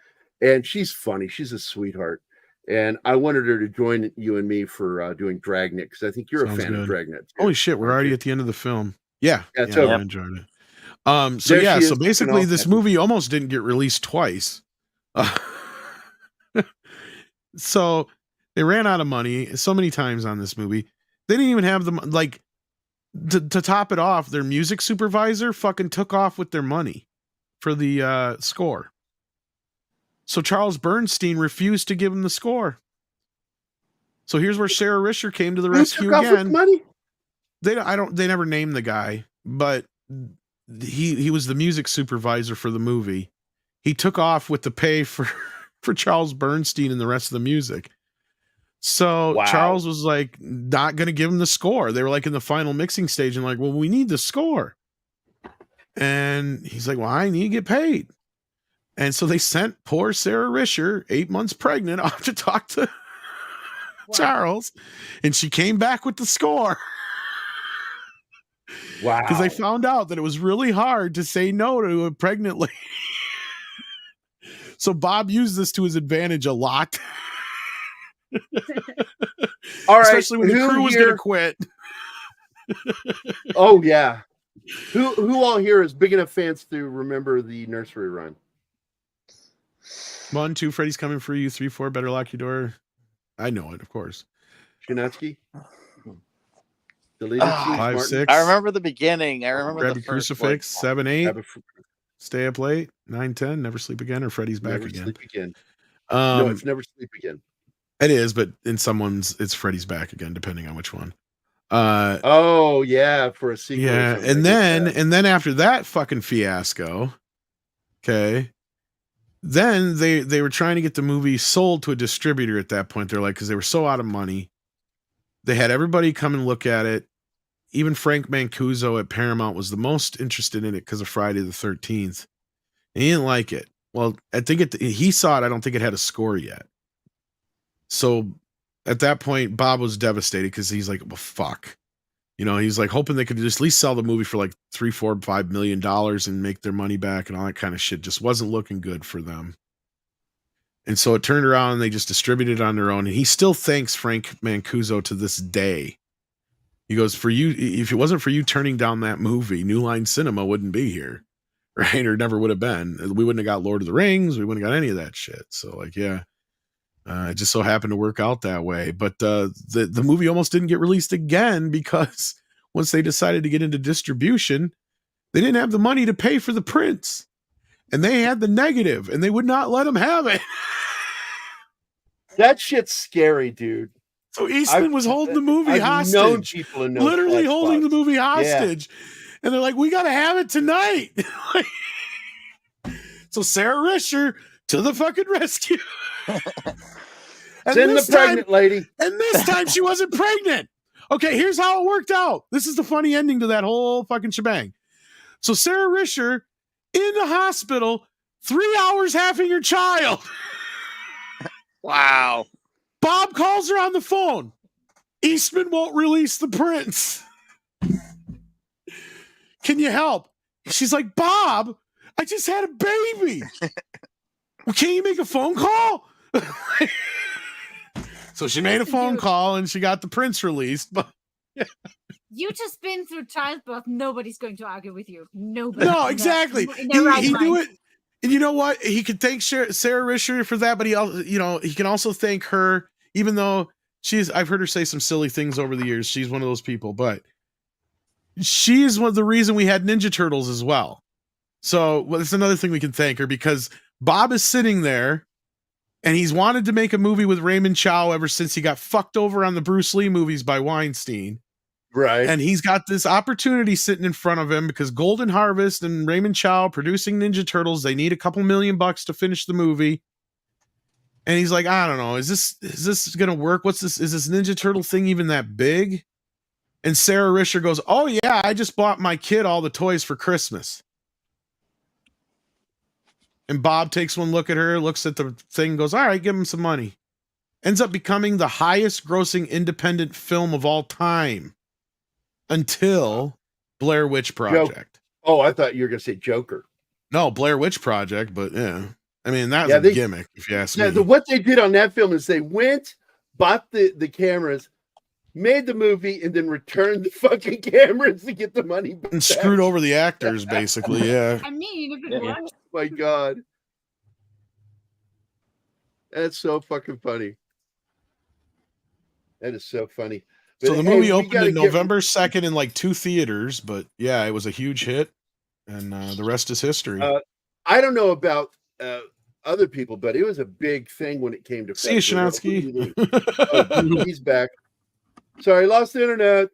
And she's funny. She's a sweetheart. And I wanted her to join you and me for doing Dragnet because I think you're Sounds a fan good. of Dragnet. Too, Holy shit, we're already at the end of the film. Yeah, Yeah, yeah, so- I enjoyed it. So basically this movie almost didn't get released twice. So they ran out of money so many times on this movie. They didn't even have them to top it off. Their music supervisor fucking took off with their money for the score. So Charles Bernstein refused to give him the score. So here's where Sarah Risher came to the rescue again. Money? They never named the guy, but he was the music supervisor for the movie. He took off with the pay for Charles Bernstein and the rest of the music. So Wow. Charles was like not going to give him the score. They were like in the final mixing stage and like, well, we need the score. And he's like, well, I need to get paid. And so they sent poor Sarah Risher, 8 months pregnant, off to talk to Charles. And she came back with the score. Wow. Because they found out that it was really hard to say no to a pregnant lady. So Bob used this to his advantage a lot. All right. Especially when the crew was going to quit. Oh, yeah. Who all here is big enough fans to remember the nursery rhyme? 1, 2, Freddy's coming for you. 3, 4, better lock your door. I know it, of course. Chinatsky? Deleted scenes, 5, Martin? 6. I remember the beginning. I remember Grab the your first crucifix. 7, 8. Have a Stay up late. 9, 10. Never sleep again, or Freddy's back Never again. Sleep Again. No, No, it's Never Sleep Again. it is, but in someone's, it's Freddy's back again, depending on which one. Oh yeah, for a sequel. or Yeah, something, and I get that. then after that fucking fiasco, okay, then they were trying to get the movie sold to a distributor at that point. They're like, because they were so out of money, they had everybody come and look at it. Even Frank Mancuso at Paramount was the most interested in it because of Friday the 13th. And he didn't like it. Well, I think he saw it. I don't think it had a score yet. So at that point, Bob was devastated because he's like, well, fuck. You know, he's like hoping they could just at least sell the movie for like $3, $4, $5 million and make their money back and all that kind of shit. Just wasn't looking good for them. And so it turned around and they just distributed it on their own. And he still thanks Frank Mancuso to this day. He goes, for you, if it wasn't for you turning down that movie, New Line Cinema wouldn't be here. Right? Or never would have been. We wouldn't have got Lord of the Rings. We wouldn't have got any of that shit. So like, yeah. It just so happened to work out that way. But the movie almost didn't get released again because once they decided to get into distribution, they didn't have the money to pay for the prints. And they had the negative, and they would not let them have it. That shit's scary, dude. So Eastman was holding the movie I've hostage. known people in those Literally flat holding the spots. movie hostage. And they're like, we got to have it tonight. So Sarah Risher to the fucking rescue. Send the pregnant lady. And this time she wasn't pregnant. Okay, here's how it worked out. This is the funny ending to that whole fucking shebang. So Sarah Risher in the hospital, 3 hours having her child. Wow. Bob calls her on the phone. Eastman won't release the prints. Can you help? She's like, Bob, I just had a baby. Well, can't you make a phone call? So she made a phone call and she got the prints released. But You just been through childbirth. Nobody's going to argue with you. Nobody. no, exactly. In their right He knew mind. it. And you know what? He could thank Sarah Risher for that, but he also, he can also thank her, even though I've heard her say some silly things over the years. She's one of those people, but she's one of the reason we had Ninja Turtles as well. So that's another thing we can thank her, because Bob is sitting there and he's wanted to make a movie with Raymond Chow ever since he got fucked over on the Bruce Lee movies by Weinstein. Right. And he's got this opportunity sitting in front of him because Golden Harvest and Raymond Chow producing Ninja Turtles, they need a couple $1 million to finish the movie. And he's like, I don't know, is this going to work? What's this? Is this Ninja Turtle thing even that big? And Sarah Risher goes, "Oh yeah, I just bought my kid all the toys for Christmas." And Bob takes one look at her, looks at the thing, goes, "All right, give him some money." Ends up becoming the highest grossing independent film of all time until Blair Witch Project. Oh, I thought you were going to say Joker. No, Blair Witch Project, but yeah. I mean, that's a gimmick, if you ask me. What they did on that film is they went, bought the cameras, made the movie, and then returned the fucking cameras to get the money back. And screwed over the actors, basically, yeah. I mean, if it works. Oh my God. That's so fucking funny. That is so funny. So the movie opened in November 2nd in like 2 theaters, but yeah, it was a huge hit, and the rest is history. I don't know about other people, but it was a big thing when it came to. See you, Shinatsky. Oh, he's back. Sorry, lost the internet.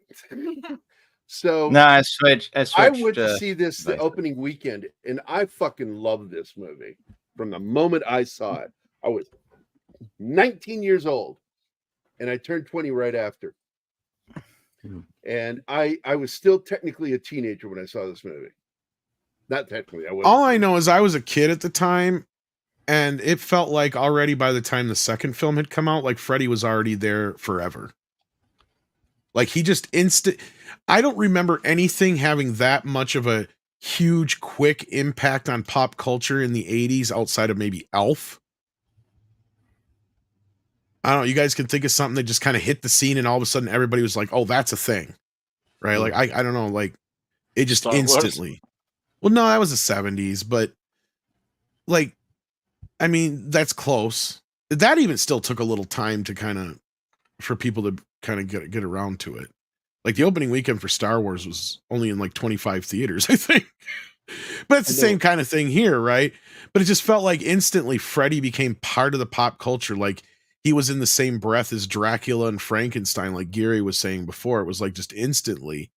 So no, I switched. I went to see this the opening weekend, and I fucking love this movie. From the moment I saw it, I was 19 years old, and I turned 20 right after. And I was still technically a teenager when I saw this movie. Not technically. All I know is I was a kid at the time, and it felt like already by the time the second film had come out, like Freddy was already there forever. Like he just I don't remember anything having that much of a huge, quick impact on pop culture in the 80s outside of maybe Elf. I don't know. You guys can think of something that just kind of hit the scene and all of a sudden everybody was like, oh, that's a thing. Right? Like, I don't know. Like it just instantly. Well, no, that was the 70s, but like, I mean, that's close. That even still took a little time to for people to kind of get around to it. Like the opening weekend for Star Wars was only in like 25 theaters, I think. But it's the same kind of thing here, right? But it just felt like instantly Freddy became part of the pop culture. Like he was in the same breath as Dracula and Frankenstein, like Gerry was saying before. It was like just instantly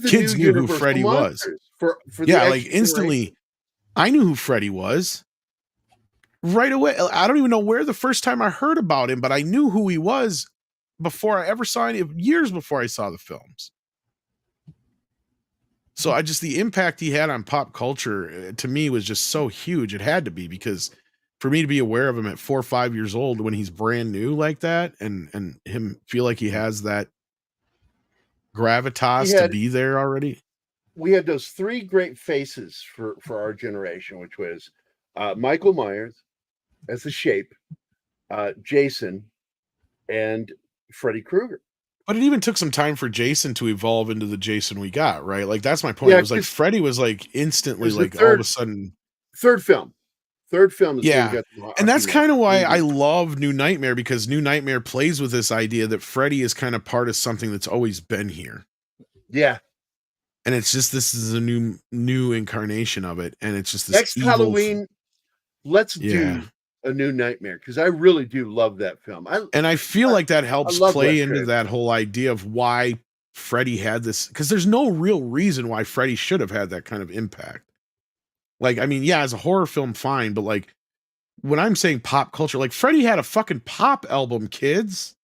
kids knew who Freddy was. For yeah, like instantly I knew who Freddy was right away. I don't even know where the first time I heard about him, but I knew who he was before I ever saw any, years before I saw the films. So the impact he had on pop culture to me was just so huge. It had to be, because for me to be aware of him at 4 or 5 years old when he's brand new like that, and him feel like he has that gravitas to be there already. We had those 3 great faces for our generation, which was Michael Myers as the Shape, Jason, and Freddy Krueger. But it even took some time for Jason to evolve into the Jason we got, right? Like that's my point. Yeah, it was like Freddy was like instantly like all of a sudden third film. Is and that's kind of why I love New Nightmare, because New Nightmare plays with this idea that Freddy is kind of part of something that's always been here. Yeah. And it's just, this is a new incarnation of it, and it's just this next Halloween. Let's do a New Nightmare, because I really do love that film. I feel like that helps play into that whole idea of why Freddy had this, because there's no real reason why Freddy should have had that kind of impact. Like, I mean, yeah, as a horror film, fine, but like when I'm saying pop culture, like Freddy had a fucking pop album, kids.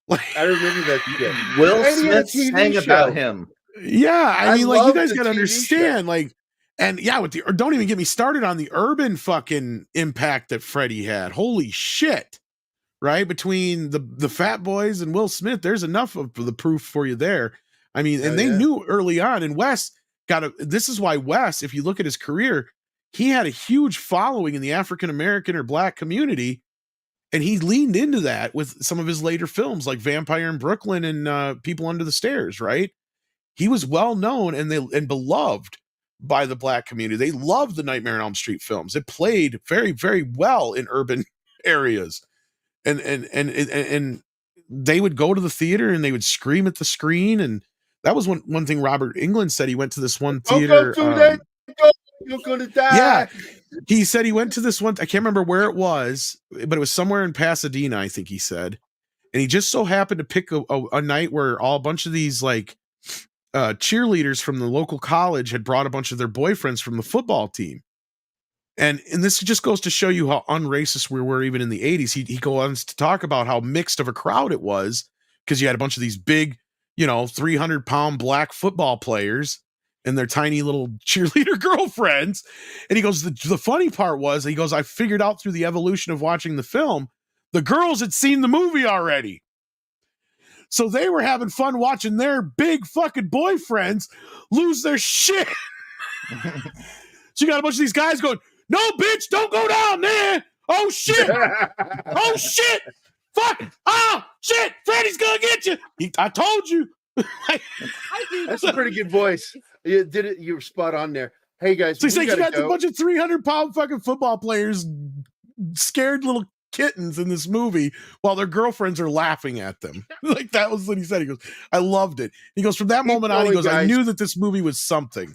Like, I remember that. Yeah. Will Smith sang about him. Yeah, I mean, like you guys got to understand, like. And yeah, don't even get me started on the urban fucking impact that Freddy had. Holy shit. Right? Between the Fat Boys and Will Smith, there's enough of the proof for you there. I mean, and they knew early on, and Wes this is why Wes, if you look at his career, he had a huge following in the African-American or Black community. And he leaned into that with some of his later films like Vampire in Brooklyn and People Under the Stairs, right? He was well known and beloved by the Black community. They loved the Nightmare on Elm Street films. It played very, very well in urban areas, and they would go to the theater and they would scream at the screen. And that was one thing Robert Englund said. He went to this one theater. You're gonna die. Yeah, he said he went to this one. I can't remember where it was, but it was somewhere in Pasadena, I think he said. And he just so happened to pick a night where a bunch of these like cheerleaders from the local college had brought a bunch of their boyfriends from the football team. And this just goes to show you how unracist we were even in the 80s. He goes on to talk about how mixed of a crowd it was, because you had a bunch of these big, 300-pound black football players and their tiny little cheerleader girlfriends. And he goes, the funny part was, he goes, I figured out through the evolution of watching the film, the girls had seen the movie already. So they were having fun watching their big fucking boyfriends lose their shit. So you got a bunch of these guys going, no, bitch, don't go down there. Oh, shit. Oh, shit. Fuck. Oh, shit. Freddy's going to get you. I told you. That's a pretty good voice. You did it. You were spot on there. Hey, guys. So you got a bunch of 300-pound fucking football players, scared little kittens in this movie while their girlfriends are laughing at them. Like, that was what he said. He goes, I loved it. He goes, from that moment on, he goes, I knew that this movie was something.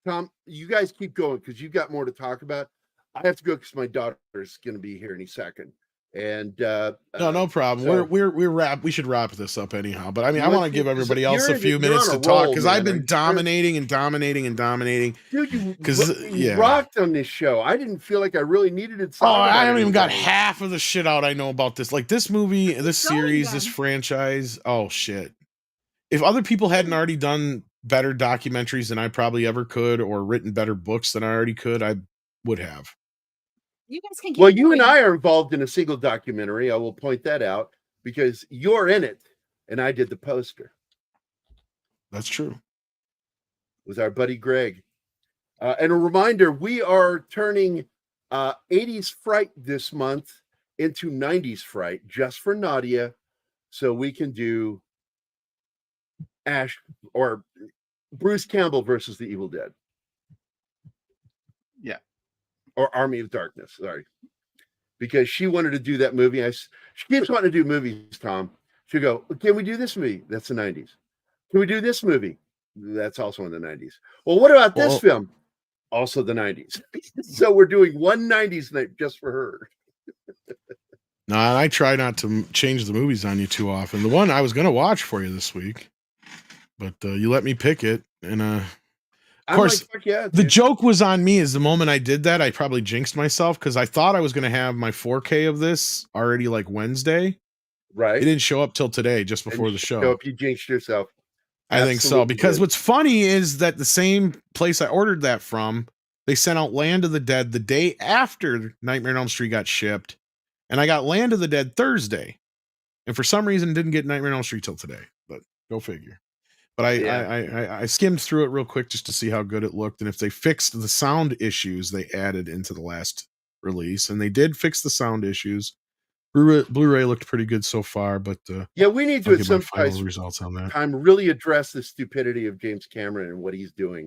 Tom, you guys keep going because you've got more to talk about. I have to go because my daughter's going to be here any second. And no problem. So, we should wrap this up anyhow. But I mean, I want to give everybody else a few minutes to talk because I've been dominating. Dude, you rocked on this show. I didn't feel like I really needed it. I haven't even got half of the shit out I know about this. Like this movie, this series, this franchise. Oh shit! If other people hadn't already done better documentaries than I probably ever could, or written better books than I already could, I would have. You guys can well, you and I are involved in a single documentary. I will point that out because you're in it and I did the poster. That's true. With our buddy Greg. And a reminder, we are turning 80s Fright this month into 90s Fright just for Nadia. So we can do Ash or Bruce Campbell versus the Evil Dead. Yeah. Or Army of Darkness, sorry. Because she wanted to do that movie. She keeps wanting to do movies, Tom. She'll go, can we do this movie? That's the 90s. Can we do this movie? That's also in the 90s. Well, what about this film? Also the 90s. So we're doing one 90s night just for her. No, I try not to change the movies on you too often. The one I was going to watch for you this week, but you let me pick it. And of course, like, yeah, the joke was on me. Is the moment I did that, I probably jinxed myself because I thought I was going to have my 4K of this already like Wednesday. Right. It didn't show up till today, just before the show. If you jinxed yourself. I think so. Because what's funny is that the same place I ordered that from, they sent out Land of the Dead the day after Nightmare on Elm Street got shipped. And I got Land of the Dead Thursday. And for some reason, didn't get Nightmare on Elm Street till today. But go figure. But I skimmed through it real quick just to see how good it looked. And if they fixed the sound issues they added into the last release, and they did fix the sound issues. Blu-ray looked pretty good so far, but we need to at some point results on that. Time really address the stupidity of James Cameron and what he's doing.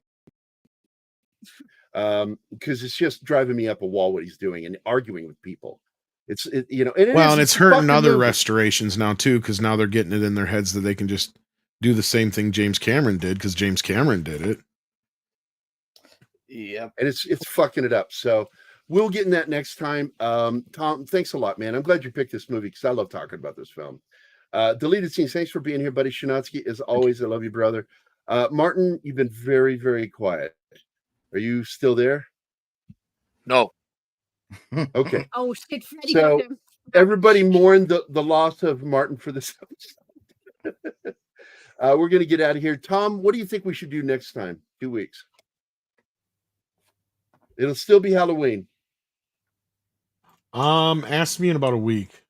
Because it's just driving me up a wall what he's doing and arguing with people. And it's hurting other restorations now too, because now they're getting it in their heads that they can just do the same thing James Cameron did because James Cameron did it. Yeah, and it's fucking it up. So we'll get in that next time. Tom, thanks a lot, man. I'm glad you picked this movie because I love talking about this film. Deleted Scenes, thanks for being here, buddy. Shinatsky, as always, I love you, brother. Martin, you've been very, very quiet. Are you still there? No. Okay. Oh shit, Freddy. So everybody mourned the loss of Martin for this episode. We're going to get out of here. Tom, what do you think we should do next time? 2 weeks. It'll still be Halloween. Ask me in about a week.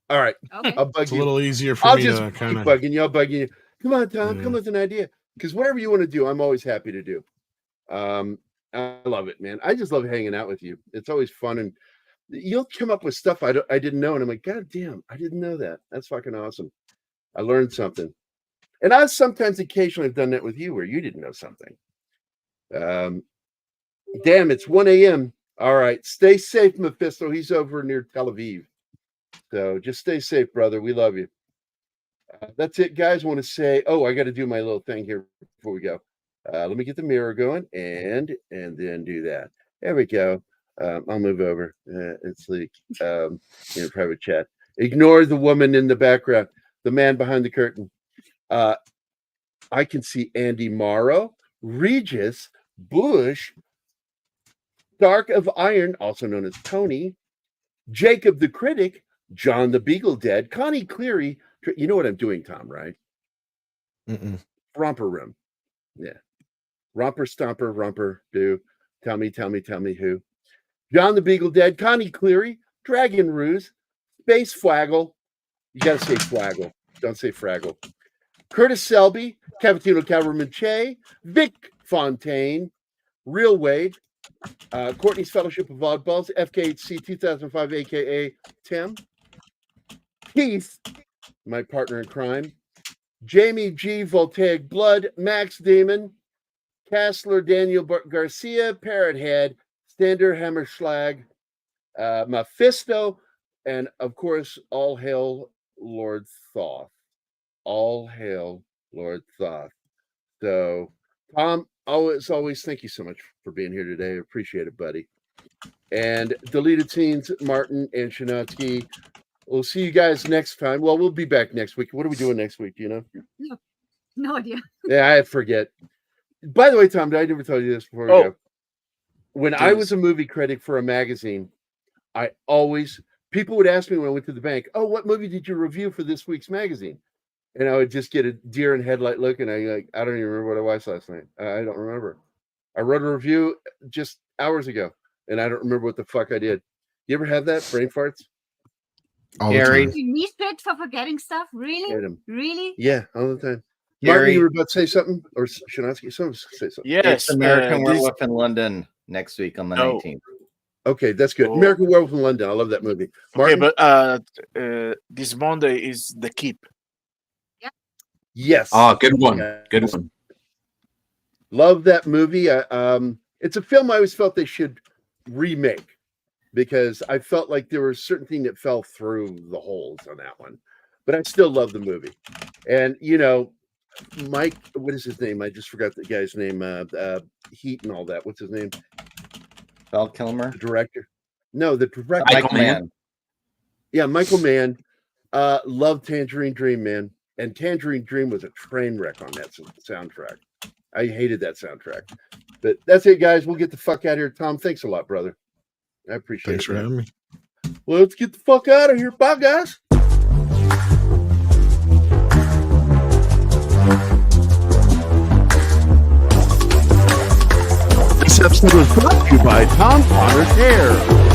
All right. Okay. I'll bug it's you. a little easier for me to kind of bugging you. I'll bug you. Come on, Tom. Come with an idea. Because whatever you want to do, I'm always happy to do. I love it, man. I just love hanging out with you. It's always fun, and you'll come up with stuff I didn't know, and I'm like, God damn, I didn't know that. That's fucking awesome. I learned something. And I sometimes occasionally have done that with you where you didn't know something. Damn, it's 1 a.m. All right. Stay safe, Mephisto. He's over near Tel Aviv. So just stay safe, brother. We love you. That's it, guys. I want to say, I got to do my little thing here before we go. Let me get the mirror going and then do that. There we go. I'll move over. It's like in a private chat. Ignore the woman in the background, the man behind the curtain. I can see Andy Morrow, Regis, Bush, Dark of Iron, also known as Tony, Jacob the Critic, John the Beagle Dead, Connie Cleary. You know what I'm doing, Tom, right? Romper Room. Yeah. Romper Stomper, Romper, do. Tell me who. John the Beagle Dead, Connie Cleary, Dragon Ruse, Space Flaggle. You got to say Flaggle. Don't say Fraggle. Curtis Selby, Cavatino Cavermanche, Vic Fontaine, Real Wade, Courtney's Fellowship of Oddballs, FKHC 2005, aka Tim, Keith, my partner in crime, Jamie G. Voltaic Blood, Max Damon, Castler Daniel Garcia, Parrothead, Stander Hammerschlag, Mephisto, and of course, all hail Lord Thoth. All hail Lord Thoth. So, Tom, always, thank you so much for being here today. I appreciate it, buddy. And Deleted Scenes, Martin and Shinatsky. We'll see you guys next time. Well, we'll be back next week. What are we doing next week? Do you know? No idea. Yeah, I forget. By the way, Tom, I never told you this before we go. When I was a movie critic for a magazine, people would ask me when I went to the bank, "Oh, what movie did you review for this week's magazine?" And I would just get a deer in headlight look, and I don't even remember what I watched last night. I don't remember. I wrote a review just hours ago, and I don't remember what the fuck I did. You ever have that brain farts? Gerry, you need shit for forgetting stuff. Really? Really? Yeah, all the time. Gerry, Martin, you were about to say something, or should I say something? Yes, it's American Werewolf in London next week on the 19th. Okay, that's good. American Werewolf in London. I love that movie. Martin? Okay, but this Monday is The Keep. Yeah. Yes. Oh, good one. Good one. Love that movie. It's a film I always felt they should remake because I felt like there was certain thing that fell through the holes on that one. But I still love the movie. And, Mike, what is his name? I just forgot the guy's name. Heat and all that. What's his name? Val Kilmer? The director. No, the director. Michael Mann. Yeah, Michael Mann. Loved Tangerine Dream, man. And Tangerine Dream was a train wreck on that soundtrack. I hated that soundtrack. But that's it, guys. We'll get the fuck out of here. Tom, thanks a lot, brother. I appreciate it. Thanks for having me. Well, let's get the fuck out of here. Bye, guys. This episode was brought to you by Tom Connor's Hair.